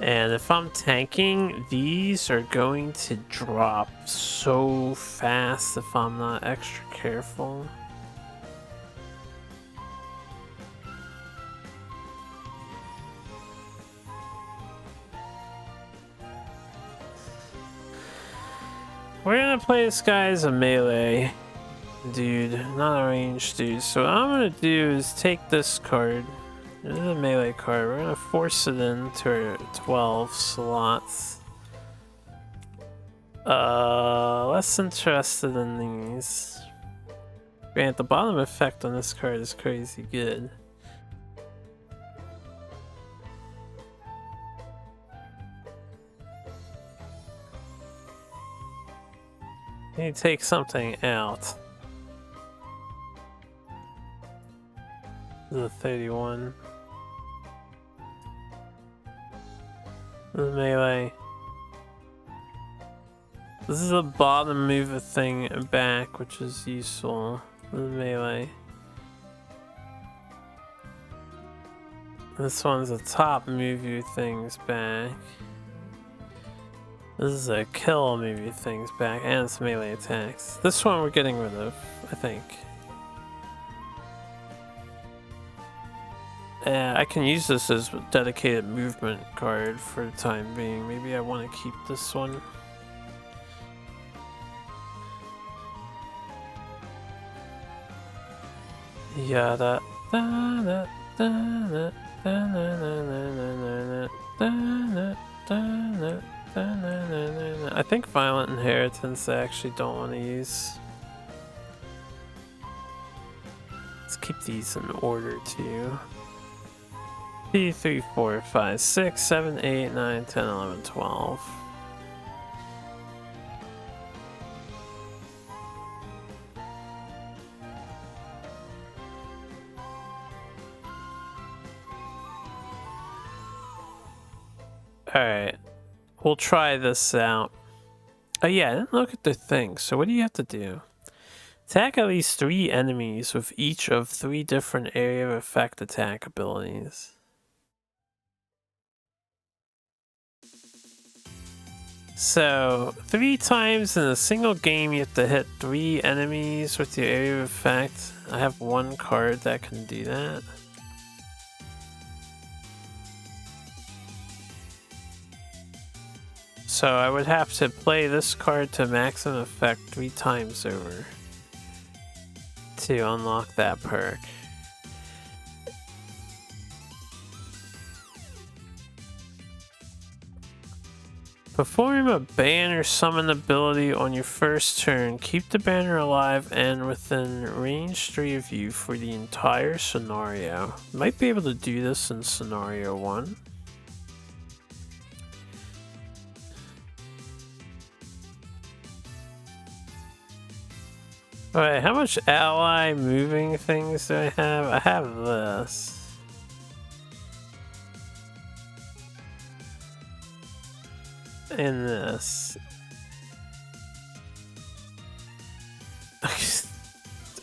And if I'm tanking, these are going to drop so fast if I'm not extra careful. We're gonna play this guy as a melee dude, not a ranged dude. So what I'm gonna do is take this card. This is a melee card. We're gonna force it into our 12 slots. Less interested in these. Grant, the bottom effect on this card is crazy good. You take something out. The 31. The melee. This is a bottom move a thing back, which is useful. The melee. This one's a top move you things back. This is a kill move you things back, and it's melee attacks. This one we're getting rid of, I think. I can use this as a dedicated movement card for the time being. Maybe I want to keep this one. Yada da da da da da. I think Violent Inheritance I actually don't want to use. Let's keep these in order too. 2, 3, 4, 5, 6, 7, 8, 9, 10, 11, 12. Alright. We'll try this out. Oh yeah, I didn't look at the thing. So what do you have to do? Attack at least 3 enemies with each of 3 different area of effect attack abilities. So 3 times in a single game you have to hit 3 enemies with your area of effect. I have 1 card that can do that. So I would have to play this card to maximum effect 3 times over to unlock that perk. Perform a ban or summon ability on your first turn. Keep the banner alive and within range 3 of you for the entire scenario. Might be able to do this in scenario 1. Alright, how much ally moving things do I have? I have this. And this.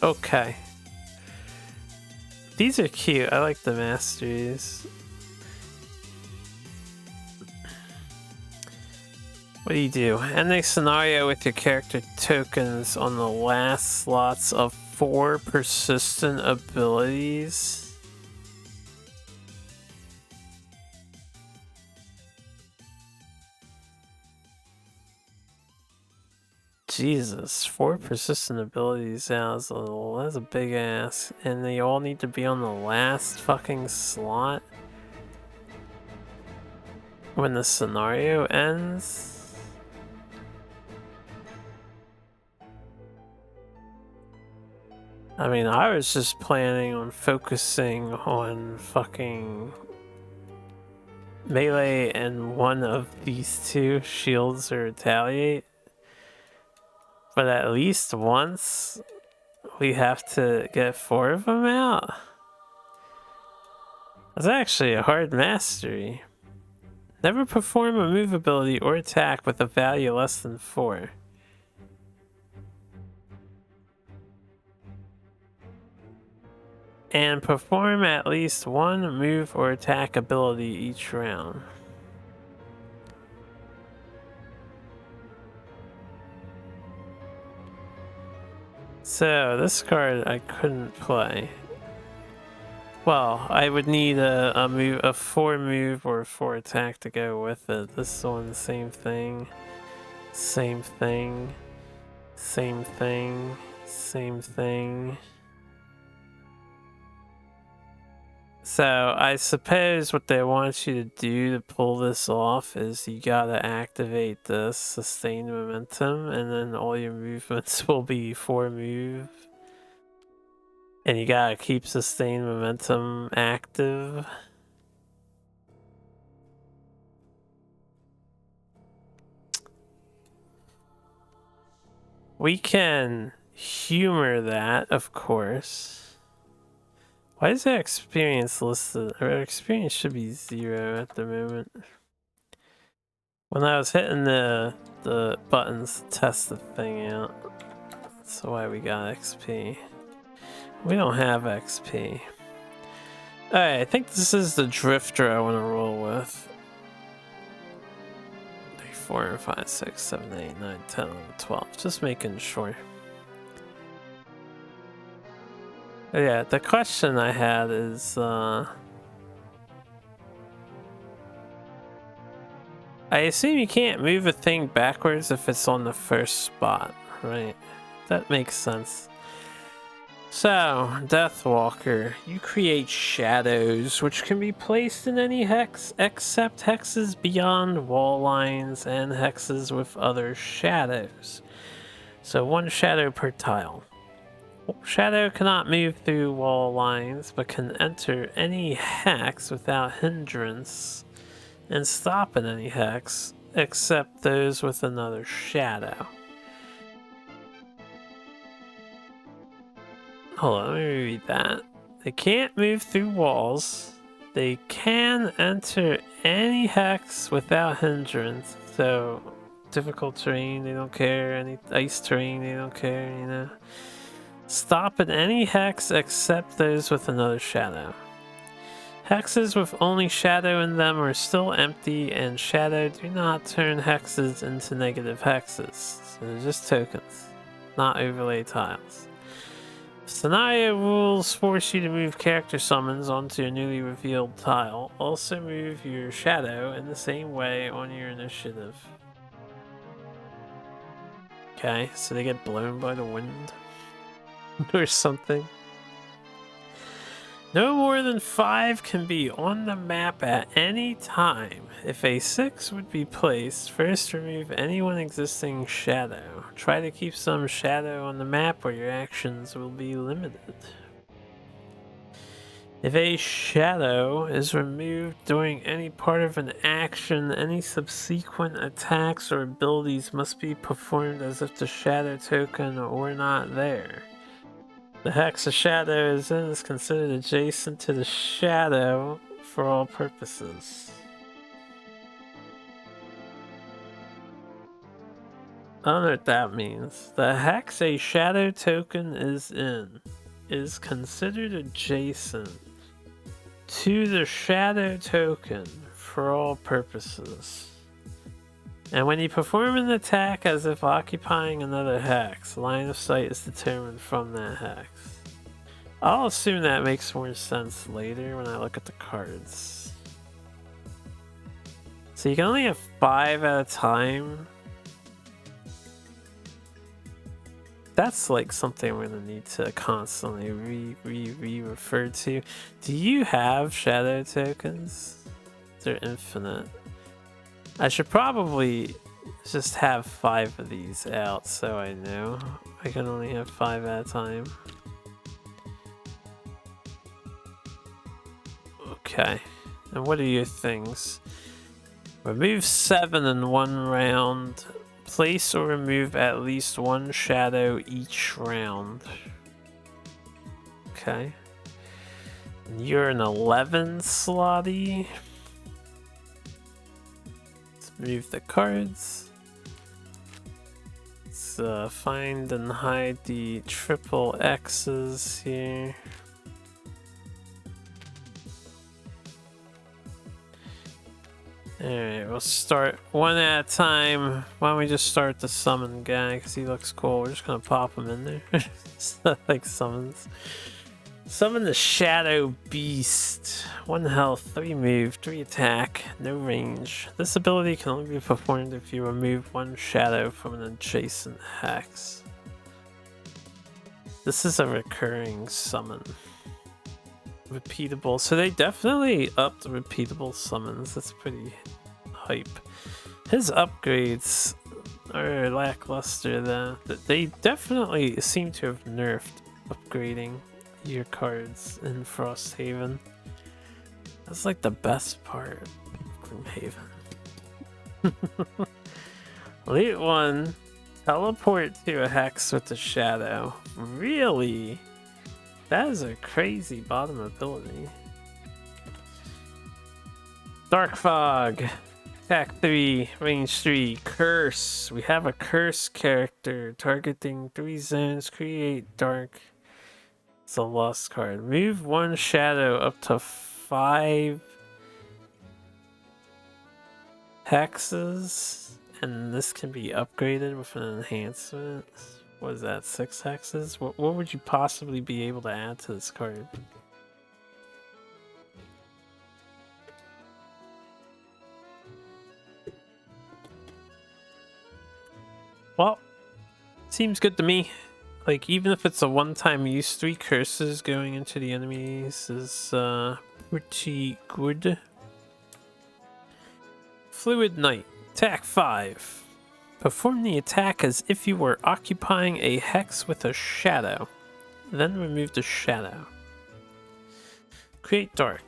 Okay. These are cute. I like the masteries. What do? End the scenario with your character tokens on the last slots of 4 persistent abilities. Jesus, 4 persistent abilities that's a big ass. And they all need to be on the last fucking slot when the scenario ends. I mean, I was just planning on focusing on fucking melee and one of these 2, shields or retaliate. But at least once, we have to get 4 of them out. That's actually a hard mastery. Never perform a move ability or attack with a value less than 4. And perform at least 1 move or attack ability each round. So this card I couldn't play. Well, I would need a 4 move or 4 attack to go with it. This one, same thing. Same thing. Same thing. Same thing. So I suppose what they want you to do to pull this off is you gotta activate this sustained momentum, and then all your movements will be 4 move. And you gotta keep sustained momentum active. We can humor that, of course. Why is that experience listed? Our experience should be 0 at the moment. When I was hitting the buttons to test the thing out. That's why we got XP. We don't have XP. Alright, I think this is the drifter I want to roll with. 3, 4, 5, 6, 7, 8, 9, 10, 11, 12. Just making sure. Yeah, the question I had is, I assume you can't move a thing backwards if it's on the first spot, right? That makes sense. So, Deathwalker, you create shadows, which can be placed in any hex except hexes beyond wall lines and hexes with other shadows. So 1 shadow per tile. Shadow cannot move through wall lines, but can enter any hex without hindrance and stop in any hex, except those with another shadow. Hold on, let me read that. They can't move through walls. They can enter any hex without hindrance. So, difficult terrain, they don't care. Any ice terrain, they don't care, you know. Stop in any hex except those with another shadow. Hexes with only shadow in them are still empty, and shadow do not turn hexes into negative hexes. So they're just tokens, not overlay tiles. Scenario rules force you to move character summons onto a newly revealed tile. Also move your shadow in the same way on your initiative. Okay, so they get blown by the wind or something. No more than 5 can be on the map at any time. If a 6 would be placed, first remove anyone existing shadow. Try to keep some shadow on the map or your actions will be limited. If a shadow is removed during any part of an action, any subsequent attacks or abilities must be performed as if the shadow token were not there. The hex a shadow is in is considered adjacent to the shadow for all purposes. I don't know what that means. The hex a shadow token is in is considered adjacent to the shadow token for all purposes. And when you perform an attack as if occupying another hex, line of sight is determined from that hex. I'll assume that makes more sense later when I look at the cards. So you can only have 5 at a time. That's like something we're gonna need to constantly refer to. Do you have shadow tokens? They're infinite. I should probably just have 5 of these out so I know I can only have 5 at a time. Okay, and what are your things? Remove 7 in 1 round. Place or remove at least 1 shadow each round. Okay. And you're an 11 slotty. Let's move the cards. Let's find and hide the triple X's here. Alright, we'll start one at a time. Why don't we just start the summon guy, because he looks cool. We're just gonna pop him in there. Like summons. Summon the Shadow Beast. 1 health, 3 move, 3 attack, no range. This ability can only be performed if you remove 1 shadow from an adjacent hex. This is a recurring summon. Repeatable, so they definitely upped repeatable summons. That's pretty hype. His upgrades are lackluster though. They definitely seem to have nerfed upgrading your cards in Frosthaven. That's like the best part of Gloomhaven. Elite 1, teleport to a hex with a shadow. Really? That is a crazy bottom ability. Dark Fog. Attack 3, range 3, Curse. We have a Curse character targeting 3 zones. Create dark. It's a lost card. Move 1 shadow up to 5 hexes. And this can be upgraded with an enhancement. What is that, 6 hexes? What would you possibly be able to add to this card? Well, seems good to me. Like, even if it's a one-time use, 3 curses going into the enemies is pretty good. Fluid Knight, attack 5. Perform the attack as if you were occupying a hex with a shadow. Then remove the shadow. Create dark.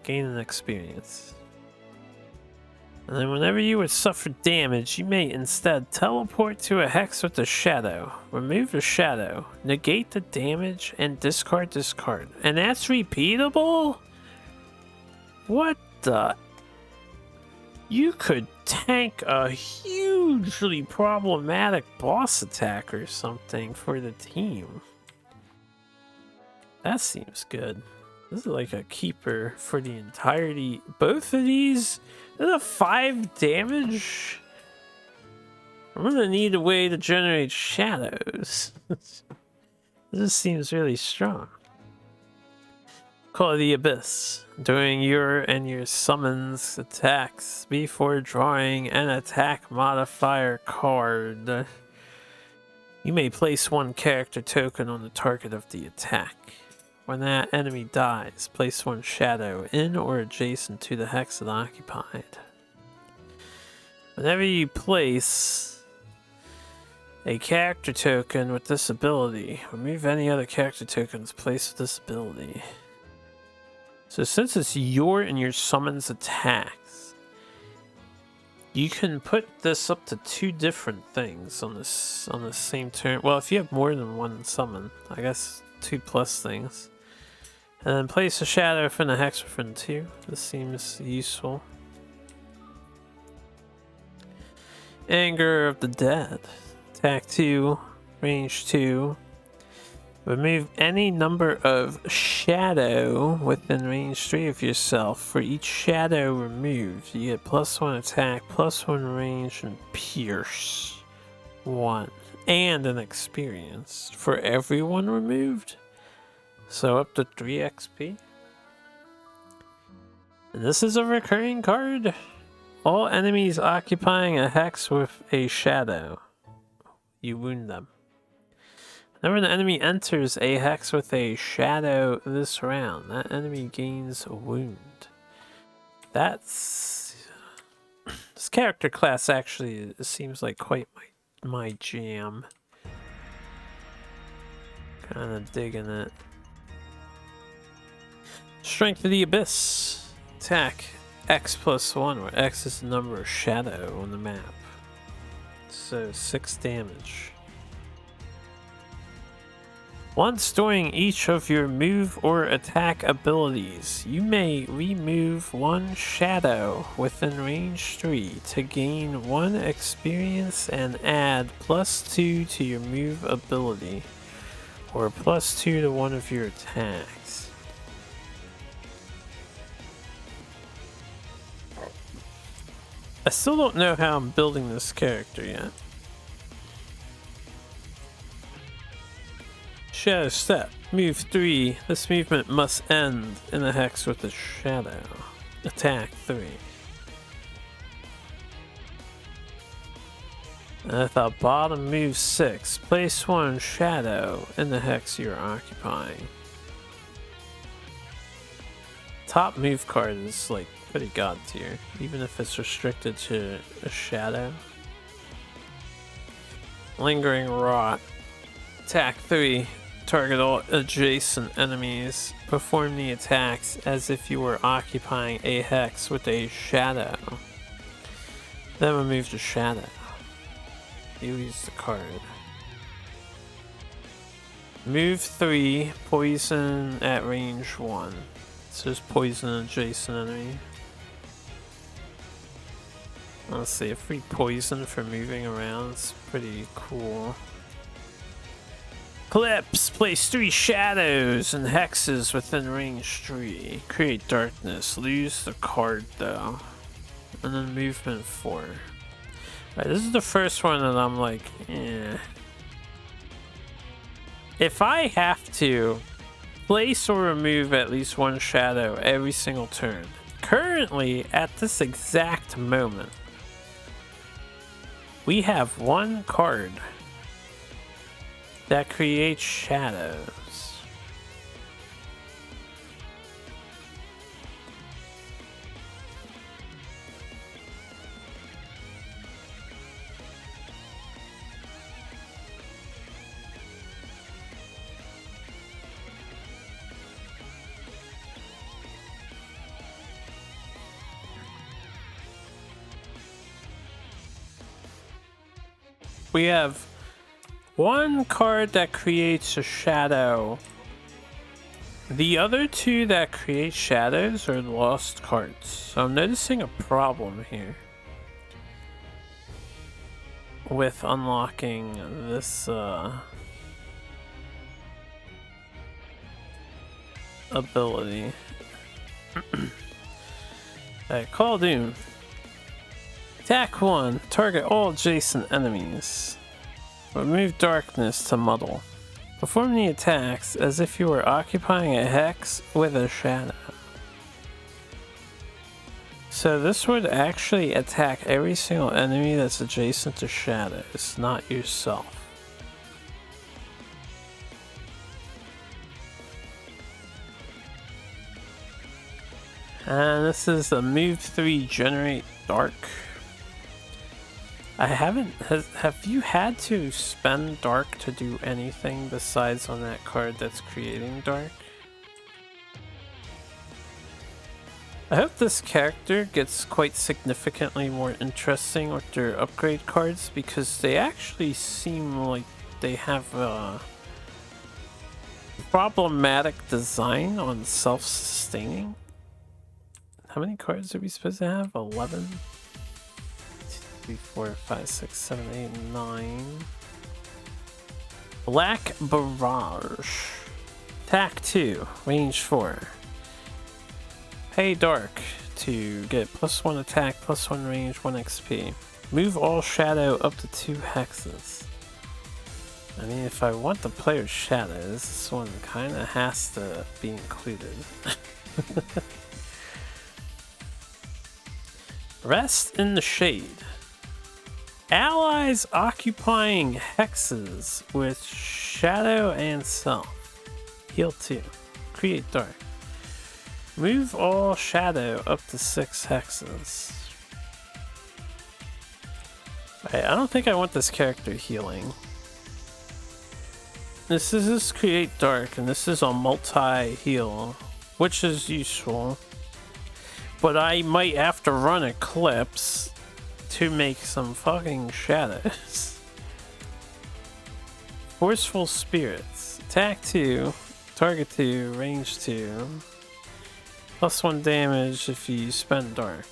Gain an experience. And then whenever you would suffer damage, you may instead teleport to a hex with a shadow. Remove the shadow. Negate the damage and discard this card. And that's repeatable? What the... You could tank a hugely problematic boss attack or something for the team. That seems good. This is like a keeper for the entirety. Both of these, this is a 5 damage. I'm gonna need a way to generate shadows. This seems really strong. Call of the Abyss. During your and your summons attacks, before drawing an attack modifier card, you may place 1 character token on the target of the attack. When that enemy dies, place 1 shadow in or adjacent to the hex it occupied. Whenever you place a character token with this ability, remove any other character tokens placed with this ability. So since it's your and your summons attacks, you can put this up to 2 different things on the same turn. Well, if you have more than 1 summon, I guess 2 plus things. And then place a shadow from the hex within 2. This seems useful. Anger of the Dead. Attack 2, range 2. Remove any number of shadow within range 3 of yourself. For each shadow removed, you get +1 attack, +1 range, and pierce 1. And an experience for everyone removed. So up to 3 XP. And this is a recurring card. All enemies occupying a hex with a shadow, you wound them. Whenever an enemy enters a hex with a shadow this round, that enemy gains a wound. That's... This character class actually seems like quite my jam. Kinda digging it. Strength of the Abyss. Attack X +1, where X is the number of shadow on the map. So 6 damage. Once during each of your move or attack abilities, you may remove 1 shadow within range 3 to gain 1 experience and add +2 to your move ability, or +2 to one of your attacks. I still don't know how I'm building this character yet. Shadow Step. Move 3. This movement must end in a hex with a shadow. Attack 3. At the bottom, move 6. Place 1 shadow in the hex you're occupying. Top move card is like pretty god tier, even if it's restricted to a shadow. Lingering Rot. Attack 3. Target all adjacent enemies. Perform the attacks as if you were occupying a hex with a shadow. Then remove the shadow. You use the card. Move 3. Poison at range 1. It says poison adjacent enemy. Let's see, a free poison for moving around is pretty cool. Clips. Place 3 shadows and hexes within range 3. Create darkness. Lose the card though. And then movement 4. Right, this is the first one that I'm like, eh. If I have to place or remove at least 1 shadow every single turn, currently at this exact moment, we have 1 card that creates shadows. We have 1 card that creates a shadow. The other 2 that create shadows are lost cards. So I'm noticing a problem here with unlocking this ability. Alright, Call Doom. Attack 1. Target all adjacent enemies. Remove darkness to muddle. Perform the attacks as if you were occupying a hex with a shadow. So this would actually attack every single enemy that's adjacent to shadows, not yourself. And this is a move 3 generate dark. I haven't, have you had to spend dark to do anything besides on that card that's creating dark? I hope this character gets quite significantly more interesting with their upgrade cards, because they actually seem like they have a problematic design on self-sustaining. How many cards are we supposed to have? 11? 2, 3, 4, 5, 6, 7, 8, 9. Black Barrage. Attack 2, range 4. Pay Dark to get +1 attack, +1 range, 1 XP. Move all shadow up to 2 hexes. I mean, if I want the player's shadows, this one kind of has to be included. Rest in the Shade. Allies occupying hexes with shadow and self. Heal 2. Create dark. Move all shadow up to 6 hexes. Right, I don't think I want this character healing. This is create dark, and this is a multi-heal, which is useful. But I might have to run Eclipse to make some fucking shadows. Forceful Spirits. Attack 2, target 2, range 2. +1 damage if you spend dark.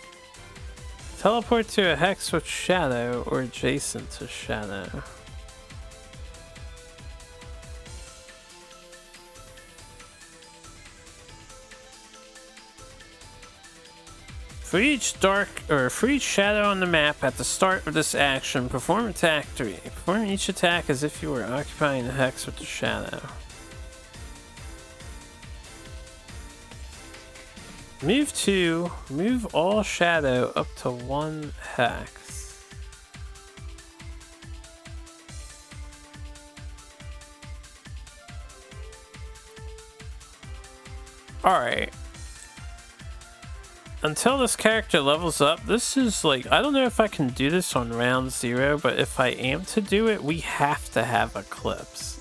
Teleport to a hex with shadow or adjacent to shadow. For each shadow on the map at the start of this action, perform attack 3. Perform each attack as if you were occupying a hex with the shadow. Move 2, move all shadow up to 1 hex. Alright. Until this character levels up, this is like, I don't know if I can do this on round 0, but if I am to do it, we have to have Eclipse.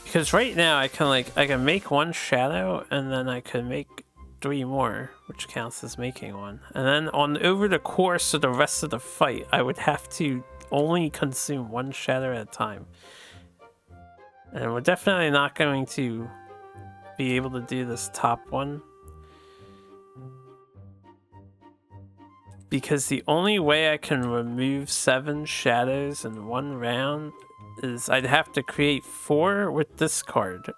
Because right now I can make 1 shadow, and then I can make 3 more, which counts as making 1. And then over the course of the rest of the fight, I would have to only consume 1 shadow at a time. And we're definitely not going to be able to do this top one, because the only way I can remove 7 shadows in 1 round is I'd have to create 4 with this card.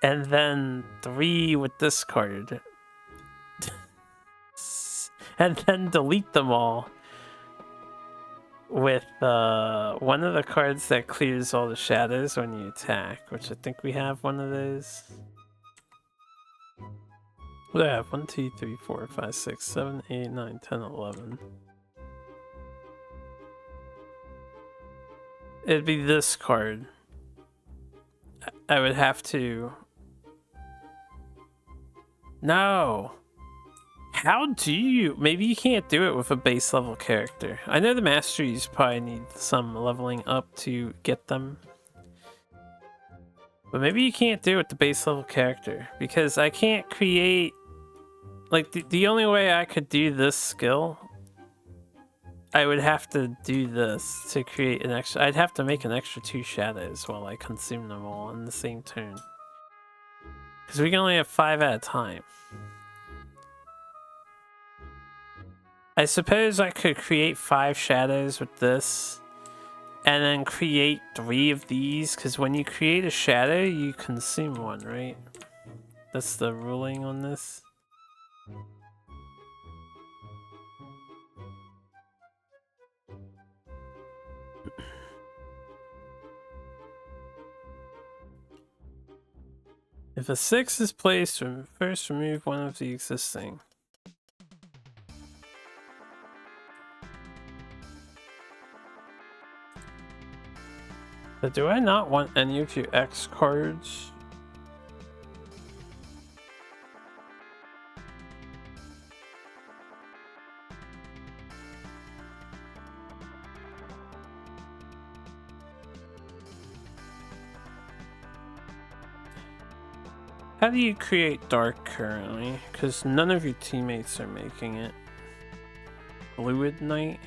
And then 3 with this card. And then delete them all with one of the cards that clears all the shadows when you attack, which I think we have one of those. What do I have? 1, 2, 3, 4, 5, 6, 7, 8, 9, 10, 11. It'd be this card. I would have to... No! How do you... Maybe you can't do it with a base level character. I know the masteries probably need some leveling up to get them. But maybe you can't do it with the base level character, because I can't create... Like, the only way I could do this skill, I would have to do this to create an extra... I'd have to make an extra 2 shadows while I consume them all in the same turn. Because we can only have 5 at a time. I suppose I could create 5 shadows with this, and then create 3 of these, because when you create a shadow, you consume one, right? That's the ruling on this. If a 6 is placed, first remove one of the existing. But do I not want any of your X cards? How do you create dark currently? Because none of your teammates are making it. Fluid Knight?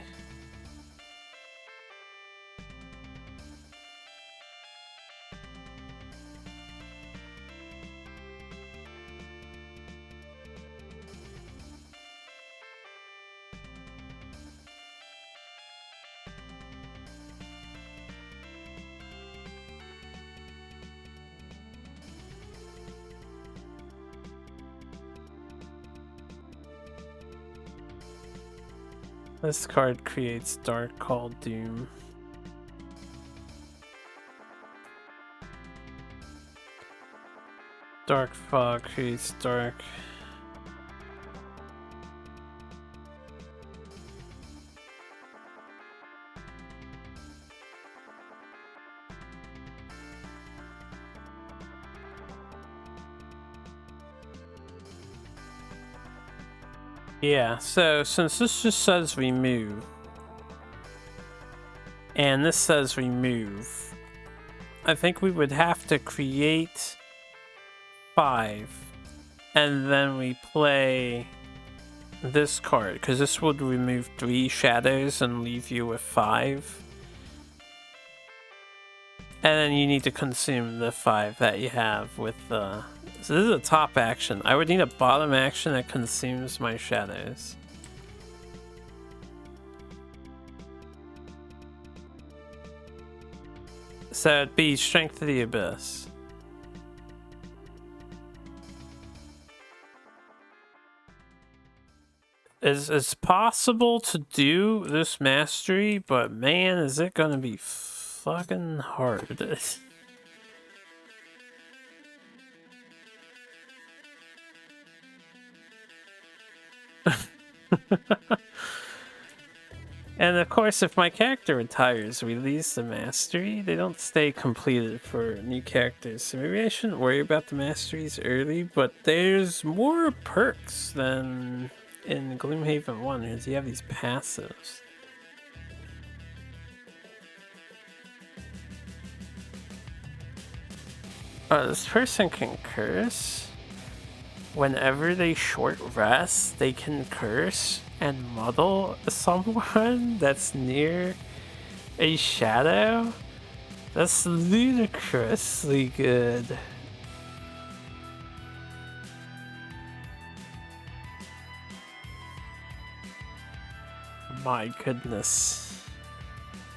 This card creates dark called Doom. Dark Fog creates dark. Yeah, so since this just says remove, and this says remove, I think we would have to create 5, and then we play this card, because this would remove 3 shadows and leave you with 5. And then you need to consume the 5 that you have with the... So this is a top action. I would need a bottom action that consumes my shadows. So it'd be Strength of the Abyss. It's possible to do this mastery, but man, is it gonna be fucking hard. And of course, if my character retires, release the mastery, they don't stay completed for new characters. So maybe I shouldn't worry about the masteries early, but there's more perks than in Gloomhaven 1, because you have these passives. This person can curse. Whenever they short rest, they can curse and muddle someone that's near a shadow. That's ludicrously good. My goodness.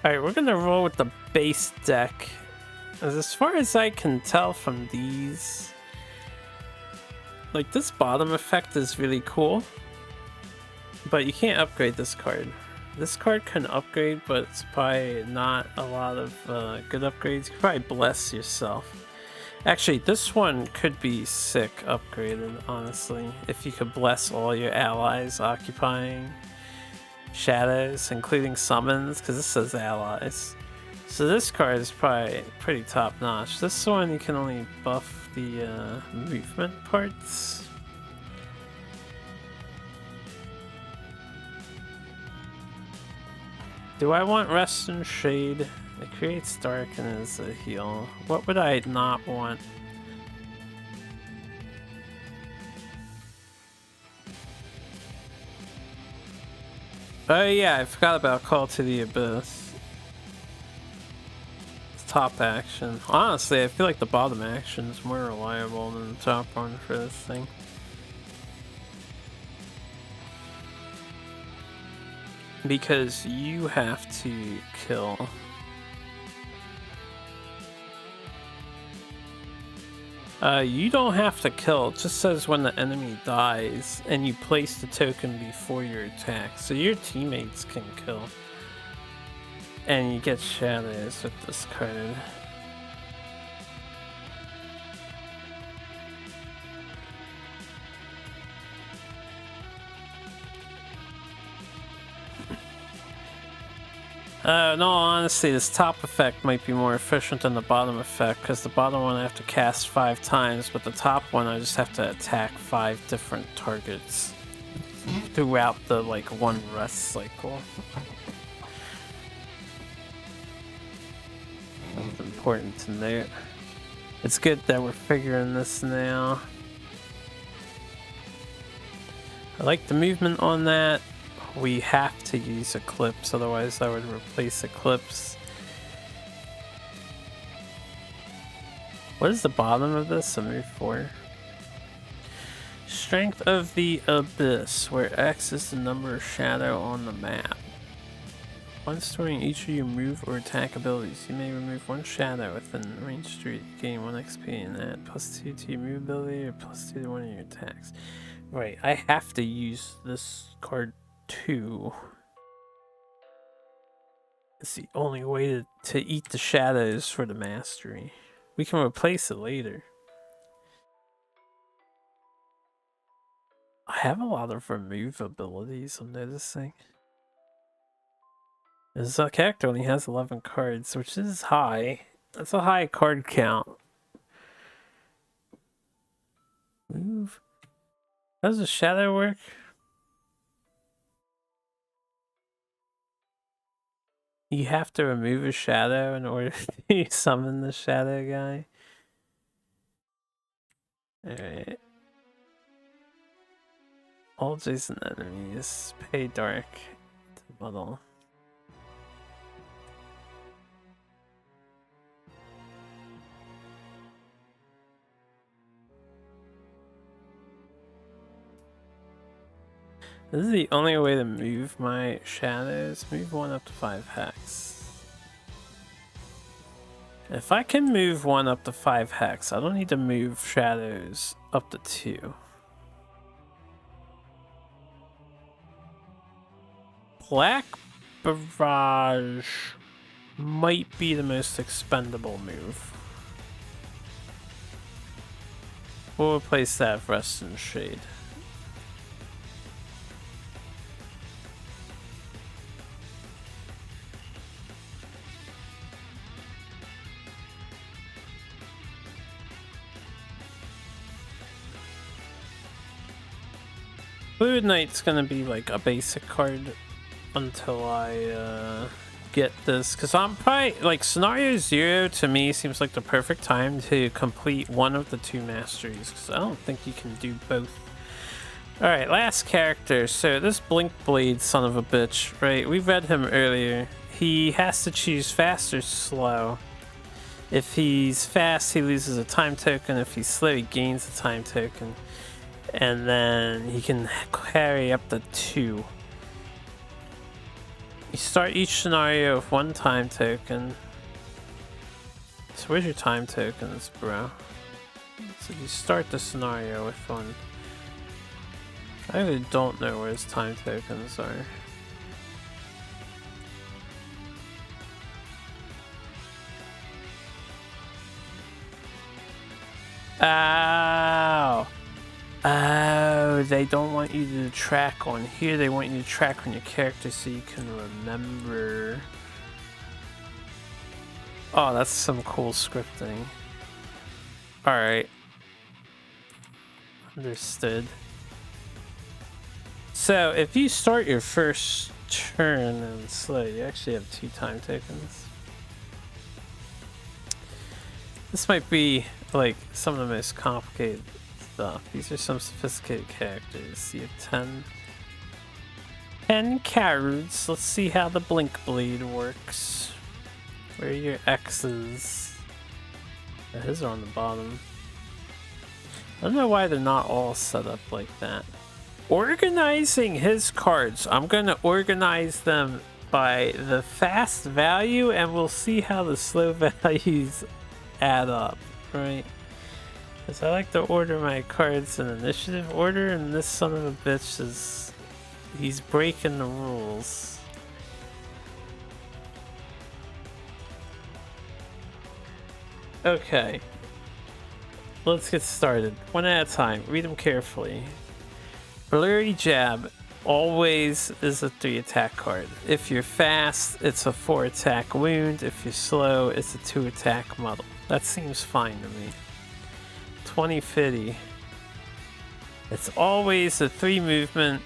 Alright, we're gonna roll with the base deck. As far as I can tell from these, like, this bottom effect is really cool, but you can't upgrade this card. This card can upgrade, but it's probably not a lot of good upgrades. You can probably bless yourself. Actually, this one could be sick upgraded, honestly, if you could bless all your allies occupying shadows, including summons, because this says allies. So this card is probably pretty top notch. This one you can only buff the movement parts. Do I want Rest and Shade? It creates dark and is a heal. What would I not want? Oh yeah, I forgot about Call to the Abyss. Top action. Honestly, I feel like the bottom action is more reliable than the top one for this thing. Because you have to kill You don't have to kill. It just says when the enemy dies and you place the token before your attack. So your teammates can kill. And you get shadows with this card. No, honestly, this top effect might be more efficient than the bottom effect, because the bottom one I have to cast 5 times, but the top one I just have to attack 5 different targets throughout the, like, one rest cycle. That's important to note. It's good that we're figuring this now. I like the movement on that. We have to use Eclipse, otherwise I would replace Eclipse. What is the bottom of this? A move 4. Strength of the Abyss, where X is the number of shadow on the map. Once during each of your move or attack abilities, you may remove 1 shadow within range 3. Gain 1 XP and add +2 to your move ability or +2 to one of your attacks. Right, I have to use this card too. It's the only way to eat the shadows for the mastery. We can replace it later. I have a lot of remove abilities, I'm noticing. This character only has 11 cards, which is high. That's a high card count. Move. How does the shadow work? You have to remove a shadow in order to summon the shadow guy. Alright. All adjacent enemies pay dark to muddle. This is the only way to move my shadows. Move 1 up to 5 hex. If I can move 1 up to 5 hex, I don't need to move shadows up to 2. Black Barrage might be the most expendable move. We'll replace that with Rest and Shade. Fluid Knight's gonna be like a basic card until I get this, because I'm probably like scenario 0 to me seems like the perfect time to complete one of the 2 masteries, because I don't think you can do both. Alright, last character. So this Blink Blade son of a bitch, right? We read him earlier. He has to choose fast or slow. If he's fast, he loses a time token. If he's slow, he gains a time token. And then he can carry up to 2. You start each scenario with 1 time token. So where's your time tokens, bro? So you start the scenario with 1. I really don't know where his time tokens are. Ow! Oh, they don't want you to track on here. They want you to track on your character so you can remember. Oh, that's some cool scripting. Alright. Understood. So, if you start your first turn and slow, you actually have 2 time tokens. This might be like some of the most complicated stuff. These are some sophisticated characters. You have 10 cards. Let's see how the Blink Blade works. Where are your X's? Oh, his are on the bottom. I don't know why they're not all set up like that. Organizing his cards. I'm going to organize them by the fast value, and we'll see how the slow values add up, right? Because I like to order my cards in initiative order, and this son of a bitch is... he's breaking the rules. Okay. Let's get started. One at a time. Read them carefully. Blurry Jab always is a 3 attack card. If you're fast, it's a 4 attack wound. If you're slow, it's a 2 attack muddle. That seems fine to me. 2050. It's always a 3 movement.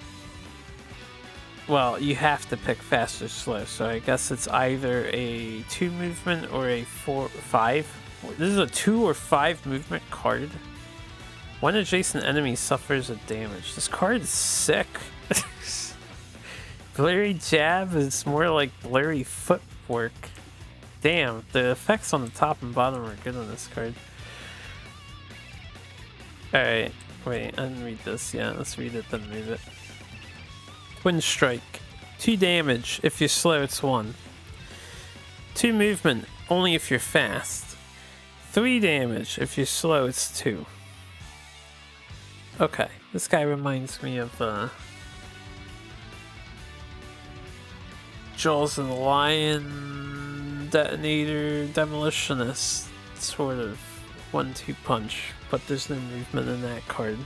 Well, you have to pick fast or slow, so I guess it's either a 2 movement or a 4 or 5. This is a 2 or 5 movement card. One adjacent enemy suffers a damage. This card is sick. Blurry Jab is more like blurry footwork. Damn, the effects on the top and bottom are good on this card. Alright, wait, I didn't read this yet. Let's read it, then move it. Twin Strike. 2 damage. If you're slow, it's 1. 2 movement, only if you're fast. 3 damage. If you're slow, it's 2. Okay, this guy reminds me of Jaws of the Lion, Detonator, Demolitionist, sort of 1-2 punch, but there's no movement in that card.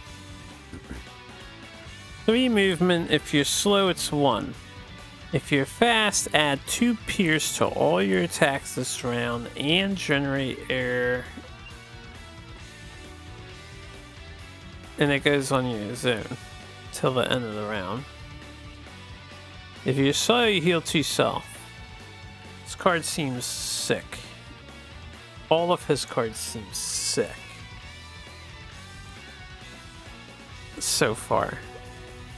3 movement, if you're slow it's 1. If you're fast, add 2 pierce to all your attacks this round and generate air. And it goes on your zone till the end of the round. If you're slow, you heal 2 self. This card seems sick. All of his cards seem sick. So far.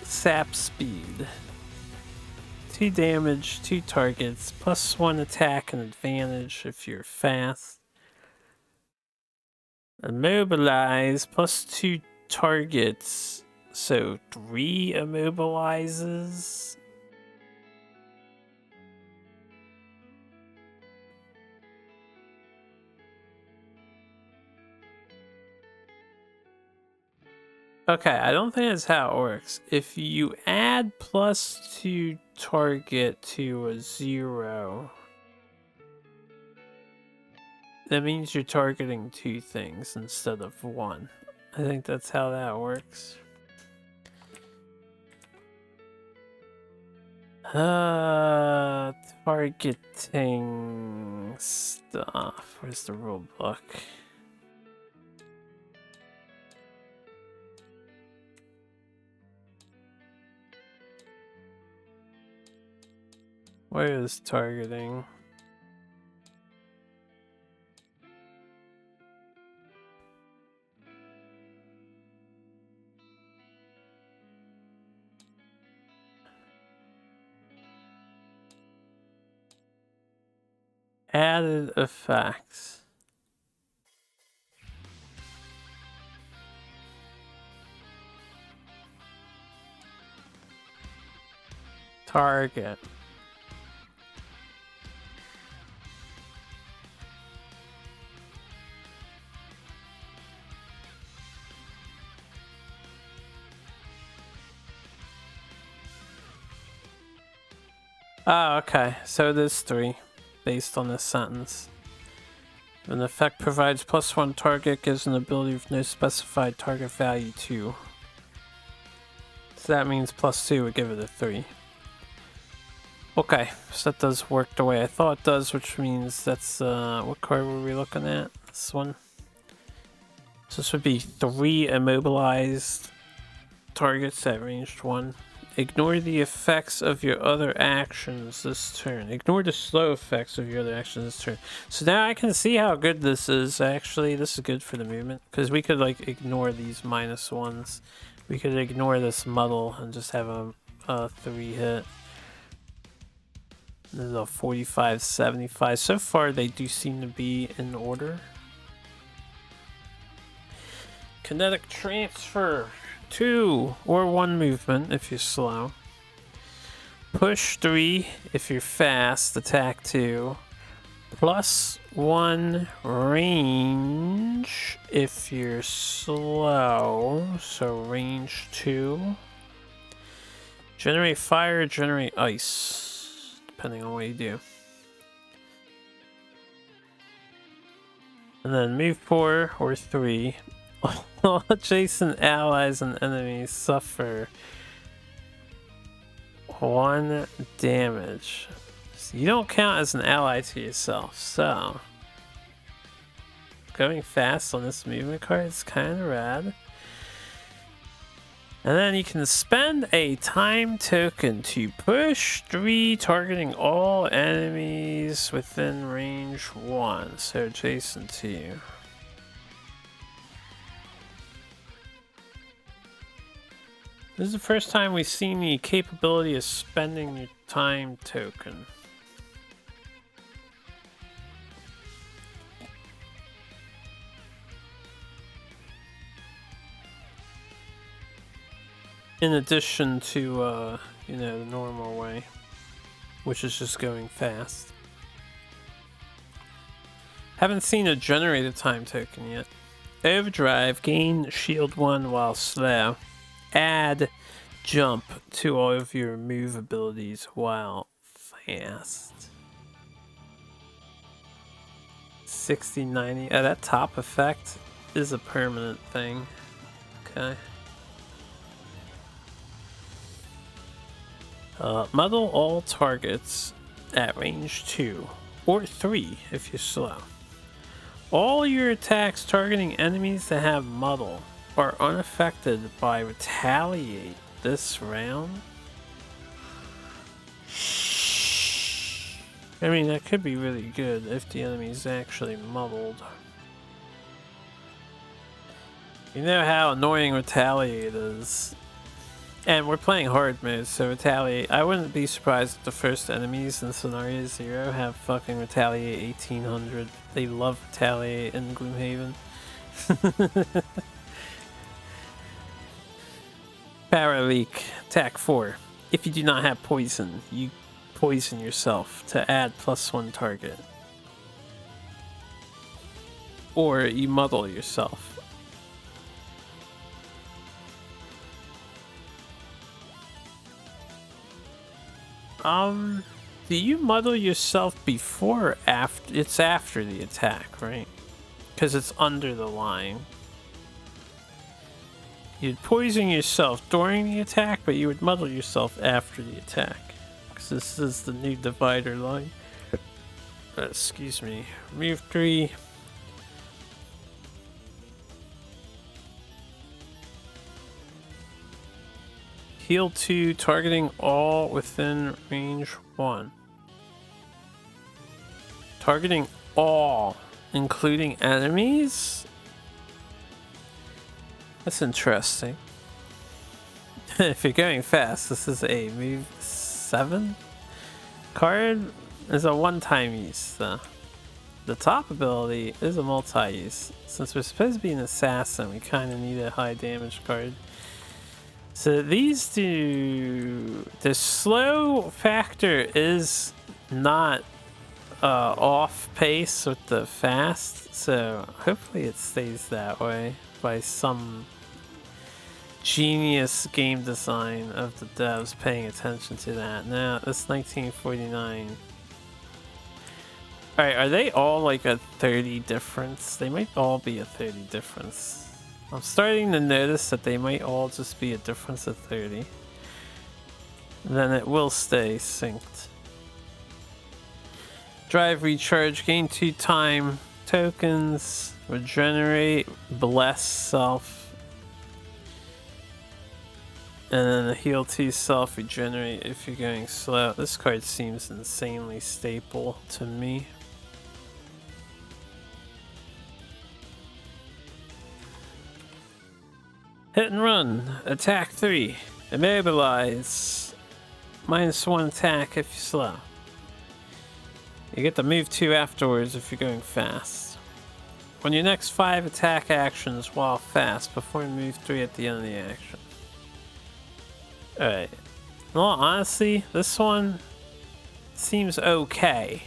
Sap Speed. 2 damage, 2 targets, +1 attack and advantage if you're fast. Immobilize, +2 targets, so 3 immobilizes. Okay, I don't think that's how it works. If you add +2 target to a 0, that means you're targeting 2 things instead of 1. I think that's how that works. Targeting stuff. Where's the rule book? Where is targeting? Added effects. Target. Oh, okay. So it is 3. Based on this sentence. An effect provides +1 target, gives an ability with no specified target value 2. So that means +2 would give it a 3. Okay, so that does work the way I thought it does, which means that's, what card were we looking at? This one. So this would be 3 immobilized targets at ranged 1. Ignore the effects of your other actions this turn. Ignore the slow effects of your other actions this turn. So now I can see how good this is. Actually, this is good for the movement. Because we could, like, ignore these -1s. We could ignore this muddle and just have a 3 hit. This is a 45, 75. So far, they do seem to be in order. Kinetic Transfer. 2 or 1 movement if you're slow. Push 3 if you're fast, attack 2. 1 range if you're slow, so range 2. Generate fire, generate ice, depending on what you do. And then move 4 or 3. All adjacent allies and enemies suffer 1 damage. So you don't count as an ally to yourself, so going fast on this movement card is kind of rad. And then you can spend a time token to push 3, targeting all enemies within range 1, so adjacent to you. This is the first time we've seen the capability of spending your time token. In addition to, you know, the normal way, which is just going fast. Haven't seen a generated time token yet. Overdrive, gain shield 1 while slow. Add jump to all of your move abilities while fast. 60, 90. Oh, that top effect is a permanent thing. Okay. Muddle all targets at range 2 or 3 if you're slow. All your attacks targeting enemies that have muddle are unaffected by retaliate this round. I mean, that could be really good if the enemy's actually muddled. You know how annoying retaliate is. And we're playing hard mode, so retaliate. I wouldn't be surprised if the first enemies in scenario 0 have fucking retaliate 1800. They love retaliate in Gloomhaven. Power leak, attack 4. If you do not have poison, you poison yourself to add +1 target. Or you muddle yourself. Do you muddle yourself before or after? It's after the attack, right? Because it's under the line. You'd poison yourself during the attack, but you would muddle yourself after the attack. Because this is the new divider line. Excuse me. Move 3. Heal 2, targeting all within range 1. Targeting all, including enemies? That's interesting. If you're going fast, this is a move 7 card. Is a one-time use though. The top ability is a multi-use. Since we're supposed to be an assassin, we kind of need a high damage card. So these do... The slow factor is not off pace with the fast, so hopefully it stays that way by some genius game design of the devs paying attention to that. Now, this 1949. Alright, are they all like a 30 difference? They might all be a 30 difference. I'm starting to notice that they might all just be a difference of 30. Then it will stay synced. Drive, recharge, gain 2 time tokens, regenerate, bless self, and then a heal 2 self, regenerate if you're going slow. This card seems insanely staple to me. Hit and run, attack 3, immobilize, -1 attack if you're slow. You get to move 2 afterwards if you're going fast. On your next 5 attack actions while fast, perform move 3 at the end of the action. Alright. Well, honestly, this one seems okay.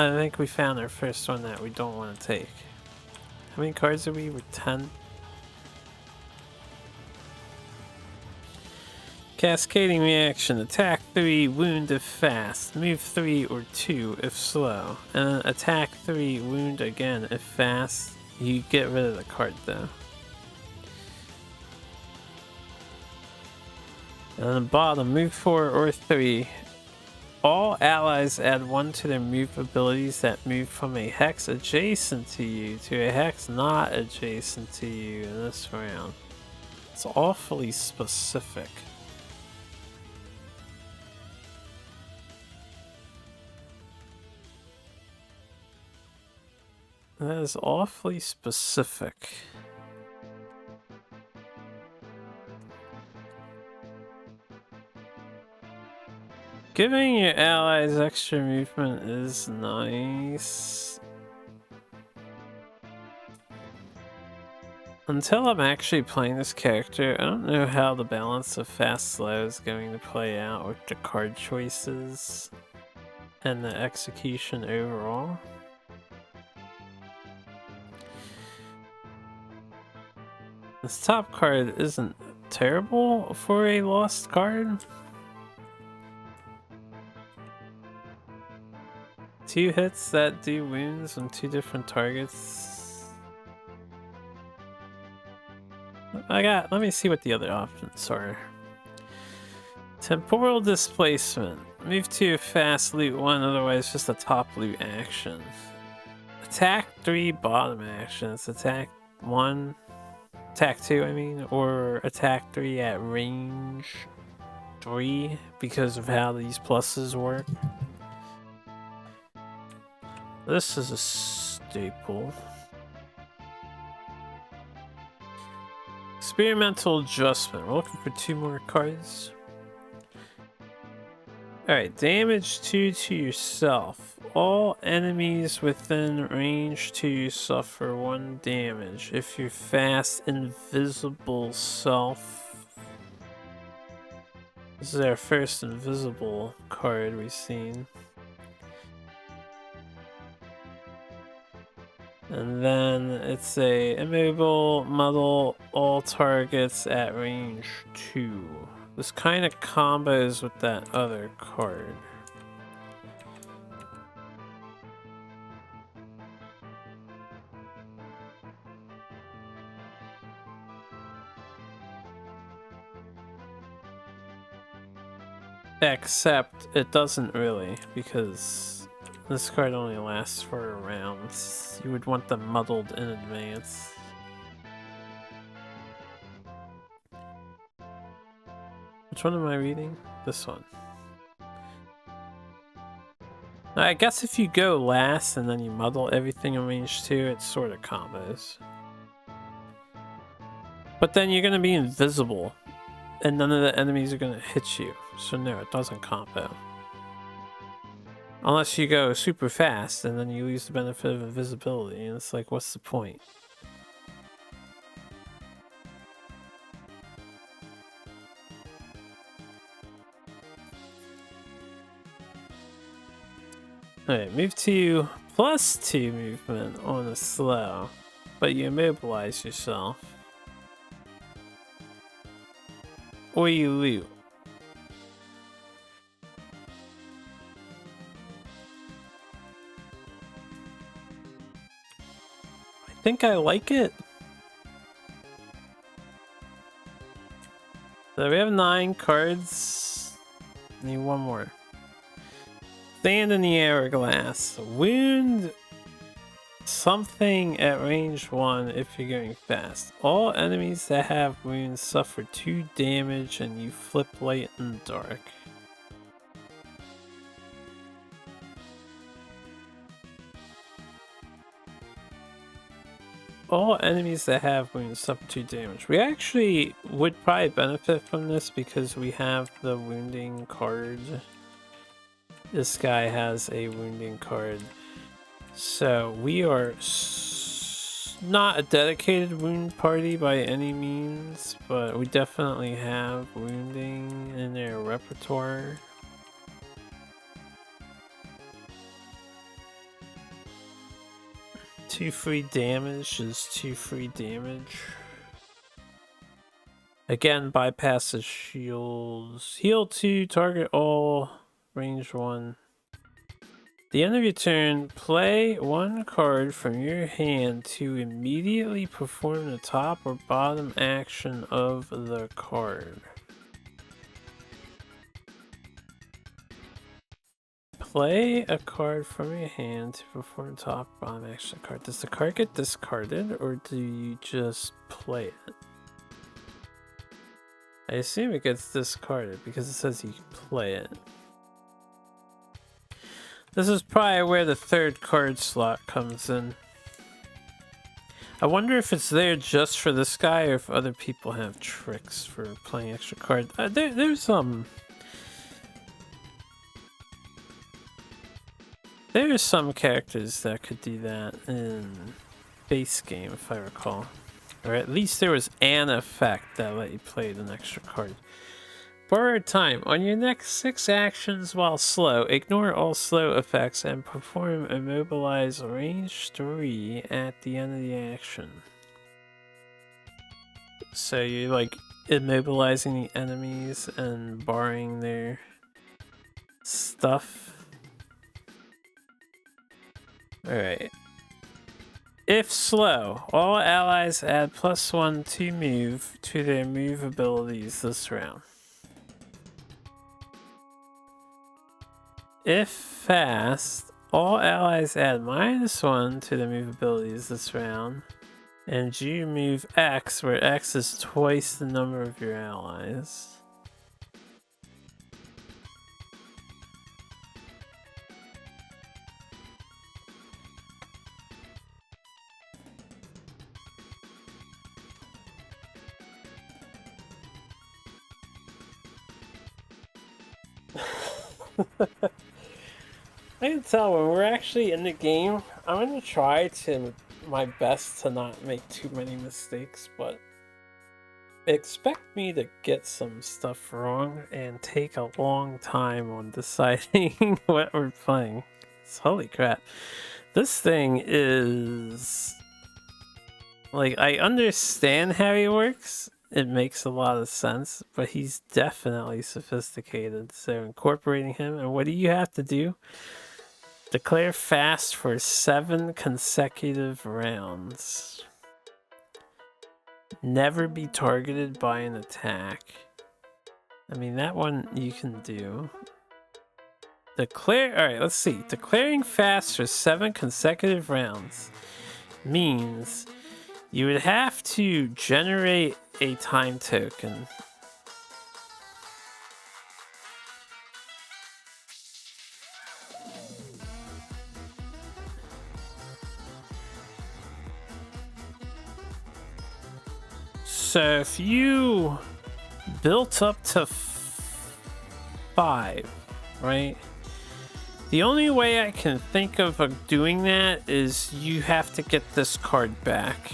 I think we found our first one that we don't want to take. How many cards are we? We're 10. Cascading reaction. Attack 3, wound if fast. Move 3 or 2 if slow. And then attack 3, wound again if fast. You get rid of the card though. And then bottom, move 4 or 3. All allies add 1 to their move abilities that move from a hex adjacent to you to a hex not adjacent to you in this round. It's awfully specific. That is awfully specific. Giving your allies extra movement is nice. Until I'm actually playing this character, I don't know how the balance of fast-slow is going to play out with the card choices and the execution overall. This top card isn't terrible for a lost card. 2 hits that do wounds on 2 different targets. Let me see what the other options are. Temporal displacement. Move to a fast loot 1, otherwise just a top loot action. Attack 3 bottom actions. Attack 1, attack 2 I mean, or attack 3 at range 3 because of how these pluses work. This is a staple. Experimental adjustment. We're looking for 2 more cards. Alright, damage 2 to yourself. All enemies within range 2 suffer 1 damage. If your fast, invisible self. This is our first invisible card we've seen. And then it's a immobile muddle all targets at range 2. This kind of combos with that other card. Except it doesn't really, because this card only lasts for a round. You would want them muddled in advance. Which one am I reading? This one. I guess if you go last and then you muddle everything in range 2, it sort of combos. But then you're going to be invisible, and none of the enemies are going to hit you. So no, it doesn't combo. Unless you go super fast and then you lose the benefit of invisibility, and it's like, what's the point? Alright, move to +2 movement on a slow, but you immobilize yourself. Or you loot. I think I like it. So we have 9 cards. Need 1 more. Stand in the hourglass. Wound something at range 1 if you're going fast. All enemies that have wounds suffer 2 damage and you flip light and dark. All enemies that have wounds suffer 2 damage. We actually would probably benefit from this because we have the wounding card. This guy has a wounding card. So we are not a dedicated wound party by any means, but we definitely have wounding in their repertoire. 2 free damage is 2 free damage. Again, bypasses shields. Heal 2, target all, range 1. The end of your turn, play 1 card from your hand to immediately perform the top or bottom action of the card. Play a card from your hand to perform top or bottom action of the card. Does the card get discarded or do you just play it? I assume it gets discarded because it says you can play it. This is probably where the 3rd card slot comes in. I wonder if it's there just for this guy or if other people have tricks for playing extra cards. There's some characters that could do that in base game, if I recall. Or at least there was an effect that let you play an extra card. Borrowed time. On your next 6 actions while slow, ignore all slow effects and perform immobilize range 3 at the end of the action. So you're like immobilizing the enemies and borrowing their stuff. Alright. If slow, all allies add +1 to move to their move abilities this round. If fast, all allies add -1 to their move abilities this round. And you move X, where X is twice the number of your allies. I can tell when we're actually in the game, I'm gonna try my best to not make too many mistakes, but expect me to get some stuff wrong and take a long time on deciding what we're playing. Holy crap. This thing is... like, I understand how he works. It makes a lot of sense, but he's definitely sophisticated. So incorporating him, and what do you have to do? Declare fast for 7 consecutive rounds. Never be targeted by an attack. I mean, that one you can do. Alright, let's see. Declaring fast for 7 consecutive rounds means you would have to generate a time token. So if you built up to 5, right? The only way I can think of doing that is you have to get this card back.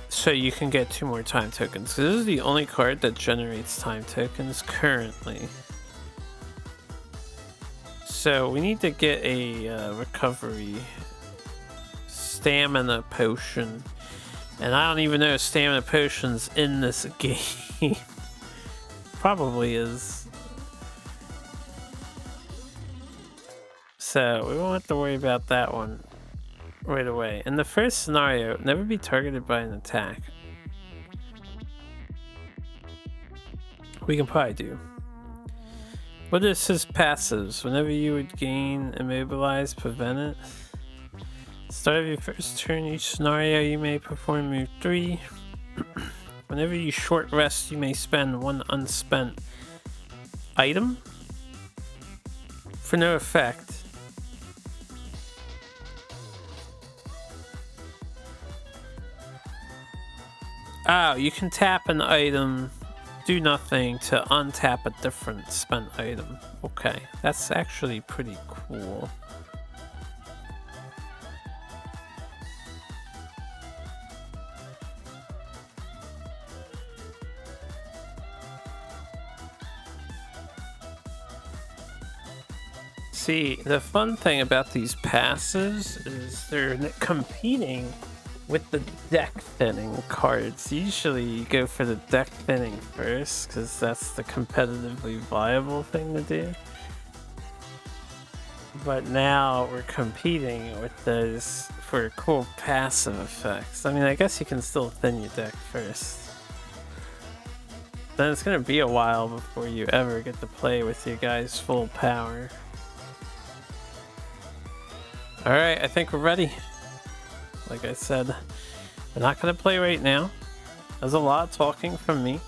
So you can get 2 more time tokens. This is the only card that generates time tokens currently. So we need to get a recovery stamina potion. And I don't even know if stamina potion's in this game. Probably is. So we won't have to worry about that one right away. In the first scenario, never be targeted by an attack. We can probably do. What is his passives? Whenever you would gain immobilize, prevent it. Start of your first turn, each scenario you may perform move 3. Whenever you short rest, you may spend 1 unspent item for no effect. Oh, you can tap an item, do nothing to untap a different spent item. Okay, that's actually pretty cool. See, the fun thing about these passes is they're competing with the deck thinning cards. Usually you go for the deck thinning first because that's the competitively viable thing to do. But now we're competing with those for cool passive effects. I mean, I guess you can still thin your deck first. Then it's gonna be a while before you ever get to play with your guys' full power. Alright, I think we're ready. Like I said, we're not gonna play right now. There's a lot of talking from me.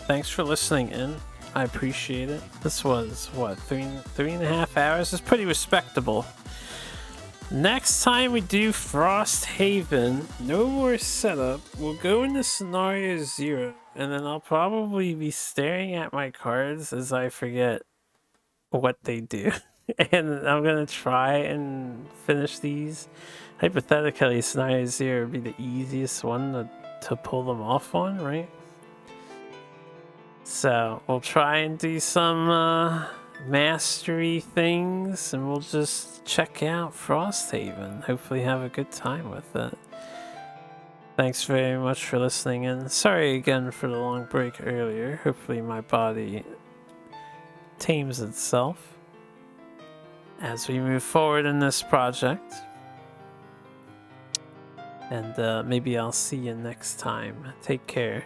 Thanks for listening in. I appreciate it. This was, what, three and a half hours? It's pretty respectable. Next time we do Frosthaven, no more setup. We'll go into scenario 0, and then I'll probably be staring at my cards as I forget what they do. And I'm gonna try and finish these. Hypothetically, scenario 0 would be the easiest one to pull them off on, right? So we'll try and do some mastery things, and we'll just check out Frosthaven. Hopefully have a good time with it. Thanks very much for listening in. Sorry again for the long break earlier. Hopefully my body tames itself as we move forward in this project. And maybe I'll see you next time. Take care.